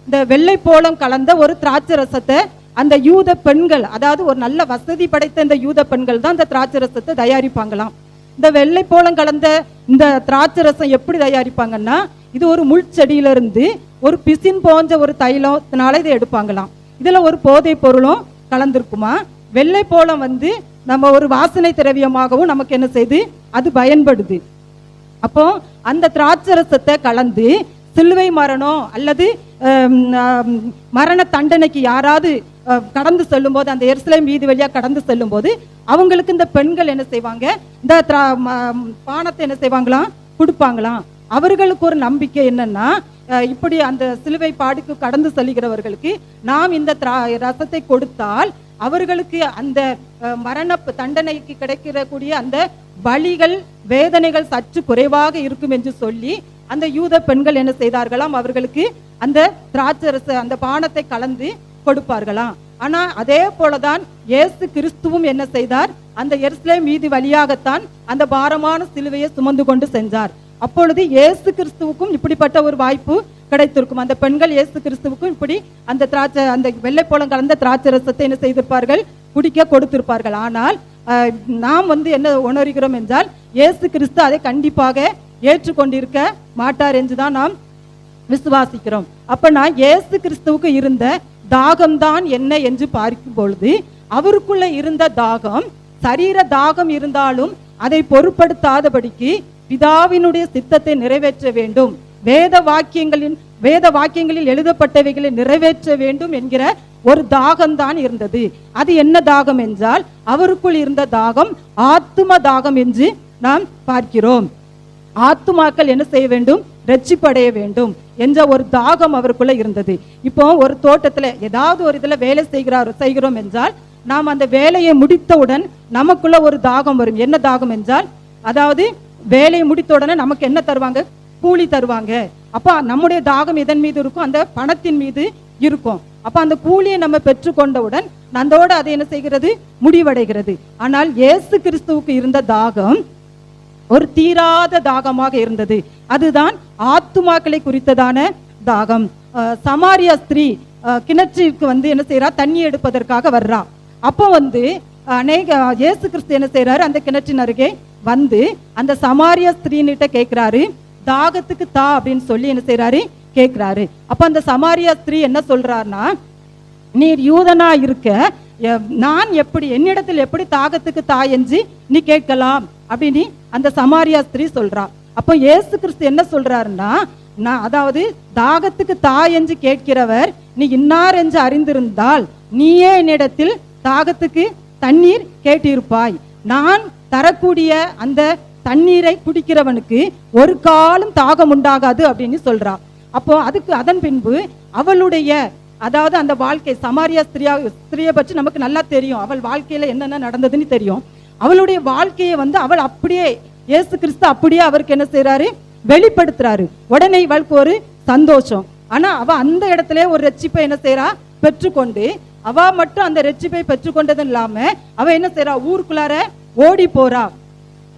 இந்த வெள்ளை போளம் கலந்த ஒரு திராட்சை ரசத்தை அந்த யூத பெண்கள், அதாவது ஒரு நல்ல வசதி படைத்த இந்த யூத பெண்கள் தான் இந்த திராட்சை ரசத்தை தயாரிப்பாங்களாம். இந்த வெள்ளை போளம் கலந்த இந்த திராட்சை ரசம் எப்படி தயாரிப்பாங்கன்னா, இது ஒரு முள் செடியிலிருந்து ஒரு பிசின் போன்ற ஒரு தைலத்தினால இதை எடுப்பாங்களாம். இதுல ஒரு போதை பொருளும் கலந்திருக்குமா. வெள்ளை போளம் நம்ம ஒரு வாசனை திரவியமாகவும் நமக்கு என்ன செய்து அது பயன்படுது. அப்போ அந்த திராட்சை ரசத்தை கலந்து சிலுவை மரணம் அல்லது மரண தண்டனைக்கு யாராவது கடந்து செல்லும் போது, அந்த எருசலேம் வீதி வழியா கடந்து செல்லும் போது அவங்களுக்கு இந்த பெண்கள் என்ன செய்வாங்க, இந்த பானத்தை என்ன செய்வாங்களாம், கொடுப்பாங்களாம். அவர்களுக்கு ஒரு நம்பிக்கை என்னன்னா, இப்படி அந்த சிலுவை பாடுக்கு கடந்து செல்கிறவர்களுக்கு நாம் இந்த ரசத்தை கொடுத்தால் அவர்களுக்கு அந்த மரண தண்டனைக்கு கிடைக்கக்கூடிய அந்த வலிகள் வேதனைகள் சற்று குறைவாக இருக்கும் என்று சொல்லி அந்த யூத பெண்கள் என்ன செய்தார்களாம், அவர்களுக்கு அந்த திராட்சை ரச அந்த பானத்தை கலந்து கொடுப்பார்களாம். ஆனா அதே போலதான் இயேசு கிறிஸ்துவும் என்ன செய்தார், அந்த எருசலேம் வீதி வழியாகத்தான் அந்த பாரமான சிலுவையை சுமந்து கொண்டு சென்றார். அப்பொழுது இயேசு கிறிஸ்துவுக்கும் இப்படிப்பட்ட ஒரு வாய்ப்பு கிடைத்திருக்கும். அந்த பெண்கள் இயேசு கிறிஸ்துவுக்கும் இப்படி அந்த அந்த வெள்ளை போளம் கலந்த திராட்சை ரசத்தை என்ன செய்திருப்பார்கள், குடிக்க கொடுத்திருப்பார்கள். ஆனால் நாம் என்ன உணர்கிறோம் என்றால், இயேசு கிறிஸ்து அதை கண்டிப்பாக ஏற்றுக்கொண்டிருக்க மாட்டார் என்றுதான் நாம் விசுவாசிக்கிறோம். அப்ப இயேசு கிறிஸ்துவுக்கு இருந்த தாகம்தான் என்ன என்று பார்க்கும் பொழுது, அவருக்குள்ள இருந்த தாகம் சரீர தாகம் இருந்தாலும் அதை பொருட்படுத்தாதபடிக்கு பிதாவினுடைய சித்தத்தை நிறைவேற்ற வேண்டும், வேத வாக்கியங்களில் எழுதப்பட்டவைகளை நிறைவேற்ற வேண்டும் என்கிற ஒரு தாகம்தான் இருந்தது. அது என்ன தாகம் என்றால், அவருக்குள் இருந்த தாகம் ஆத்தும தாகம் என்று நாம் பார்க்கிறோம். ஆத்துமாக்கள் என்ன செய்ய வேண்டும், ரட்சிப்படைய வேண்டும் என்ற ஒரு தாகம் அவருக்குள்ள இருந்தது. இப்போ ஒரு தோட்டத்துல ஏதாவது ஒரு இதுல வேலை செய்கிறோம் என்றால், நாம் அந்த வேலையை முடித்தவுடன் நமக்குள்ள ஒரு தாகம் வரும். என்ன தாகம் என்றால், அதாவது வேலையை முடித்த உடனே நமக்கு என்ன தருவாங்க, கூலி தருவாங்க. அப்ப நம்முடைய தாகம் எதன் மீது இருக்கும், அந்த பணத்தின் மீது இருக்கும். அப்ப அந்த கூலியை நம்ம பெற்றுக்கொண்டவுடன் அதோட அதை என்ன செய்கிறது, முடிவடைகிறது. ஆனால் இயேசு கிறிஸ்துவுக்கு இருந்த தாகம் ஒரு தீராத தாகமாக இருந்தது. அதுதான் ஆத்துமாக்களை குறித்ததான தாகம். சமாரியா ஸ்திரீ கிணற்றிற்கு என்ன செய்யறா, தண்ணி எடுப்பதற்காக வர்றா. அப்போ இயேசு கிறிஸ்து என்ன செய்யறாரு, அந்த கிணற்றின் அருகே அந்த சமாரியா ஸ்திரீனிட்ட கேட்கிறாரு, தாகத்துக்கு தா அப்படின்னு சொல்லி என்ன செய்யறாரு, கேட்கிறாரு. அப்ப அந்த சமாரியா ஸ்திரீ என்ன சொல்றாருன்னா, நீர் யூதனா இருக்க நான் எப்படி என்னிடத்தில் எப்படி தாகத்துக்கு தா என்று நீ கேட்கலாம் அப்படின்னு அந்த சமாரியா ஸ்திரீ சொல்றா. அப்போ இயேசு கிறிஸ்து என்ன சொல்றாருன்னா, அதாவது தாகத்துக்கு தா என்று கேட்கிறவர் நீ இன்னார் என்று அறிந்திருந்தால் நீயே என்னிடத்தில் தாகத்துக்கு தண்ணீர் கேட்டிருப்பாய். நான் தரக்கூடிய அந்த தண்ணீரை குடிக்கிறவனுக்கு ஒரு காலம் தாகம் உண்டாகாது அப்படின்னு சொல்றா. அப்போ அதன் பின்பு அவளுடைய அதாவது அந்த வாழ்க்கை, சமாரியா ஸ்திரியை பற்றி நமக்கு நல்லா தெரியும். அவள் வாழ்க்கையில என்னென்ன நடந்ததுன்னு தெரியும். அவளுடைய வாழ்க்கையை அவள் அப்படியே இயேசு கிறிஸ்து அப்படியே அவருக்கு என்ன செய்யறாரு, வெளிப்படுத்துறாரு. உடனே இவளுக்கு ஒரு சந்தோஷம். ஆனா அவ அந்த இடத்துல ஒரு ரட்சிப்பை என்ன செய்யறா, பெற்றுக்கொண்டு அவ மட்டும் அந்த ரட்சிப்பை பெற்றுக்கொண்டது இல்லாம அவ என்ன செய்யறா, ஊருக்குள்ளார ஓடி போறா.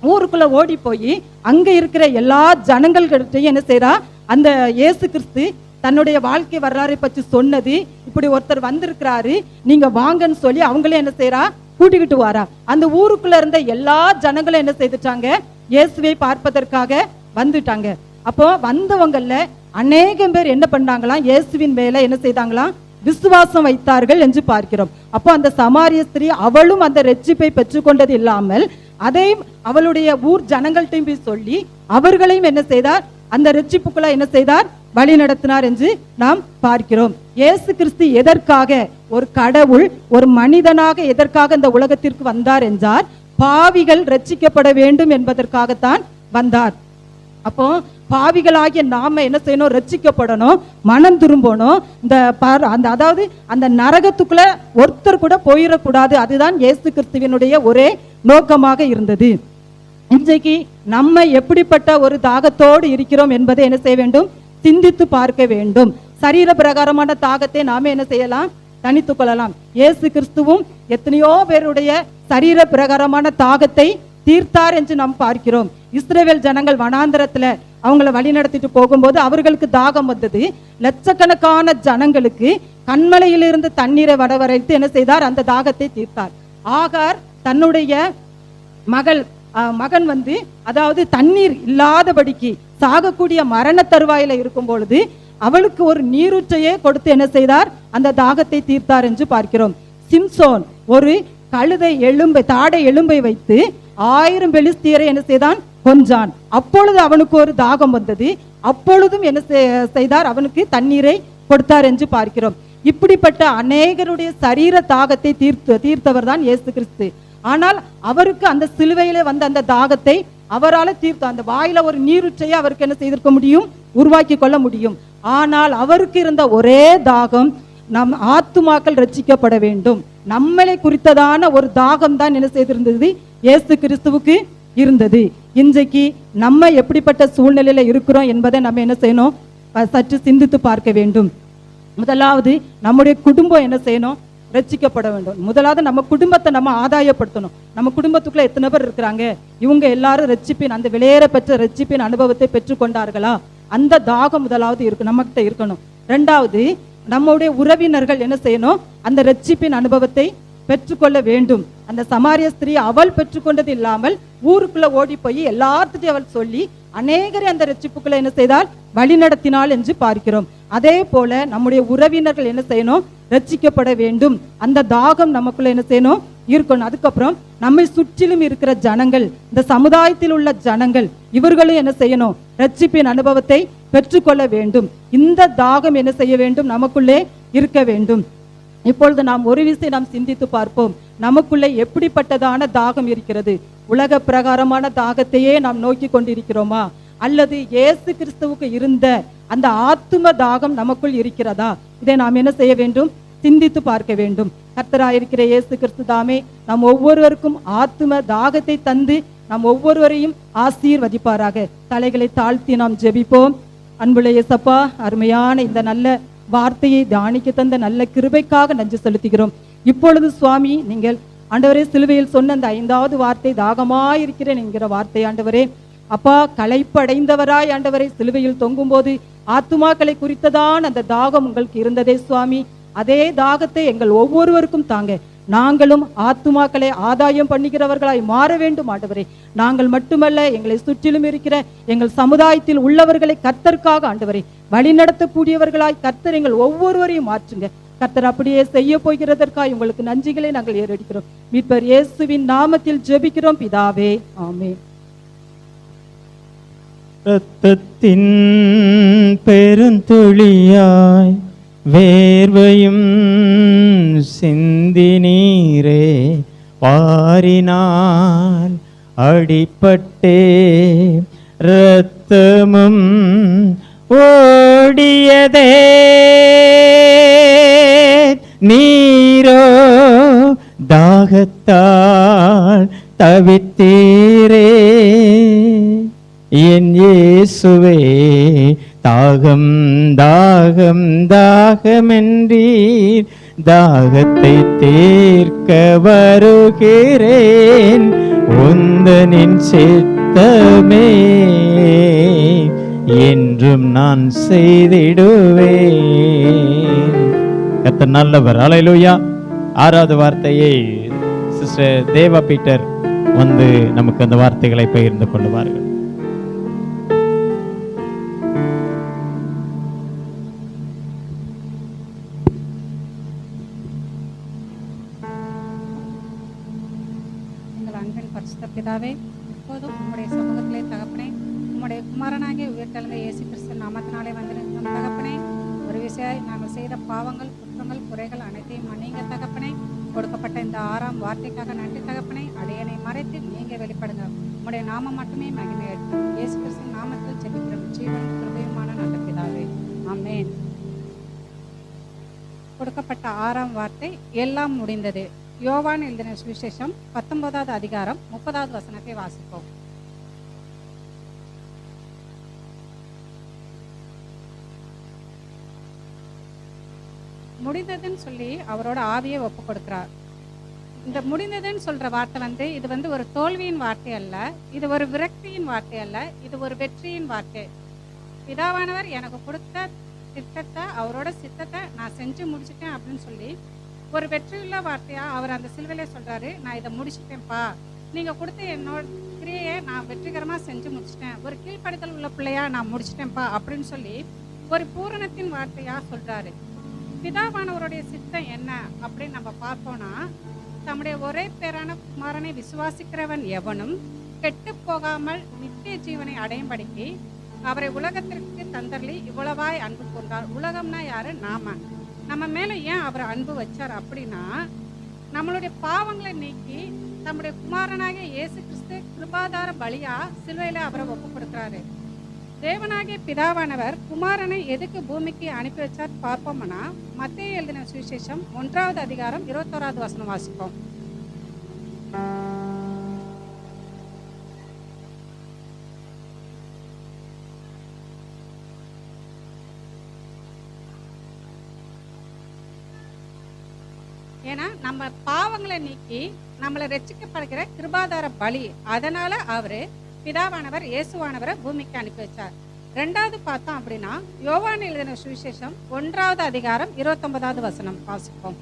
ஊருக்குள்ள ஓடி போய் அங்க இருக்கிற எல்லா ஜனங்கள்கிட்டையும் என்ன செய்யறா, அந்த இயேசு கிறிஸ்து தன்னுடைய வாழ்க்கை வரலாறை பற்றி சொன்னது, இப்படி ஒருத்தர் வந்திருக்கிறாரு நீங்க வாங்கன்னு சொல்லி அவங்களே என்ன செய்யறா, கூட்டிக்கிட்டு வாரா. அந்த ஊருக்குள்ள இருந்த எல்லா ஜனங்களும் என்ன செய்துட்டாங்க, இயேசுவை பார்ப்பதற்காக வந்துட்டாங்க. அப்போ வந்தவங்கல்ல அநேகம் பேர் என்ன பண்ணாங்களாம், இயேசுவின் மேல என்ன செய்தாங்களாம், விசுவாசம் வைத்தார்கள் என்று பார்க்கிறோம். அப்போ அந்த சமாரிய ஸ்திரீ அவளும் அந்த ரட்சிப்பை பெற்றுக்கொண்டது இல்லாமல் அதை அவளுடைய ஊர் ஜனங்கள்ட்டையும் போய் சொல்லி அவர்களையும் என்ன செய்தார், அந்த ரட்சிப்புக்குள்ள என்ன செய்தார், வழி நடத்தினார் என்று நாம் பார்க்கிறோம். இயேசு கிறிஸ்து எதற்காக, ஒரு கடவுள் ஒரு மனிதனாக எதற்காக இந்த உலகத்திற்கு வந்தார் என்றார், பாவிகள் ரட்சிக்கப்பட வேண்டும் என்பதற்காகத்தான் வந்தார். அப்போ பாவிகளாகிய நாம என்ன செய்யணும், ரட்சிக்கப்படணும், மனம் திரும்பணும். அதாவது அந்த நரகத்துக்குள்ள ஒருத்தர் கூட போயிடக்கூடாது. அதுதான் இயேசு கிறிஸ்துவினுடைய ஒரே நோக்கமாக இருந்தது. இன்றைக்கு நம்ம எப்படிப்பட்ட ஒரு தாகத்தோடு இருக்கிறோம் என்பதை என்ன செய்ய வேண்டும், சிந்தித்து பார்க்க வேண்டும். சரீர பிரகாரமான தாகத்தை நாம என்ன செய்யலாம், தனித்து கொள்ளலாம். இயேசு கிறிஸ்துவும் எத்தனையோ பேருடைய சரீர பிரகாரமான தாகத்தை தீர்த்தார் என்று நாம் பார்க்கிறோம். இஸ்ரவேல் ஜனங்கள் வனாந்தரத்துல அவங்கள வழி நடத்திட்டு போகும்போது அவர்களுக்கு தாகம் வந்தது. லட்சக்கணக்கான ஜனங்களுக்கு கண்மலையிலிருந்து தண்ணீரை வரவழைத்து என்ன செய்தார்? அந்த தாகத்தை தீர்த்தார். ஆகார் தன்னுடைய மகன் அதாவது தண்ணீர் இல்லாதபடிக்கு சாகக்கூடிய மரண தருவாயில இருக்கும் பொழுது அவளுக்கு ஒரு நீரூற்றையே கொடுத்து என்ன செய்தார்? அந்த தாகத்தை தீர்த்தார் என்று பார்க்கிறோம். சிம்சோன் ஒரு கழுதை தாடை எலும்பை வைத்து 1000 பெலிஸ்தியரை என்ன செய்தான்? கொன்றான். அப்பொழுது அவனுக்கு ஒரு தாகம் வந்தது. அப்பொழுதும் என்ன செய்தார்? அவனுக்கு தண்ணீரை கொடுத்தார் என்று பார்க்கிறோம். இப்படிப்பட்ட அநேகருடைய சரீர தாகத்தை தீர்த்தவர் தான் இயேசு கிறிஸ்து. ஆனால் அவருக்கு அந்த சிலுவையிலே வந்த அந்த தாகத்தை அவரால் தீர்த்த அந்த வாயில ஒரு நீரூற்றையை அவருக்கு என்ன செய்திருக்க முடியும்? உருவாக்கி கொள்ள முடியும். ஆனால் அவருக்கு இருந்த ஒரே தாகம் நம் ஆத்துமாக்கள் ரட்சிக்கப்பட வேண்டும். நம்மளை குறித்ததான ஒரு தாகம் தான் என்ன செய்திருந்தது? இயேசு கிறிஸ்துவுக்கு இருந்தது. இன்றைக்கு நம்ம எப்படிப்பட்ட சூழ்நிலையில இருக்கிறோம் என்பதை நம்ம என்ன செய்யணும்? சற்று சிந்தித்து பார்க்க வேண்டும். முதலாவது நம்முடைய குடும்பம் என்ன செய்யணும்? ரட்சிக்கப்பட வேண்டும். முதலாவது நம்ம குடும்பத்தை நம்ம ஆதாயப்படுத்தணும். நம்ம குடும்பத்துக்குள்ள எத்தனை பேர் இருக்கிறாங்க? இவங்க எல்லாரும் ரட்சிப்பின் அந்த விலையேற பெற்ற ரட்சிப்பின் அனுபவத்தை பெற்றுக்கொண்டார்களா? அந்த தாகம் முதலாவது நம்மகிட்ட இருக்கணும். ரெண்டாவது, நம்முடைய உறவினர்கள் என்ன செய்யணும்? அந்த ரட்சிப்பின் அனுபவத்தை பெற்றுக்கொள்ள வேண்டும். அந்த சமாரிய ஸ்திரீ அவள் பெற்றுக்கொண்டது இல்லாமல் ஊருக்குள்ள ஓடி போய் எல்லார்த்தையும் அவள் சொல்லி அநேகரை அந்த ரட்சிப்புக்குள்ள என்ன செய்தால்? வழி நடத்தினாள் என்று பார்க்கிறோம். அதே போல நம்முடைய உறவினர்கள் என்ன செய்யணும்? ரட்சிக்கப்பட வேண்டும். அந்த தாகம் நமக்குள்ள என்ன செய்யணும்? இருக்கணும். அதுக்கப்புறம் நம்மை சுற்றிலும் இருக்கிற ஜனங்கள், இந்த சமுதாயத்தில் உள்ள ஜனங்கள், இவர்களும் என்ன செய்யணும்? ரட்சிப்பின் அனுபவத்தை பெற்றுக்கொள்ள வேண்டும். இந்த தாகம் என்ன செய்ய வேண்டும்? நமக்குள்ளே இருக்க வேண்டும். இப்பொழுது நாம் ஒரு விஷயம் நாம் சிந்தித்து பார்ப்போம். நமக்குள்ளே எப்படிப்பட்டதான தாகம் இருக்கிறது? உலக பிரகாரமான தாகத்தையே நாம் நோக்கி கொண்டிருக்கிறோமா? அல்லது இயேசு கிறிஸ்துவுக்கு இருந்த அந்த ஆத்தும தாகம் நமக்குள் இருக்கிறதா? இதை நாம் என்ன செய்ய வேண்டும்? சிந்தித்து பார்க்க வேண்டும். கர்த்தராயிருக்கிற இயேசு கிறிஸ்து தாமே நாம் ஒவ்வொருவருக்கும் ஆத்தும தாகத்தை தந்து நாம் ஒவ்வொருவரையும் ஆசீர்வதிப்பாராக. தலைகளை தாழ்த்தி நாம் ஜெபிப்போம். அன்புள்ள இயேசப்பா, அருமையான இந்த நல்ல வார்த்தையை தியானிக்க தந்த நல்ல கிருபைக்காக நன்றி செலுத்துகிறோம். இப்பொழுது சுவாமி, நீங்கள் ஆண்டவரே சிலுவையில் சொன்ன அந்த 5வது வார்த்தை, தாகமாயிருக்கிறேன் என்கிற வார்த்தை ஆண்டவரே, அப்பா, களைப்படைந்தவராய் ஆண்டவரை சிலுவையில் தொங்கும் போது ஆத்துமாக்களை குறித்ததான் அந்த தாகம் உங்களுக்கு இருந்ததே சுவாமி. அதே தாகத்தை எங்கள் ஒவ்வொருவருக்கும் தாங்க. நாங்களும் ஆத்துமாக்களை ஆதாயம் பண்ணுகிறவர்களாய் மாற வேண்டும் ஆண்டவரே. நாங்கள் மட்டுமல்ல, எங்களை சுற்றிலும் இருக்கிற எங்கள் சமுதாயத்தில் உள்ளவர்களை கர்த்தருக்காக ஆண்டவரை வழிநடத்தக்கூடியவர்களாய் கர்த்தர் எங்கள் ஒவ்வொருவரையும் மாற்றுங்க. கர்த்தர் அப்படியே செய்ய போகிறதற்காக உங்களுக்கு நன்றிகளை நாங்கள் ஏறெடுக்கிறோம். மீட்பர் இயேசுவின் நாமத்தில் ஜெபிக்கிறோம் பிதாவே, ஆமென். இரத்தத்தின் பெருந்துளியாய் வேர்வையும் சிந்தி நீரே வாரினால் அடிபட்டே இரத்தமும் ஓடியதே, நீரோ தாகத்தால் தவித்தீரே. என் இயேசுவே, தாகம் தாகம் தாகமென்றீர், தாகத்தை தீர்க்க வருகிறேன். உந்தனின் சித்தமே என்றும் நான் செய்திடுவேன். கர்த்தர் நல்லவர். அல்லேலூயா. 6வது வார்த்தையை சிஸ்டர் தேவா பீட்டர் வந்து நமக்கு அந்த வார்த்தைகளை பகிர்ந்து கொள்வார்கள். பிதாவே, இப்போதும் உம்முடைய சமூகத்திலே தகப்பனே, உம்முடைய குமாரனாகிய உயிர்த்தெழுந்த இயேசு கிறிஸ்து நாமத்தினாலே வந்திருக்கும் தகப்பனே, ஒரு விஷயம் நாங்கள் செய்த பாவங்கள், குற்றங்கள், குறைகள் அனைத்தையும் மன்னிங்க தகப்பனே. கொடுக்கப்பட்ட இந்த 6ஆம் வார்த்தைக்காக நன்றி தகப்பனே. அடையனை மறைத்து நீங்க வெளிப்படுங்க. உம்முடைய நாமம் மட்டுமே மகிமையட்டும். இயேசு கிறிஸ்து நாமத்தில் ஜெபிக்கிறோம் ஜீவன் கிருபையுமான நல்ல பிதாவே, ஆமென். கொடுக்கப்பட்ட 6ஆம் வார்த்தை, எல்லாம் முடிந்தது. யோவான் எழுதின சுவிசேஷம் 19வது அதிகாரம் 30வது வசனத்தை வாசிப்போம். முடிந்ததுன்னு சொல்லி அவரோட ஆவியை ஒப்பு கொடுக்கிறார். இந்த முடிந்ததுன்னு சொல்ற வார்த்தை இது ஒரு தோல்வியின் வார்த்தை அல்ல, இது ஒரு விரக்தியின் வார்த்தை அல்ல, இது ஒரு வெற்றியின் வார்த்தை. பிதாவானவர் எனக்கு கொடுத்த திட்டத்தை, அவரோட சித்தத்தை நான் செஞ்சு முடிச்சிட்டேன் அப்படின்னு சொல்லி ஒரு வெற்றியுள்ள வார்த்தையா அவர் அந்த சிலுவையில சொல்றாரு, நான் இதை முடிச்சிட்டேன்ப்பா, நீங்க கொடுத்த என்னோட கிரியையை நான் வெற்றிகரமா செஞ்சு முடிச்சிட்டேன், ஒரு கீழ்ப்படுதல் உள்ள பிள்ளையா நான் முடிச்சிட்டேன்ப்பா அப்படின்னு சொல்லி ஒரு பூரணத்தின் வார்த்தையா சொல்றாரு. பிதாவானவருடைய சித்தம் என்ன அப்படின்னு நம்ம பார்த்தோம்னா, தம்முடைய ஒரே பேரான குமாரனை விசுவாசிக்கிறவன் எவனும் கெட்டு போகாமல் நித்திய ஜீவனை அடையும்படிக்கு அவரை உலகத்திற்கு தந்தர்லி இவ்வளவாய் அன்பு கொண்டார். உலகம்னா யாரு? நம்ம மேல ஏன் அவர் அன்பு வச்சார் அப்படின்னா, நம்மளுடைய பாவங்களை நீக்கி நம்முடைய குமாரனாகிய இயேசு கிறிஸ்து கிருபாதார பலியா சிலுவையில அவரை ஒப்பு கொடுக்கிறாரு. தேவனாகிய பிதாவானவர் குமாரனை எதுக்கு பூமிக்கு அனுப்பி வச்சார் பார்ப்போம்னா, மத்தேயு எழுதின சுவிசேஷம் 1வது அதிகாரம் 21வது வசனம் வாசிப்போம். ஏன்னா நம்ம பாவங்களை நீக்கி நம்மளை ரட்சிக்கப்படுகிற கிருபாதார பலி, அதனால அவரு பிதாவானவர் இயேசுவானவரை பூமிக்கு அனுப்பி வச்சார். 2வது பார்த்தோம் அப்படின்னா, யோவான் எழுதின சுவிசேஷம் 1வது அதிகாரம் 29வது வசனம் வாசிப்போம்.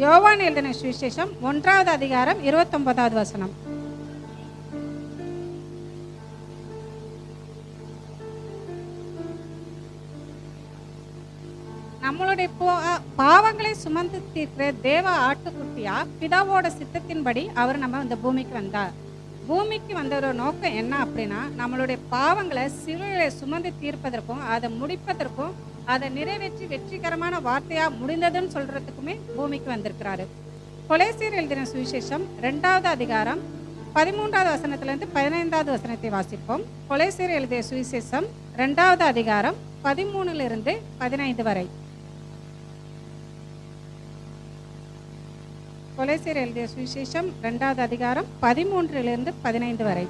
யோவான் எழுதின சுவிசேஷம் 1வது அதிகாரம் 29வது வசனம். நம்மளுடைய பாவங்களை சுமந்து தீர்க்கிற தேவ ஆட்டுக்குட்டியா பிதாவோட சித்தத்தின்படி அவர் நம்ம இந்த பூமிக்கு வந்தார். பூமிக்கு வந்தோட நோக்கம் என்ன அப்படின்னா, நம்மளுடைய பாவங்களை சிலுவையில சுமந்து தீர்ப்பதற்கும் அதை முடிப்பதற்கும் அதை நிறைவேற்றி வெற்றிகரமான வார்த்தையா முடிந்ததுன்னு சொல்றதுக்குமே பூமிக்கு வந்திருக்கிறாரு. கொலேசியர் எழுதின சுவிசேஷம் 2வது அதிகாரம் 13வது வசனத்திலிருந்து 15வது வசனத்தை வாசிப்போம். கொலேசியர் எழுதிய சுவிசேஷம் 2வது அதிகாரம் 13லிருந்து 15 வரை. கொலேசியர் எழுதிய சுவிசேஷம் 2வது அதிகாரம் 13லிருந்து 15 வரை.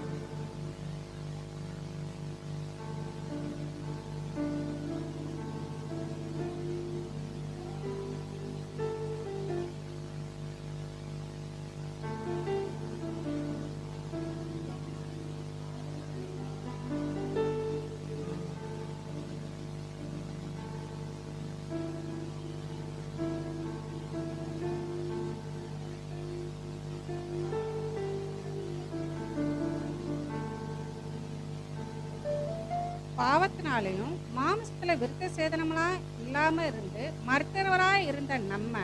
பாவத்தினாலையும் மாம்சத்துல விருத்த சேதனமெல்லாம் இல்லாம இருந்து மருத்துவராய் இருந்த நம்ம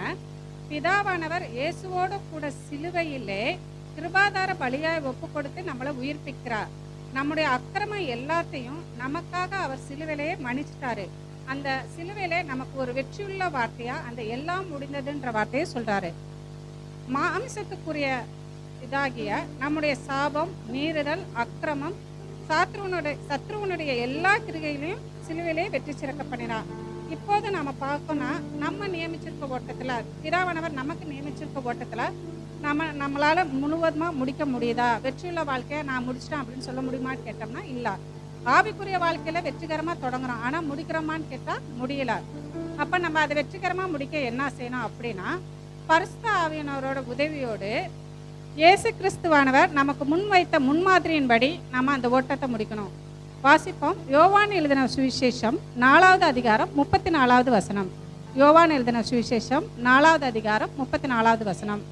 பிதாவானவர் இயேசுவோட கூட சிலுவையிலே கிருபாதார பலியாய் ஒப்பு கொடுத்து நம்மளை உயிர்ப்பிக்கிறார். நம்முடைய அக்கிரமம் எல்லாத்தையும் நமக்காக அவர் சிலுவையிலேயே மன்னிச்சிட்டாரு. அந்த சிலுவையிலே நமக்கு ஒரு வெற்றியுள்ள வார்த்தையா அந்த எல்லாம் முடிந்ததுன்ற வார்த்தையை சொல்றாரு. மாம்சத்துக்குரிய இதாகிய நம்முடைய சாபம், மீறுதல், அக்கிரமம், சத்ருவனுடைய எல்லா கிரிகையிலையும் சிலுவையிலே வெற்றி சிறக்க பண்ணினார். இப்போது நாம பார்க்கோம்னா, நம்ம நியமிச்சிருக்க ஓட்டத்துல, பிதாவானவர் நமக்கு நியமிச்சிருக்க ஓட்டத்துல நம்மளால முழுவதுமா முடிக்க முடியுதா? வெற்றியுள்ள வாழ்க்கையை நான் முடிச்சிட்டேன் அப்படின்னு சொல்ல முடியுமான்னு கேட்டோம்னா இல்ல. ஆவிக்குரிய வாழ்க்கையில வெற்றிகரமா தொடங்குறோம், ஆனா முடிக்கிறோமான்னு கேட்டா முடியல. அப்ப நம்ம அதை வெற்றிகரமா முடிக்க என்ன செய்யணும் அப்படின்னா, பரிசுத்த ஆவியானவரோட உதவியோடு இயேசு கிறிஸ்துவானவர் நமக்கு முன்வைத்த முன்மாதிரியின்படி நம்ம அந்த ஓட்டத்தை முடிக்கணும். வாசிப்போம். யோவான் எழுதின சுவிசேஷம் 4வது அதிகாரம் 34வது வசனம். யோவான் எழுதின சுவிசேஷம் 4வது அதிகாரம் 34வது வசனம்.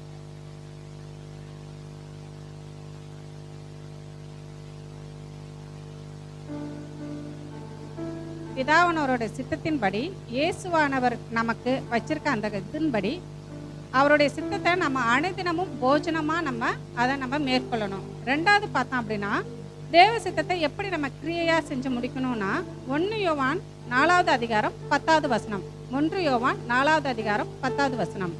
பிதாவானவரோட சித்தத்தின்படி இயேசுவானவர் நமக்கு வச்சிருக்க அந்த இதன்படி அவருடைய சித்தத்தை நம்ம அனுதினமும் போஜனமா அதை நம்ம மேற்கொள்ளணும். 2வது பார்த்தோம் அப்படின்னா, தேவ சித்தத்தை எப்படி நம்ம கிரியையா செஞ்சு முடிக்கணும்னா, 1 யோவான் 4வது அதிகாரம் 10வது வசனம். 1 யோவான் 4வது அதிகாரம் 10வது வசனம்.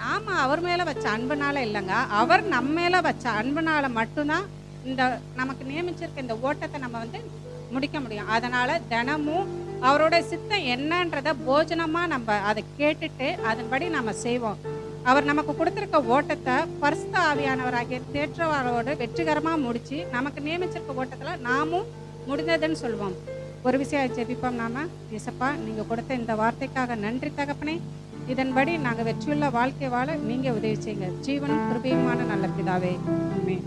நாம அவர் மேல வச்ச அன்புனால இல்லைங்க, அவர் நம்ம மேல வச்ச அன்புனால மட்டும்தான் இந்த நமக்கு நியமிச்சிருக்க இந்த ஓட்டத்தை நம்ம வந்து முடிக்க முடியும். அதனால தினமும் அவரோட சித்தம் என்னன்றத போஜனமா நம்ம அதை கேட்டுட்டு அதன்படி நம்ம செய்வோம். அவர் நமக்கு கொடுத்திருக்க ஓட்டத்தை பரிசுத்த ஆவியானவராகிய தேற்றவாரோடு வெற்றிகரமா முடிச்சு நமக்கு நியமிச்சிருக்க ஓட்டத்துல நாமும் முடிந்ததுன்னு சொல்லுவோம். ஒரு விஷயம் ஜெபிப்போம். நாம இயேசப்பா, நீங்க கொடுத்த இந்த வார்த்தைக்காக நன்றி தகப்பனே. இதன்படி நாங்க வெற்றியுள்ள வாழ்க்கை வாழ நீங்க உதவி செய்யுங்க. ஜீவனும் கிருபையுமான நல்ல பிதாவே, ஆமென்.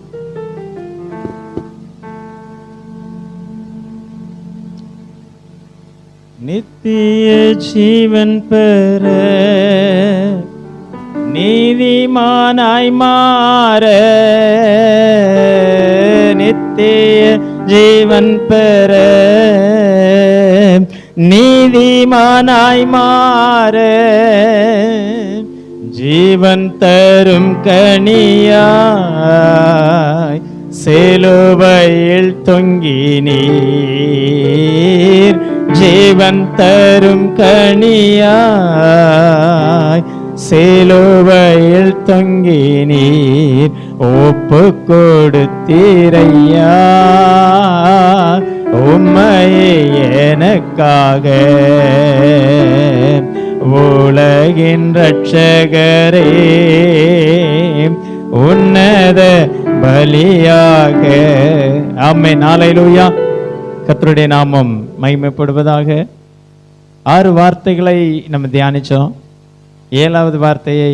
நித்திய ஜீவன் பெற நீதிமானாய் மாற, நித்திய ஜீவன் பெற நீதிமானாய் மாற, ஜீவன் தரும் கனியாய் சிலுவையில் தொங்கினீர், ஜீவன் தரும் கனியாய் சிலுவையில் தொங்கினீர், ஒப்பு கொடுத்தீரையா உம்மையே எனக்காக, உலகின் ரட்சகரே உன்னத பலியாக. ஆமென், ஹல்லேலூயா. கர்த்தருடைய நாமம் மகிமைப்படுவதாக. 6 வார்த்தைகளை நம்ம தியானிச்சோம். 7வது வார்த்தையை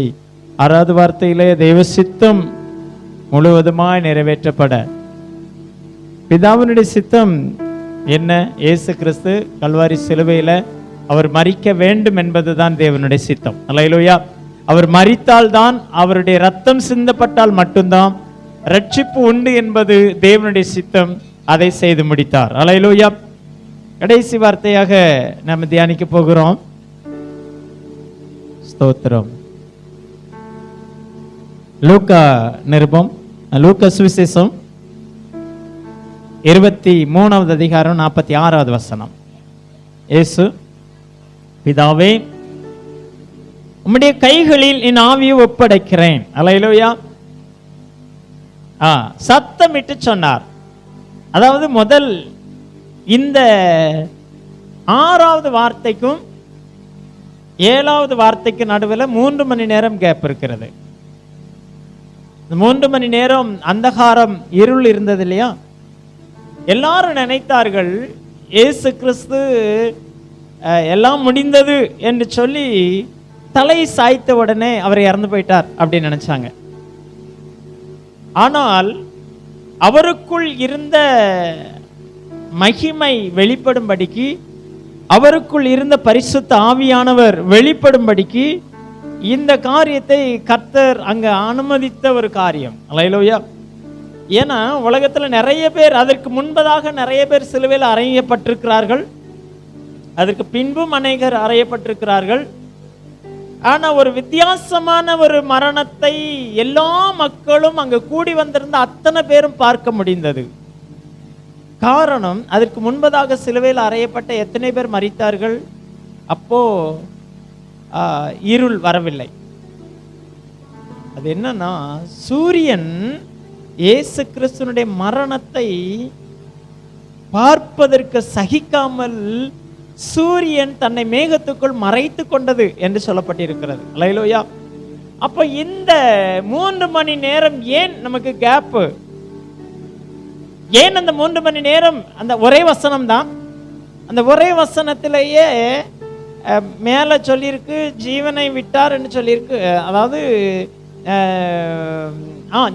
6வது வார்த்தையிலே தெய்வ சித்தம் முழுவதுமாய் நிறைவேற்றப்பட, பிதாவினுடைய சித்தம் என்ன? இயேசு கிறிஸ்து கல்வாரி சிலுவையில அவர் மரிக்க வேண்டும் என்பதுதான் தேவனுடைய சித்தம். அல்லேலூயா. அவர் மரித்தால் தான், அவருடைய ரத்தம் சிந்தப்பட்டால் மட்டும்தான் ரட்சிப்பு உண்டு என்பது தேவனுடைய சித்தம். அதை செய்து முடித்தார். அல்லேலூயா. கடைசி வார்த்தையாக நாம் தியானிக்க போகிறோம். ஸ்தோத்திரம். லூக்கா நிருபம், லூக்கா சுவிசேஷம் 23வது அதிகாரம் 46வது வசனம். இயேசு, பிதாவே உம்முடைய கைகளில் என் ஆவியை ஒப்படைக்கிறேன். அல்லேலூயா. சத்தமிட்டு சொன்னார். அதாவது முதல் இந்த 6வது வார்த்தைக்கும் 7வது வார்த்தைக்கு நடுவில் 3 மணி நேரம் கேப் இருக்கிறது. 3 மணி நேரம் அந்தகாரம், இருள் இருந்தது இல்லையா? எல்லாரும் நினைத்தார்கள் இயேசு கிறிஸ்து எல்லாம் முடிந்தது என்று சொல்லி தலை சாய்த்த உடனே அவர் இறந்து போயிட்டார் அப்படின்னு நினைச்சாங்க. ஆனால் அவருக்குள் இருந்த மகிமை வெளிப்படும்படிக்கு, அவருக்குள் இருந்த பரிசுத்த ஆவியானவர் வெளிப்படும்படிக்கு இந்த காரியத்தை கர்த்தர் அங்க அனுமதித்த ஒரு காரியம். அல்லேலூயா. ஏன்னா உலகத்துல நிறைய பேர், அதற்கு முன்பதாக நிறைய பேர் சிலுவையில் அறையப்பட்டிருக்கிறார்கள், அதற்கு பின்பும் அநேகர் அறையப்பட்டிருக்கிறார்கள். ஆனா ஒரு வித்தியாசமான ஒரு மரணத்தை எல்லா மக்களும் அங்க கூடி வந்திருந்த அத்தனை பேரும் பார்க்க முடிந்தது. காரணம், அதற்கு முன்பதாக சிலுவையில் அறையப்பட்ட எத்தனை பேர் மரித்தார்கள்? அப்போ இருள் வரவில்லை. அது என்னன்னா, சூரியன் இயேசு கிறிஸ்துனுடைய மரணத்தை பார்ப்பதற்கு சகிக்காமல் சூரியன் தன்னை மேகத்துக்குள் மறைத்து கொண்டது என்று சொல்லப்பட்டிருக்கிறது. அல்லேலூயா. அப்ப இந்த 3 மணி நேரம் ஏன் நமக்கு கேப்? ஏன் அந்த 3 மணி நேரம்? அந்த ஒரே வசனம் தான். அந்த ஒரே வசனத்திலேயே மேல சொல்லியிருக்கு ஜீவனை விட்டார் என்று சொல்லியிருக்கு. அதாவது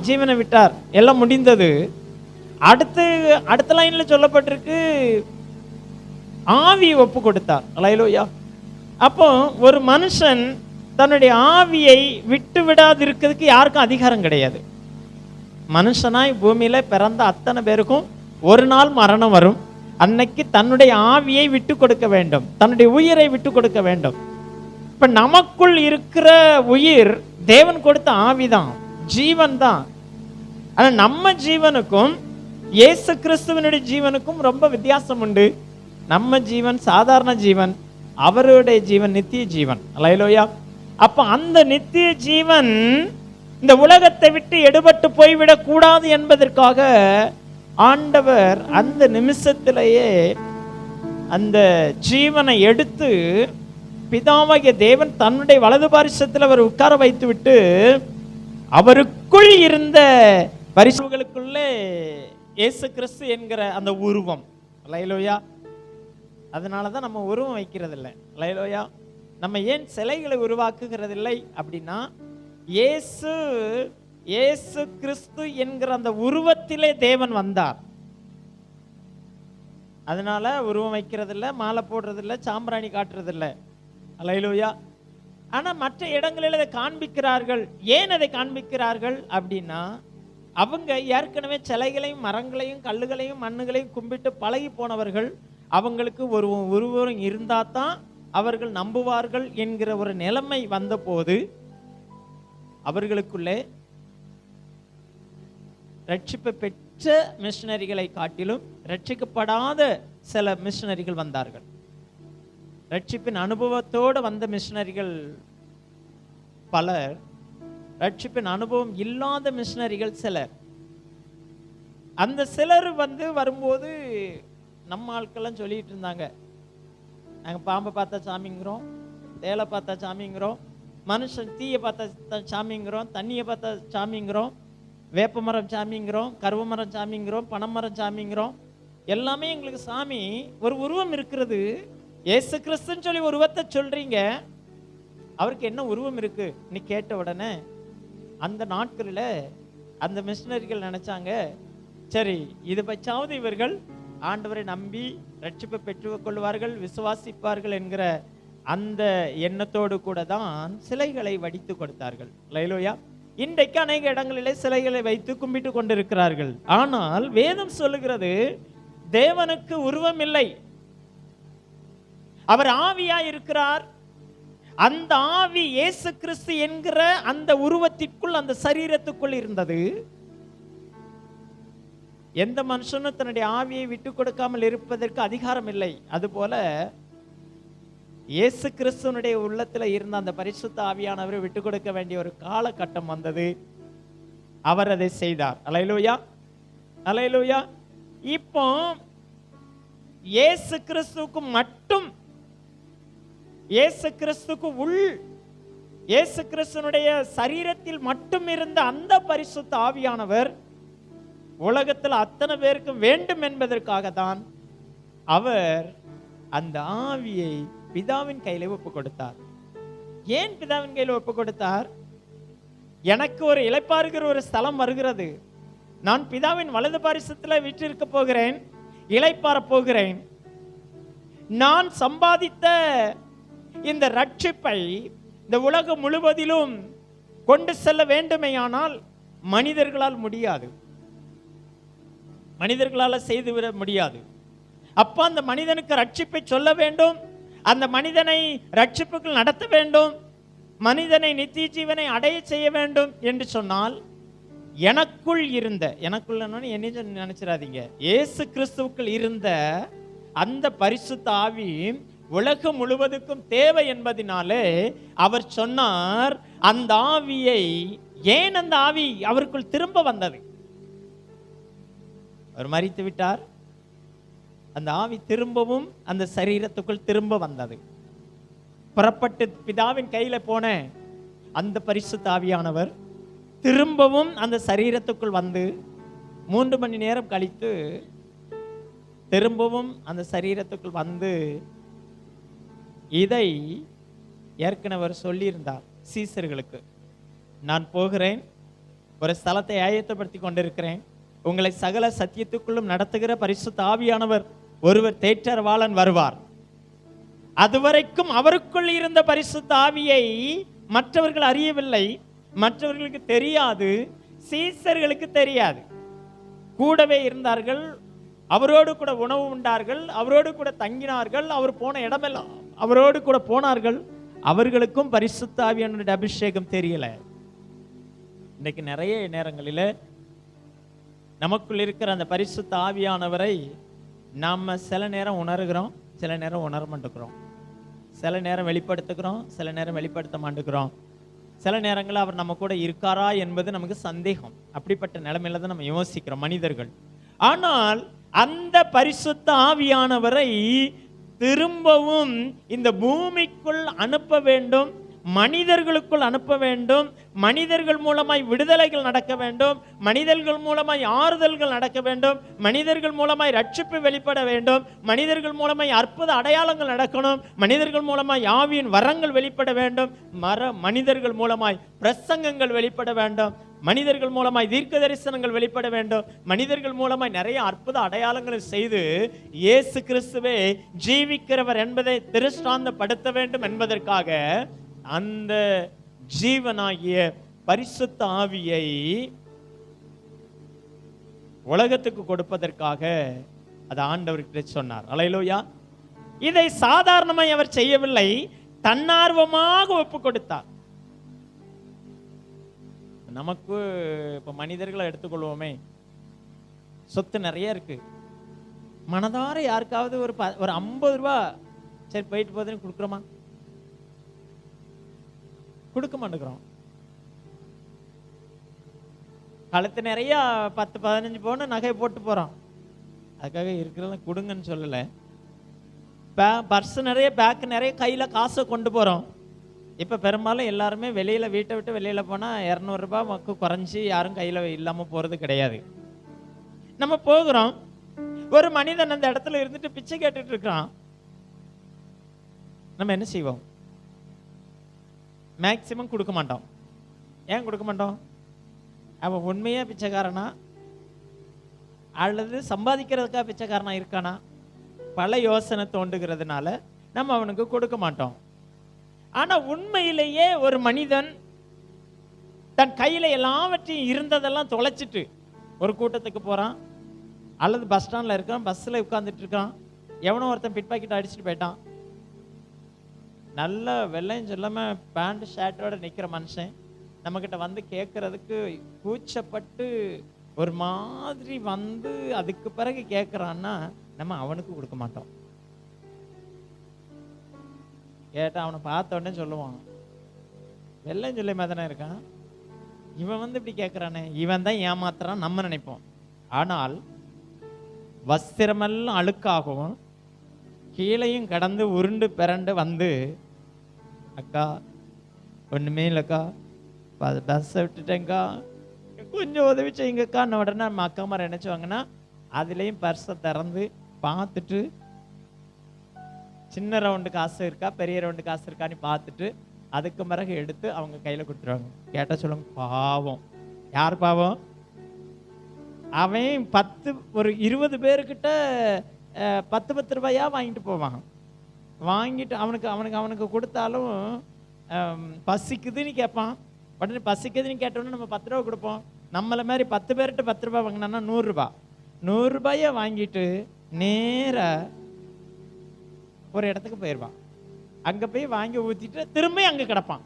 ஜீவனை விட்டார், எல்லாம் முடிந்தது. அடுத்த லைன்ல சொல்லப்பட்டிருக்கு ஆவி ஒப்பு கொடுத்தார். அல்லேலூயா. அப்போ ஒரு மனுஷன் தன்னுடைய ஆவியை விட்டு விடாது இருக்கிறதுக்கு யாருக்கும் அதிகாரம் கிடையாது. மனுஷனாய் பூமியில பிறந்த அத்தனை பேருக்கும் ஒரு நாள் மரணம் வரும். அன்னைக்கு தன்னுடைய ஆவியை விட்டு கொடுக்க வேண்டும், தன்னுடைய உயிரை விட்டு கொடுக்க வேண்டும். இப்ப நமக்குள் இருக்கிற உயிர் தேவன் கொடுத்த ஆவிதான், ஜீவன் தான். ஆனா நம்ம ஜீவனுக்கும் இயேசு கிறிஸ்துவனுடைய ஜீவனுக்கும் ரொம்ப வித்தியாசம் உண்டு. நம்ம ஜீவன் சாதாரண ஜீவன், அவருடைய ஜீவன் நித்திய ஜீவன். அல்லேலூயா. அப்ப அந்த நித்திய ஜீவன் இந்த உலகத்தை விட்டு எடுபட்டு போய்விடக் கூடாது என்பதற்காக ஆண்டவர் அந்த நிமிஷத்திலேயே அந்த ஜீவனை எடுத்து பிதாவாகிய தேவன் தன்னுடைய வலது பாரிசத்தில் அவர் உட்கார வைத்து விட்டு அவருக்குள் இருந்த பரிசுகளுக்குள்ளே இயேசு கிறிஸ்து என்கிற அந்த உருவம். அல்லேலூயா. அதனாலதான் நம்ம உருவம் வைக்கிறது இல்லை. அல்லேலூயா. நம்ம ஏன் சிலைகளை உருவாக்குகிறதில்லை அப்படின்னா, இயேசு கிறிஸ்து என்கிற அந்த உருவத்திலே தேவன் வந்தார். அதனால உருவம் வைக்கிறதில்ல, மாலை போடுறதில்ல, சாம்பிராணி காட்டுறதில்ல. அல்லேலூயா. ஆனா மற்ற இடங்களில் அதை காண்பிக்கிறார்கள். ஏன் அதை காண்பிக்கிறார்கள் அப்படின்னா, அவங்க ஏற்கனவே சிலைகளையும் மரங்களையும் கல்லுகளையும் மண்ணுகளையும் கும்பிட்டு பழகி போனவர்கள். அவங்களுக்கு ஒரு உருவம் இருந்தா தான் அவர்கள் நம்புவார்கள் என்கிற ஒரு நிலைமை வந்த போது அவர்களுக்குள்ளே ரட்சிப்பை பெற்ற மிஷனரிகளை காட்டிலும் ரட்சிக்கப்படாத சில மிஷனரிகள் வந்தார்கள். ரட்சிப்பின் அனுபவத்தோடு வந்த மிஷனரிகள் பலர், ரட்சிப்பின் அனுபவம் இல்லாத மிஷனரிகள் சிலர். அந்த சிலர் வரும்போது நம்ம ஆட்கள்லாம் சொல்லிட்டு இருந்தாங்க, நாங்கள் பாம்பை பார்த்தா சாமிங்கிறோம், தேலை பார்த்தா சாமிங்கிறோம், மனுஷன் தீயை பார்த்தா சாமிங்கிறோம், தண்ணியை பார்த்தா சாமிங்கிறோம், வேப்ப மரம் சாமிங்கிறோம், கருவ மரம் சாமிங்கிறோம், பனைமரம் சாமிங்கிறோம். எல்லாமே எங்களுக்கு சாமி. ஒரு உருவம் இருக்கிறது. இயேசு கிறிஸ்துன்னு சொல்லி உருவத்தை சொல்றீங்க, அவருக்கு என்ன உருவம் இருக்கு நீ கேட்ட உடனே அந்த நாட்களில் அந்த மிஷனரிகள் நினைச்சாங்க, சரி இதை பச்சாவது இவர்கள் ஆண்டவரை நம்பி ரட்சிப்பை பெற்றுக் கொள்வார்கள், விசுவாசிப்பார்கள் என்கிற அந்த எண்ணத்தோடு கூட தான் சிலைகளை வடித்து கொடுத்தார்கள். அல்லேலூயா. இன்றைக்கு அநேக இடங்களிலே சிலைகளை வைத்து கும்பிட்டு கொண்டிருக்கிறார்கள். ஆனால் வேதம் சொல்லுகிறது, தேவனுக்கு உருவம் இல்லை, அவர் ஆவியா இருக்கிறார். அந்த ஆவி இயேசு கிறிஸ்து என்கிற அந்த உருவத்திற்குள், அந்த சரீரத்துக்குள் இருந்தது. எந்த மனுஷனும் தன்னுடைய ஆவியை விட்டு கொடுக்காமல் இருப்பதற்கு அதிகாரம் இல்லை. அதுபோல இயேசு கிறிஸ்துவனுடைய உள்ளத்துல இருந்த அந்த பரிசுத்த ஆவியானவரை விட்டு கொடுக்க வேண்டிய ஒரு காலகட்டம் வந்தது. அவர் அதை செய்தார். அல்லேலூயா, அல்லேலூயா. இப்போ இயேசு கிறிஸ்துவுக்கு மட்டும், இயேசு கிறிஸ்துக்கு இயேசு கிறிஸ்துவனுடைய சரீரத்தில் மட்டும் இருந்த அந்த பரிசுத்த ஆவியானவர் உலகத்தில் அத்தனை பேருக்கு வேண்டும் என்பதற்காக தான் அவர் அந்த ஆவியை பிதாவின் கையில ஒப்பு கொடுத்தார். ஏன் பிதாவின் கையில ஒப்பு கொடுத்தார்? எனக்கு ஒரு இளைப்பாறுகிற ஒரு ஸ்தலம் வருகிறது, நான் பிதாவின் வலது பாரிசத்தில் வீற்றிருக்க போகிறேன், இளைப்பாற போகிறேன். நான் சம்பாதித்த இந்த ரட்சிப்பை இந்த உலகம் முழுவதிலும் கொண்டு செல்ல வேண்டுமேயானால் மனிதர்களால் முடியாது, மனிதர்களால் செய்துவிட முடியாது. அப்ப அந்த மனிதனுக்கு ரட்சிப்பை சொல்ல வேண்டும், அந்த மனிதனை ரட்சிப்புக்குள் நடத்த வேண்டும், மனிதனை நித்திய ஜீவனை அடைய செய்ய வேண்டும் என்று சொன்னால், எனக்குள் இருந்த, எனக்குள்ள என்ன நினைச்சிடாதீங்க, இயேசு கிறிஸ்துவுக்குள் இருந்த அந்த பரிசுத்த ஆவி உலகம் முழுவதுக்கும் தேவை என்பதினாலே அவர் சொன்னார், அந்த ஆவியை, ஏன் அந்த ஆவி அவருக்குள் திரும்ப வந்தது? அவர் மரித்து விட்டார், அந்த ஆவி திரும்பவும் அந்த சரீரத்துக்குள் திரும்ப வந்தது. புறப்பட்டு பிதாவின் கையில போன அந்த பரிசுத்த ஆவியானவர் திரும்பவும் அந்த சரீரத்துக்குள் வந்து 3 மணி நேரம் கழித்து திரும்பவும் அந்த சரீரத்துக்குள் வந்து, இதை ஏற்கனவே சொல்லியிருந்தார் சீசர்களுக்கு, நான் போகிறேன், ஒரு ஸ்தலத்தை ஆயத்தப்படுத்தி கொண்டிருக்கிறேன், உங்களை சகல சத்தியத்துக்குள்ளும் நடத்துகிற பரிசுத்த ஆவியானவர் ஒருவர் தேற்றரவாளன் வருவார். அதுவரைக்கும் அவருக்குள் இருந்த பரிசுத்த ஆவியை மற்றவர்கள் அறியவில்லை, மற்றவர்களுக்கு தெரியாது, சீசர்களுக்கு தெரியாது. கூடவே இருந்தார்கள், அவரோடு கூட உணவு உண்டார்கள், அவரோடு கூட தங்கினார்கள், அவர் போன இடமெல்லாம் அவரோடு கூட போனார்கள். அவர்களுக்கும் பரிசுத்த ஆவியானவருடைய அபிஷேகம் தெரியல. இன்னைக்கு நிறைய நேரங்களில் நமக்குள் இருக்கிற அந்த பரிசுத்த ஆவியானவரை நாம சில நேரம் உணர்கிறோம், சில நேரம் உணர மாட்டேங்கிறோம். சில நேரம் வெளிப்படுத்துகிறோம், சில நேரம் வெளிப்படுத்த மாட்டேங்கிறோம். சில நேரங்களில் அவர் நம்ம கூட இருக்காரா என்பது நமக்கு சந்தேகம். அப்படிப்பட்ட நிலைமையில தான் நம்ம யோசிக்கிறோம் மனிதர்கள். ஆனால் அந்த பரிசுத்த ஆவியானவரை திரும்பவும் இந்த பூமிக்குள் அனுப்ப வேண்டும், மனிதர்களுக்குள் அனுப்ப வேண்டும். மனிதர்கள் மூலமாய் விடுதலைகள் நடக்க வேண்டும், மனிதர்கள் மூலமாய் ஆறுதல்கள் நடக்க வேண்டும், மனிதர்கள் மூலமாய் ரட்சிப்பு வெளிப்பட வேண்டும், மனிதர்கள் மூலமாய் அற்புத அடையாளங்கள் நடக்கணும், மனிதர்கள் மூலமாய் ஆவியின் வரங்கள் வெளிப்பட வேண்டும், மனிதர்கள் மூலமாய் பிரசங்கங்கள் வெளிப்பட வேண்டும், மனிதர்கள் மூலமாய் தீர்க்க தரிசனங்கள் வெளிப்பட வேண்டும், மனிதர்கள் மூலமாய் நிறைய அற்புத அடையாளங்களை செய்து இயேசு கிறிஸ்துவே ஜீவிக்கிறவர் என்பதை திருஷ்டாந்தப்படுத்த வேண்டும் என்பதற்காக அந்த ஜீவனாகிய பரிசுத்த ஆவியை உலகத்துக்கு கொடுப்பதற்காக அது ஆண்டவர்கிட்ட சொன்னார். அல்லேலூயா. இதை சாதாரணமாய் அவர் செய்யவில்லை, தன்னார்வமாக ஒப்பு கொடுத்தார். நமக்கு இப்ப மனிதர்களை எடுத்துக்கொள்வோமே, சொத்து நிறைய இருக்கு, மனதார யாருக்காவது ஒரு 50 ரூபா சரி போயிட்டு போகுதுன்னு கொடுக்குறோமா? கொடுக்க மாட்டேங்கிறோம். கழுத்து நிறைய 10-15 பவுன் நகை போட்டு போறோம், அதுக்காக இருக்கிறத கொடுங்கன்னு சொல்லல. பர்ஸ் நிறைய, பேக் நிறைய, கையில காசை கொண்டு போறோம். இப்ப பெரும்பாலும் எல்லாருமே வெளியில, வீட்டை விட்டு வெளியில போனா 200 ரூபாய் மக்கு குறைஞ்சி யாரும் கையில இல்லாம போறது கிடையாது. நம்ம போகிறோம், ஒரு மனிதன் அந்த இடத்துல இருந்துட்டு பிச்சை கேட்டுட்டு இருக்கான், நம்ம என்ன செய்வோம்? மேக்சிமம் கொடுக்க மாட்டோம். ஏன் கொடுக்க மாட்டோம்? அவன் உண்மையா பிச்சைக்காரனா அல்லது சம்பாதிக்கிறதுக்காக பிச்சைக்காரனா இருக்கானா? பல யோசனை தோண்டுகிறதுனால நம்ம அவனுக்கு கொடுக்க மாட்டோம். ஆனா உண்மையிலேயே ஒரு மனிதன் தன் கையில எல்லாவற்றையும் இருந்ததெல்லாம் தொலைச்சிட்டு ஒரு கூட்டத்துக்கு போறான், அல்லது பஸ் ஸ்டாண்ட்ல இருக்கான், பஸ்ல உட்கார்ந்துட்டு இருக்கான், எவனோ ஒருத்தன் பிட் பாக்கெட் அடிச்சுட்டு போயிட்டான். நல்ல வெள்ளையும் சொல்லாம பேண்ட் ஷர்ட்டோட நிக்கிற மனுஷன் நம்ம கிட்ட வந்து கேட்கறதுக்கு கூச்சப்பட்டு ஒரு மாதிரி வந்து அதுக்கு பிறகு கேட்கறான்னா நம்ம அவனுக்கு கொடுக்க மாட்டோம். கேட்டா அவனை பார்த்த உடனே சொல்லுவான், வெள்ளையும் சொல்லி மாதிரி இருக்கான், இவன் வந்து இப்படி கேட்கறானே, இவன் தான் ஏமாத்துறான் நம்ம நினைப்போம். ஆனால் வஸ்திரமெல்லாம் அழுக்காகவும் கீழையும் கடந்து உருண்டு பிறண்டு வந்து, அக்கா ஒண்ணுமே இல்லைக்கா, பஸ்ஸை விட்டுட்டேங்க்கா, கொஞ்சம் உதவி செய்யுங்கக்கா. உடனே நம்ம அக்கா மாதிரி நினைச்சுவாங்கன்னா அதுலேயும் பர்ஸை திறந்து பார்த்துட்டு சின்ன ரவுண்டு காசு இருக்கா பெரிய ரவுண்டு காசு இருக்கான்னு பார்த்துட்டு அதுக்கு பிறகு எடுத்து அவங்க கையில் கொடுத்துருவாங்க. கேட்டால் சொல்லுங்க, பாவம். யார் பாவம்? அவன் 20 பேருக்கிட்ட 10 ரூபாயா வாங்கிட்டு போவான். வாங்கிட்டு அவனுக்கு கொடுத்தாலும் பசிக்குதுன்னு கேட்பான். உடனே பசிக்குதுன்னு கேட்டோன்னே நம்ம 10 ரூபா கொடுப்போம். நம்மளை மாதிரி 10 பேர்கிட்ட 10 ரூபா வாங்கினா 100 ரூபா. 100 ரூபாயை வாங்கிட்டு நேராக ஒரு இடத்துக்கு போயிடுவான். அங்கே போய் வாங்கி ஊற்றிட்டு திரும்ப அங்கே கிடப்பான்.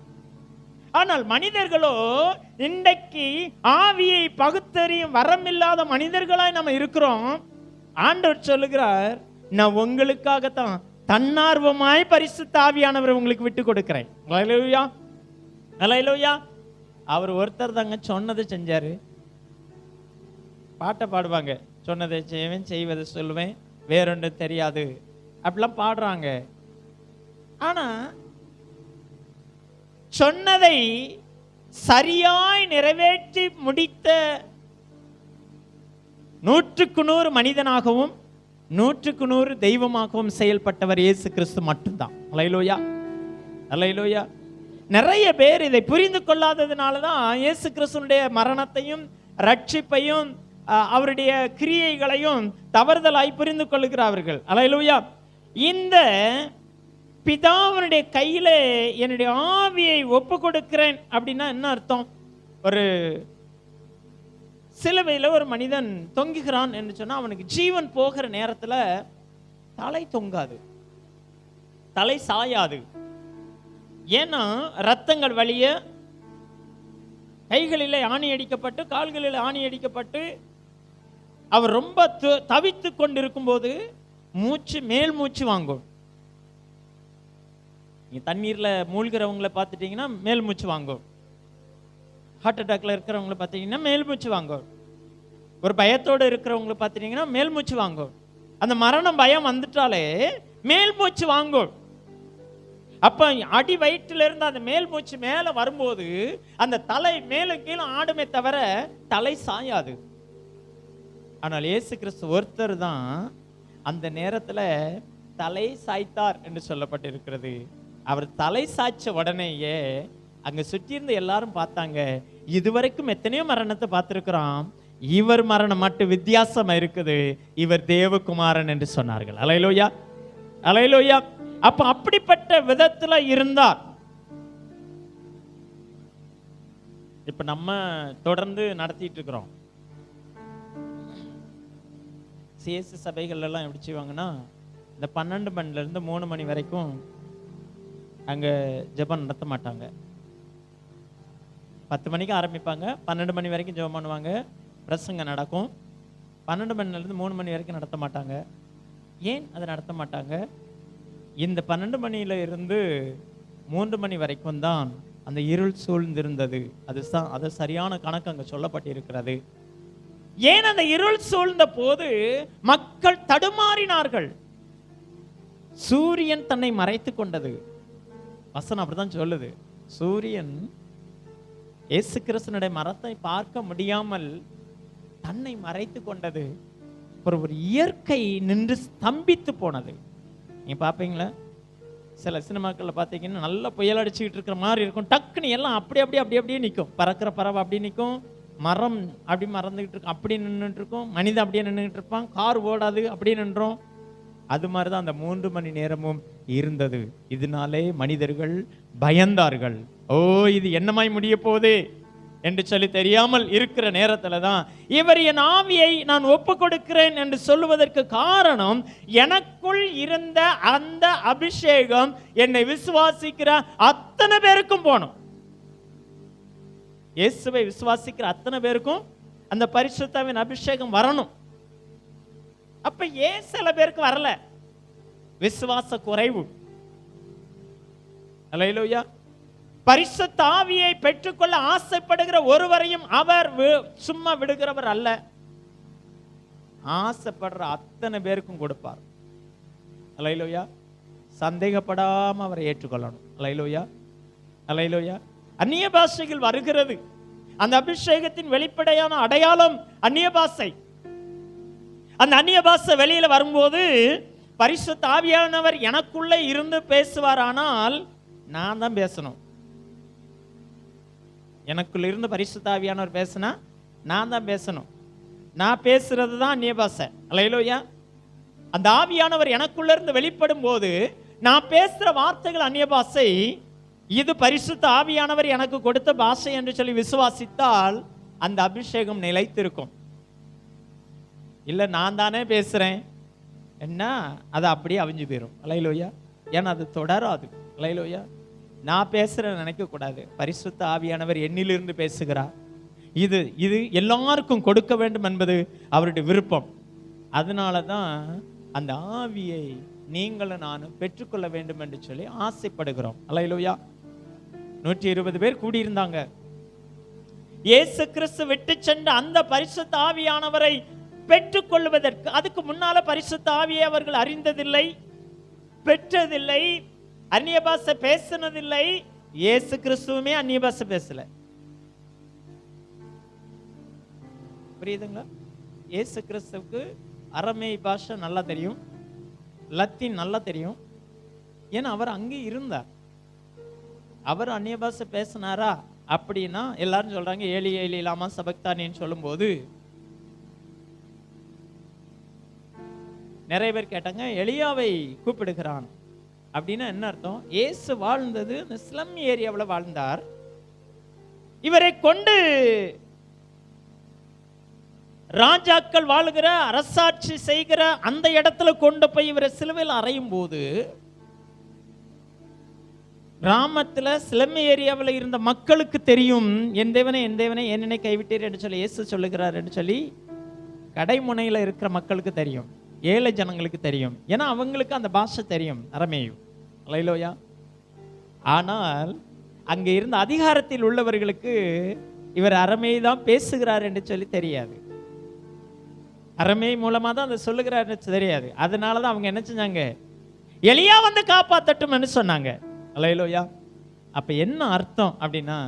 ஆனால் மனிதர்களோ இன்றைக்கு ஆவியை பகுத்தறியும் வரம் இல்லாத மனிதர்களாய் நம்ம இருக்கிறோம். ஆண்டவர் சொல்லுகிறார், நான் உங்களுக்காகத்தான் தன்னார்வமாய் பரிசுத்த ஆவியானவரை உங்களுக்கு விட்டு கொடுக்கிறேன். அல்லேலூயா, அல்லேலூயா. அவர் ஒருத்தர் தாங்க சொன்னதை செஞ்சாரு. பாட்டை பாடுவாங்க, சொன்னதை செய்வேன் செய்வதை சொல்லுவேன் வேறொன்று தெரியாது அப்படிலாம் பாடுறாங்க. ஆனா சொன்னதை சரியாய் நிறைவேற்றி முடித்த 100% மனிதனாகவும் 100% தெய்வமாகவும் செயல்பட்டவர் இயேசு கிறிஸ்து மட்டும்தான். அல்லேலூயா, அல்லேலூயா. நிறைய பேர் இதை புரிந்து கொள்ளாததுனால தான் இயேசு கிறிஸ்துனுடைய மரணத்தையும் ரட்சிப்பையும் அவருடைய கிரியைகளையும் தவறுதலாய் புரிந்து கொள்ளுகிறார்கள். அல்லேலூயா. இந்த பிதாவுடைய கையில என்னுடைய ஆவியை ஒப்பு கொடுக்கிறேன் அப்படின்னா என்ன அர்த்தம்? ஒரு சிலுவையில் ஒரு மனிதன் தொங்குகிறான் என்று சொன்னா அவனுக்கு ஜீவன் போகிற நேரத்துல தலை தொங்காது, தலை சாயாது. ஏன்னா ரத்தங்கள் வழிய கைகளிலே ஆணி அடிக்கப்பட்டு கால்களில் ஆணி அடிக்கப்பட்டு அவர் ரொம்ப தவித்து கொண்டிருக்கும் போது மேல் மூச்சு வாங்கும். தண்ணீர்ல மூழ்கிறவங்களை பார்த்துட்டீங்கன்னா மேல் மூச்சு வாங்கும். ஹார்ட் அட்டாக்ல இருக்கிறவங்களை பார்த்தீங்கன்னா மேல் மூச்சு வாங்கும். ஒரு பயத்தோடு இருக்கிறவங்களை பார்த்துட்டீங்கன்னா மேல் மூச்சு வாங்கும். அந்த மரணம் பயம் வந்துட்டாலே மேல் மூச்சு வாங்கும். அப்ப அடி வயிற்றுல இருந்து அந்த மேல் மூச்சு மேல வரும்போது அந்த தலை மேலும் கீழே ஆடுமே தவிர தலை சாயாது. ஆனால் இயேசு கிறிஸ்து ஒருத்தர் தான் அந்த நேரத்துல தலை சாய்த்தார் என்று சொல்லப்பட்டிருக்கிறது. அவர் தலை சாய்ச்ச உடனேயே அங்க சுற்றி இருந்த எல்லாரும் பார்த்தாங்க, இதுவரைக்கும் எத்தனையோ மரணத்தை பார்த்திருக்கிறோம், இவர் மரணம் மட்டும் வித்தியாசமா இருக்குது, இவர் தேவகுமாரன் என்று சொன்னார்கள். அல்லேலூயா, அல்லேலூயா. அப்ப அப்படிப்பட்ட விதத்துல இருந்தார். இப்ப நம்ம தொடர்ந்து நடத்திட்டு இருக்கிறோம். சிஎஸ்சி சபைகள் எல்லாம் எப்படி செய்வாங்கன்னா, இந்த 12 மணில இருந்து 3 மணி வரைக்கும் அங்க ஜெபம் நடத்த மாட்டாங்க. 10 மணிக்கு ஆரம்பிப்பாங்க, 12 மணி வரைக்கும் ஜெபம் பண்ணுவாங்க, பிரசங்கம் நடக்கும். 12 மணில இருந்து 3 மணி வரைக்கும் நடத்த மாட்டாங்க. ஏன் அதை நடத்த மாட்டாங்க? இந்த 12 மணியில இருந்து 3 மணி வரைக்கும் தான் அந்த இருள் சூழ்ந்திருந்தது. அது சரியான கணக்கு அங்க சொல்லப்பட்டிருக்கிறது. ஏன் அந்த இருள் சூழ்ந்த போது மக்கள் தடுமாறினார்கள். சூரியன் தன்னை மறைத்து கொண்டது. வசனம் அப்படிதான் சொல்லுது. சூரியன் இயேசு கிறிஸ்துவினுடைய மரத்தை பார்க்க முடியாமல் தன்னை மறைத்து கொண்டது. ஒரு இயற்கை நின்று ஸ்தம்பித்து போனது. நீங்க பாப்பீங்களா, சில சினிமாக்கள்ல பார்த்தீங்கன்னா நல்ல புயல் அடிச்சுக்கிட்டு இருக்கிற மாதிரி இருக்கும், டக்குன்னு எல்லாம் அப்படியே நிற்கும். பறக்கிற பறவை அப்படி நிற்கும், மரம் அப்படி மறந்துகிட்டு இருக்கும், அப்படி நின்றுட்டு இருக்கும், மனிதன் அப்படியே நின்றுட்டு இருப்பான், கார் ஓடாது அப்படியே நின்றோம். அது மாதிரிதான் அந்த 3 மணி நேரமும் இருந்தது. இதனாலே மனிதர்கள் பயந்தார்கள். ஓ, இது என்னமாய் முடிய போகுது என்று சொல்லி தெரியாமல் இருக்கிற நேரத்துல தான் இவர் என் ஆவியை நான் ஒப்பு கொடுக்கிறேன் என்று சொல்லுவதற்கு காரணம், எனக்குள் இருந்த அந்த அபிஷேகம் என்னை விசுவாசிக்கிற அத்தனை பேருக்கும் போகணும். இயேசுவை விசுவாசிக்கிற அத்தனை பேருக்கும் அந்த பரிசுத்தாவின் அபிஷேகம் வரணும். அப்ப ஏன் சில பேருக்கு வரல? விசுவாச குறைவு. அல்லேலூயா. பரிசுத்த ஆவியை பெற்றுக்கொள்ள ஆசைப்படுகிற ஒருவரையும் அவர் சும்மா விடுகிறவர் அல்ல. ஆசைப்படுற அத்தனை பேருக்கும் கொடுப்பார். அல்லேலூயா. சந்தேகப்படாம அவரை ஏற்றுக்கொள்ளணும். அல்லேலூயா, அல்லேலூயா. அந்நிய பாஷைகள் வருகிறது. அந்த அபிஷேகத்தின் வெளிப்படையான அடையாளம் அந்நிய பாஷை. அந்த அந்நிய பாஷை வெளியில வரும்போது பரிசுத்த ஆவியானவர் எனக்குள்ளே இருந்து பேசுவார். ஆனால் நான் தான் பேசணும். எனக்குள்ள இருந்து பரிசுத்த ஆவியானவர் பேசினா நான் தான் பேசணும். நான் பேசுறது தான் அந்நிய பாஷை. அல்லேலூயா. அந்த ஆவியானவர் எனக்குள்ள இருந்து வெளிப்படும் போது நான் பேசுற வார்த்தைகள் அந்நிய பாஷை. இது பரிசுத்த ஆவியானவர் எனக்கு கொடுத்த பாஷை என்று சொல்லி விசுவாசித்தால் அந்த அபிஷேகம் நிலைத்திருக்கும். இல்ல நான் தானே பேசுறேன் என்ன, அது அப்படியே அவிஞ்சு போயிடும். அல்லேலூயா. ஏன்னா அது தொடராது. அல்லேலூயா. நான் பேசுறேன் நினைக்க கூடாது. பரிசுத்த ஆவியானவர் என்னிலிருந்து பேசுகிறார். இது எல்லாருக்கும் கொடுக்க வேண்டும் என்பது அவருடைய விருப்பம். அதனால தான் அந்த ஆவியை நீங்களும் நானும் பெற்றுக்கொள்ள வேண்டும் என்று சொல்லி ஆசைப்படுகிறோம். அல்லேலூயா. 120 பேர் கூடியிருந்தாங்க. இயேசு கிறிஸ்து விட்டு சென்ற அந்த பரிசுத்த ஆவியானவரை பெற்றுக்கொள்வதற்கு, அதுக்கு முன்னால பரிசுத்த ஆவியை அவர்கள் அறிந்ததில்லை, பெற்றதில்லை, அந்நிய பாஷை பேசினதில்லை. இயேசு கிறிஸ்துவுமே அந்நிய பாஷை பேசல. புரியுதுங்களா? இயேசு கிறிஸ்துவுக்கு அரமேய் பாஷை நல்லா தெரியும், லத்தீன் நல்லா தெரியும். ஏன்னா அவர் அங்கே இருந்தார். அவர் அந்நிய பாஷை பேசினாரா அப்படின்னா எல்லாரும் சொல்றாங்க ஏலி ஏலி லாமா சபக்தானின்னு சொல்லும்போது நிறைய பேர் கேட்டாங்க, எலியாவை கூப்பிடுகிறான் அப்படின்னா என்ன அர்த்தம்? இயேசு வாழ்ந்தது இந்த ஸ்லம் ஏரியாவில் வாழ்ந்தார். இவரை கொண்டு ராஜாக்கள் வாழுகிற, அரசாட்சி செய்கிற அந்த இடத்துல கொண்டு போய் இவரை சிலுவையில் அறையும் போது கிராமத்துல ஸ்லம் ஏரியாவில் இருந்த மக்களுக்கு தெரியும், என் தேவனை என்னை கைவிட்டீர் என்று சொல்லி இயேசு சொல்லுகிறார் என்று சொல்லி கடைமுனையில் இருக்கிற மக்களுக்கு தெரியும், ஏழை ஜனங்களுக்கு தெரியும். ஏன்னா அவங்களுக்கு அந்த பாஷை தெரியும், அரமேயு. அல்லேலூயா. ஆனால் அங்கே இருந்த அதிகாரத்தில் உள்ளவர்களுக்கு இவர் அரமையை தான் பேசுகிறார் என்று சொல்லி தெரியாது. அரமை மூலமா தான் அதை சொல்லுகிறார் தெரியாது. அதனாலதான் அவங்க என்ன செஞ்சாங்க, எலியா வந்து காப்பாத்தட்டும் சொன்னாங்க. அல்லேலூயா. அப்ப என்ன அர்த்தம் அப்படின்னா,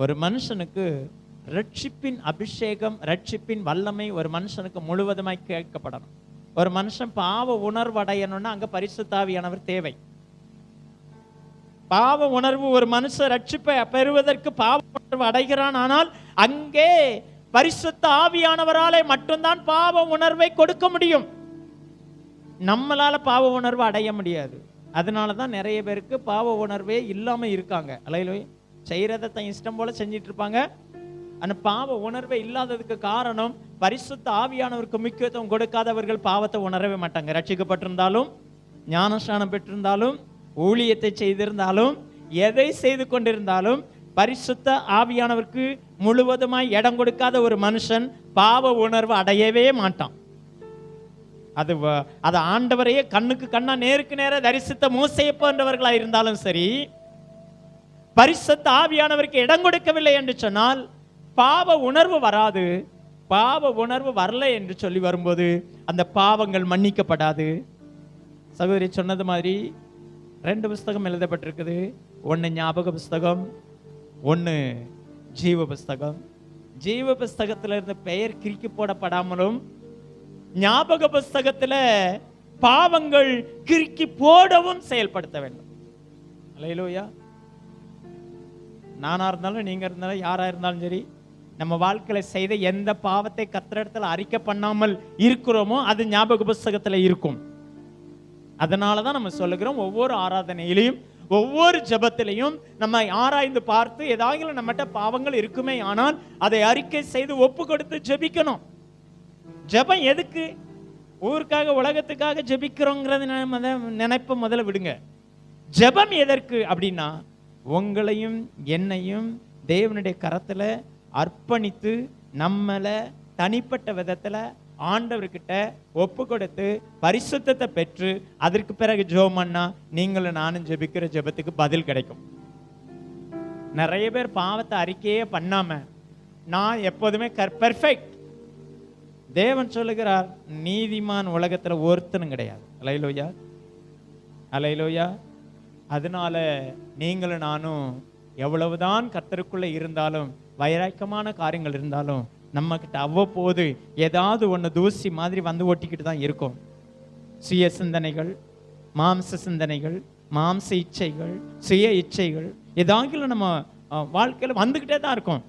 ஒரு மனுஷனுக்கு ரட்சிப்பின் அபிஷேகம், ரட்சிப்பின் வல்லமை ஒரு மனுஷனுக்கு முழுவதுமாய் கேட்கப்படணும். ஒரு மனுஷன் பாவ உணர்வு அடையணும்னா அங்க பரிசுத்த ஆவியானவர் தேவை. பாவ உணர்வு, ஒரு மனுஷன் ரட்சிப்பை பெறுவதற்கு பாவ உணர்வு அடைகிறான், ஆனால் அங்கே பரிசுத்த ஆவியானவராலே மட்டும்தான் பாவ உணர்வை கொடுக்க முடியும். நம்மளால பாவ உணர்வு அடைய முடியாது. அதனாலதான் நிறைய பேருக்கு பாவ உணர்வே இல்லாம இருக்காங்க. அல்லேலூயா. செய்யறதை தன் இஷ்டம் போல செஞ்சிட்டு இருப்பாங்க. ஆனா பாவ உணர்வே இல்லாததுக்கு காரணம், பரிசுத்த ஆவியானவருக்கு முக்கியத்துவம் கொடுக்காதவர்கள் பாவத்தை உணரவே மாட்டாங்க. ரட்சிக்கப்பட்டிருந்தாலும், ஞானஸ்நானம் பெற்றிருந்தாலும், ஊழியத்தை செய்திருந்தாலும், எதை செய்து கொண்டிருந்தாலும், பரிசுத்த ஆவியானவருக்கு முழுவதுமாய் இடம் கொடுக்காத ஒரு மனுஷன் பாவ உணர்வு அடையவே மாட்டான். அது ஆண்டவரையே கண்ணுக்கு கண்ணா நேருக்கு நேர தரிசித்த மோசேயை போன்றவர்களா இருந்தாலும் சரி, பரிசுத்த ஆவியானவருக்கு இடம் கொடுக்கவில்லை என்று சொன்னால் பாவ உணர்வு வராது. பாவ உணர்வு வரல என்று சொல்லி வரும்போது அந்த பாவங்கள் மன்னிக்கப்படாது. சகோதரி சொன்னது மாதிரி 2 புஸ்தகம் எழுதப்பட்டிருக்குது. 1 ஞாபக புஸ்தகம், 1 ஜீவ புஸ்தகம். ஜீவ புஸ்தகத்துல இருந்து பெயர் கிறுக்கி போடப்படாமலும், ஞாபக புஸ்தகத்துல பாவங்கள் கிறுக்கி போடவும் செயல்படுத்த வேண்டும். அல்லேலூயா. நானா இருந்தாலும், நீங்க இருந்தாலும், யாரா இருந்தாலும் சரி, நம்ம வாழ்க்கையில செய்த எந்த பாவத்தை கர்த்தரிடத்துல அறிக்கை பண்ணாமல் இருக்கிறோமோ அது ஞாபக புஸ்தகத்துல இருக்கும். அதனாலதான் நம்ம சொல்லுகிறோம், ஒவ்வொரு ஆராதனையிலையும் ஒவ்வொரு ஜெபத்திலையும் நம்ம ஆராய்ந்து பார்த்து ஏதாவது நம்மகிட்ட பாவங்கள் இருக்குமே ஆனால் அதை அறிக்கை செய்து ஒப்பு கொடுத்து ஜெபிக்கணும். ஜெபம் எதுக்கு? ஊருக்காக உலகத்துக்காக ஜெபிக்கிறோங்கிறது நினைப்ப முதல்ல விடுங்க. ஜெபம் எதற்கு அப்படின்னா, உங்களையும் என்னையும் தேவனுடைய கரத்துல அர்ப்பணித்து நம்மளை தனிப்பட்ட விதத்துல ஆண்டவர்கிட்ட ஒப்பு கொடுத்து பரிசுத்தத்தை பெற்று அதற்கு பிறகு ஜெபம் பண்ணா நீங்களும் நானும் ஜெபிக்கிற ஜெபத்துக்கு பதில் கிடைக்கும். நிறைய பேர் பாவத்தை அறிக்கையே பண்ணாம நான் எப்போதுமே பெர்ஃபெக்ட். தேவன் சொல்லுகிறார், நீதிமான் உலகத்துல ஒருத்தனும் கிடையாது. அல்லேலூயா, அல்லேலூயா. அதனால நீங்களும் நானும் எவ்வளவுதான் கர்த்தருக்குள்ள இருந்தாலும், வைராக்கியமான காரியங்கள் இருந்தாலும், நம்ம கிட்ட அவ்வப்போது ஏதாவது ஒன்று தூசி மாதிரி வந்து ஒட்டிக்கிட்டு தான் இருக்கும். சுய சிந்தனைகள், மாம்ச சிந்தனைகள், மாம்ச இச்சைகள், சுய இச்சைகள் ஏதாவது நம்ம வாழ்க்கையில் வந்துக்கிட்டே தான் இருக்கும்.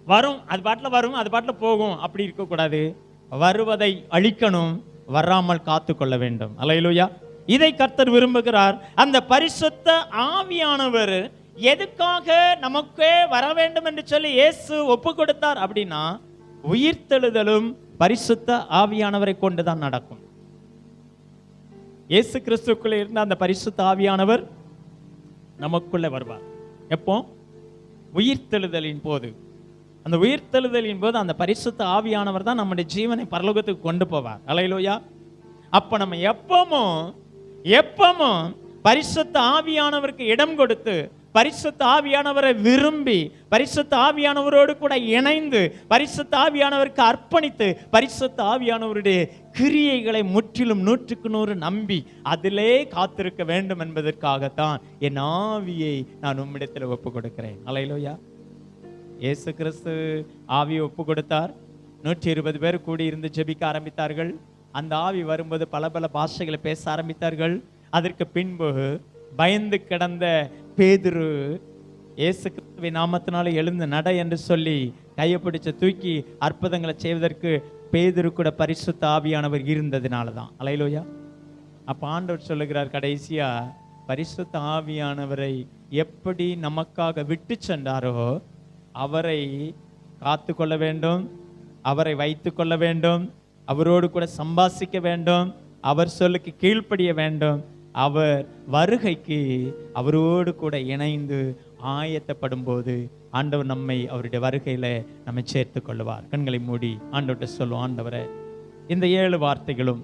வரும், அது பாட்டில் வரும், அது பாட்டில் போகும். அப்படி இருக்கக்கூடாது. வருவதை அழிக்கணும், வராமல் காத்து கொள்ள வேண்டும். அல்லேலூயா. இதை கர்த்தர் விரும்புகிறார். அந்த பரிசுத்த ஆவியானவர் எதுக்காக நமக்கே வர வேண்டும் என்று சொல்லி இயேசு ஒப்பு கொடுத்தார் அப்படின்னா, உயிர்த்தெழுதலும் பரிசுத்த ஆவியானவரை கொண்டுதான் நடக்கும். இயேசு கிறிஸ்துக்குள்ள இருந்த அந்த பரிசுத்த ஆவியானவர் நமக்குள்ள வருவார். எப்போ? உயிர்த்தெழுதலின் போது. அந்த உயிர்த்தெழுதலின் போது அந்த பரிசுத்த ஆவியானவர் தான் நம்முடைய ஜீவனை பரலோகத்துக்கு கொண்டு போவார். அல்லேலூயா. அப்ப நம்ம எப்பவும் பரிசுத்த ஆவியானவருக்கு இடம் கொடுத்து, பரிசுத்த ஆவியானவரை விரும்பி, பரிசுத்த ஆவியானவரோடு கூட இணைந்து, பரிசுத்த ஆவியானவருக்கு அர்ப்பணித்து, பரிசுத்த ஆவியானவருடைய கிரியைகளை முற்றிலும் 100க்கு 100 நம்பி அதிலே காத்திருக்க வேண்டும் என்பதற்காகத்தான் என் ஆவியை நான் உம்மிடத்தில் ஒப்பு கொடுக்கிறேன். அல்லேலூயா. இயேசு கிறிஸ்து ஆவியை ஒப்பு கொடுத்தார். 120 பேர் கூடி இருந்து ஜெபிக்க ஆரம்பித்தார்கள். அந்த ஆவி வரும்போது பல பல பாஷைகளை பேச ஆரம்பித்தார்கள். அதற்கு பின்பு பயந்து கிடந்த பேதுரு இயேசு கிறிஸ்துவின் நாமத்தினால எழுந்து நட என்று சொல்லி கையை பிடிச்சு தூக்கி அற்புதங்களை செய்வதற்கு பேதுரு கூட பரிசுத்த ஆவியானவர் இருந்ததுனால தான். அல்லேலூயா. அப்ப ஆண்டவர் சொல்லுகிறார், கடைசியா பரிசுத்த ஆவியானவரை எப்படி நமக்காக விட்டு சென்றாரோ அவரை காத்து கொள்ள வேண்டும், அவரை வைத்து கொள்ள வேண்டும், அவரோடு கூட சம்பாஷிக்க வேண்டும், அவர் சொல்லுக்கு கீழ்ப்படிய வேண்டும். அவர் வருகைக்கு அவரோடு கூட இணைந்து ஆயத்தப்படும் போது ஆண்டவர் நம்மை அவருடைய வருகையில நம்மை சேர்த்து கொள்ளுவார். கண்களை மூடி ஆண்டவர்கிட்ட சொல்லுவோம், ஆண்டவரே, இந்த 7 வார்த்தைகளும்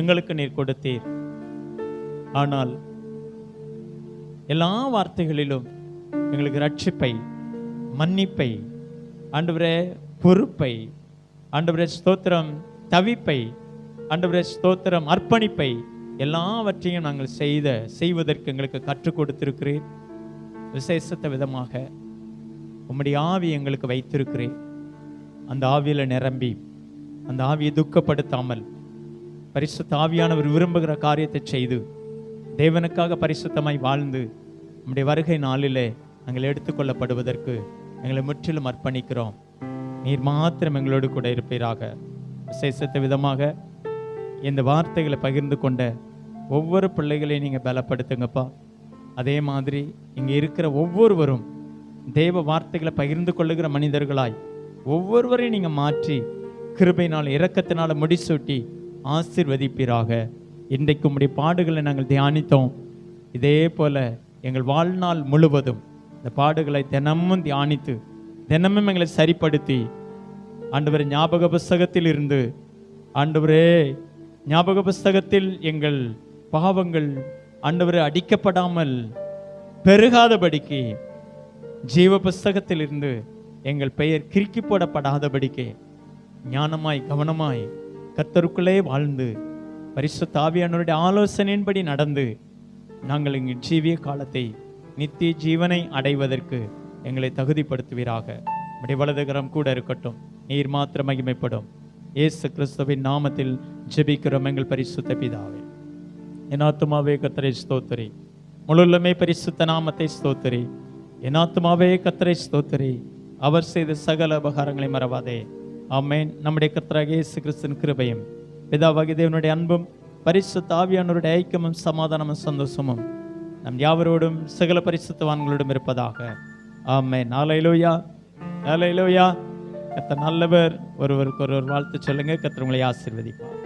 எங்களுக்கு நீர் கொடுத்தீர். ஆனால் எல்லா வார்த்தைகளிலும் எங்களுக்கு ரட்சிப்பை, மன்னிப்பை, ஆண்டவரே பொறுப்பை, ஆண்டவரே ஸ்தோத்திரம் தவிப்பை, ஆண்டவரே ஸ்தோத்திரம் அர்ப்பணிப்பை, எல்லாவற்றையும் நாங்கள் செய்வதற்கு எங்களுக்கு கற்றுக் கொடுத்திருக்கிறேன். விசேஷத்த விதமாக உம்முடைய ஆவி எங்களுக்கு வைத்திருக்கிறேன். அந்த ஆவியில நிரம்பி, அந்த ஆவியை துக்கப்படுத்தாமல் பரிசுத்த ஆவியானவர் விரும்புகிற காரியத்தை செய்து தேவனுக்காக பரிசுத்தமாய் வாழ்ந்து நம்முடைய வருகை நாளிலே நாங்கள் எடுத்துக்கொள்ளப்படுவதற்கு எங்களை முற்றிலும் அர்ப்பணிக்கிறோம். நீர் மாத்திரம் எங்களோடு கூட இருப்பீராக. விசேஷத்த விதமாக இந்த வார்த்தைகளை பகிர்ந்து கொண்ட ஒவ்வொரு பிள்ளைகளையும் நீங்கள் பலப்படுத்துங்கப்பா. அதே மாதிரி இங்கே இருக்கிற ஒவ்வொருவரும் தேவ வார்த்தைகளை பகிர்ந்து கொள்ளுகிற மனிதர்களாய் ஒவ்வொருவரையும் நீங்கள் மாற்றி கிருபையினால் இரக்கத்தினால முடிசூட்டி ஆசீர்வதிப்பீராக. இன்றைக்கு உம்முடைய பாடுகளை நாங்கள் தியானித்தோம். இதே போல எங்கள் வாழ்நாள் முழுவதும் இந்த பாடுகளை தினமும் தியானித்து தினமும் எங்களை சரிப்படுத்தி ஆண்டவரே ஞாபக புஸ்தகத்தில் இருந்து, ஆண்டவரே ஞாபக புஸ்தகத்தில் எங்கள் பாவங்கள் ஆண்டவரே அடிக்கப்படாமல் பெருகாதபடிக்கு, ஜீவ புஸ்தகத்தில் இருந்து எங்கள் பெயர் கிறுக்கி போடப்படாதபடிக்கு ஞானமாய் கவனமாய் கர்த்தருக்குள்ளே வாழ்ந்து பரிசுத்த ஆவியானவருடைய ஆலோசனையின்படி நடந்து நாங்கள் எங்கள் ஜீவிய காலத்தை நித்திய ஜீவனை அடைவதற்கு எங்களை தகுதிப்படுத்துவீராக. நம்முடைய வலதுகரம் கூட இருக்கட்டும். நீர் மாத்திரம் மகிமைப்படும். இயேசு கிறிஸ்துவின் நாமத்தில் ஜெபிக்கிறோம் எங்கள் பரிசுத்த பிதாவே. என் ஆத்துமாவே கர்த்தரை ஸ்தோத்திரி, முழுமே பரிசுத்த நாமத்தை ஸ்தோத்திரி. என் ஆத்துமாவே கர்த்தரை ஸ்தோத்திரி, அவர் செய்த சகல உபகாரங்களை மறவாதே. ஆமென். நம்முடைய கர்த்தராகிய இயேசு கிறிஸ்துவின் கிருபையும் பிதாவாகிய தேவனுடைய அன்பும் பரிசுத்த ஆவியானவருடைய ஐக்கியமும் சமாதானமும் சந்தோஷமும் நம் யாவரோடும் சகல பரிசுத்தவான்களோடும் இருப்பதாக. ஆமென். ஹல்லேலூயா, ஹல்லேலூயா. கர்த்தர் நல்லவர். ஒருவருக்கு ஒருவர் வாழ்த்து சொல்லுங்க. கர்த்தர் உங்களை ஆசீர்வதிப்பார்.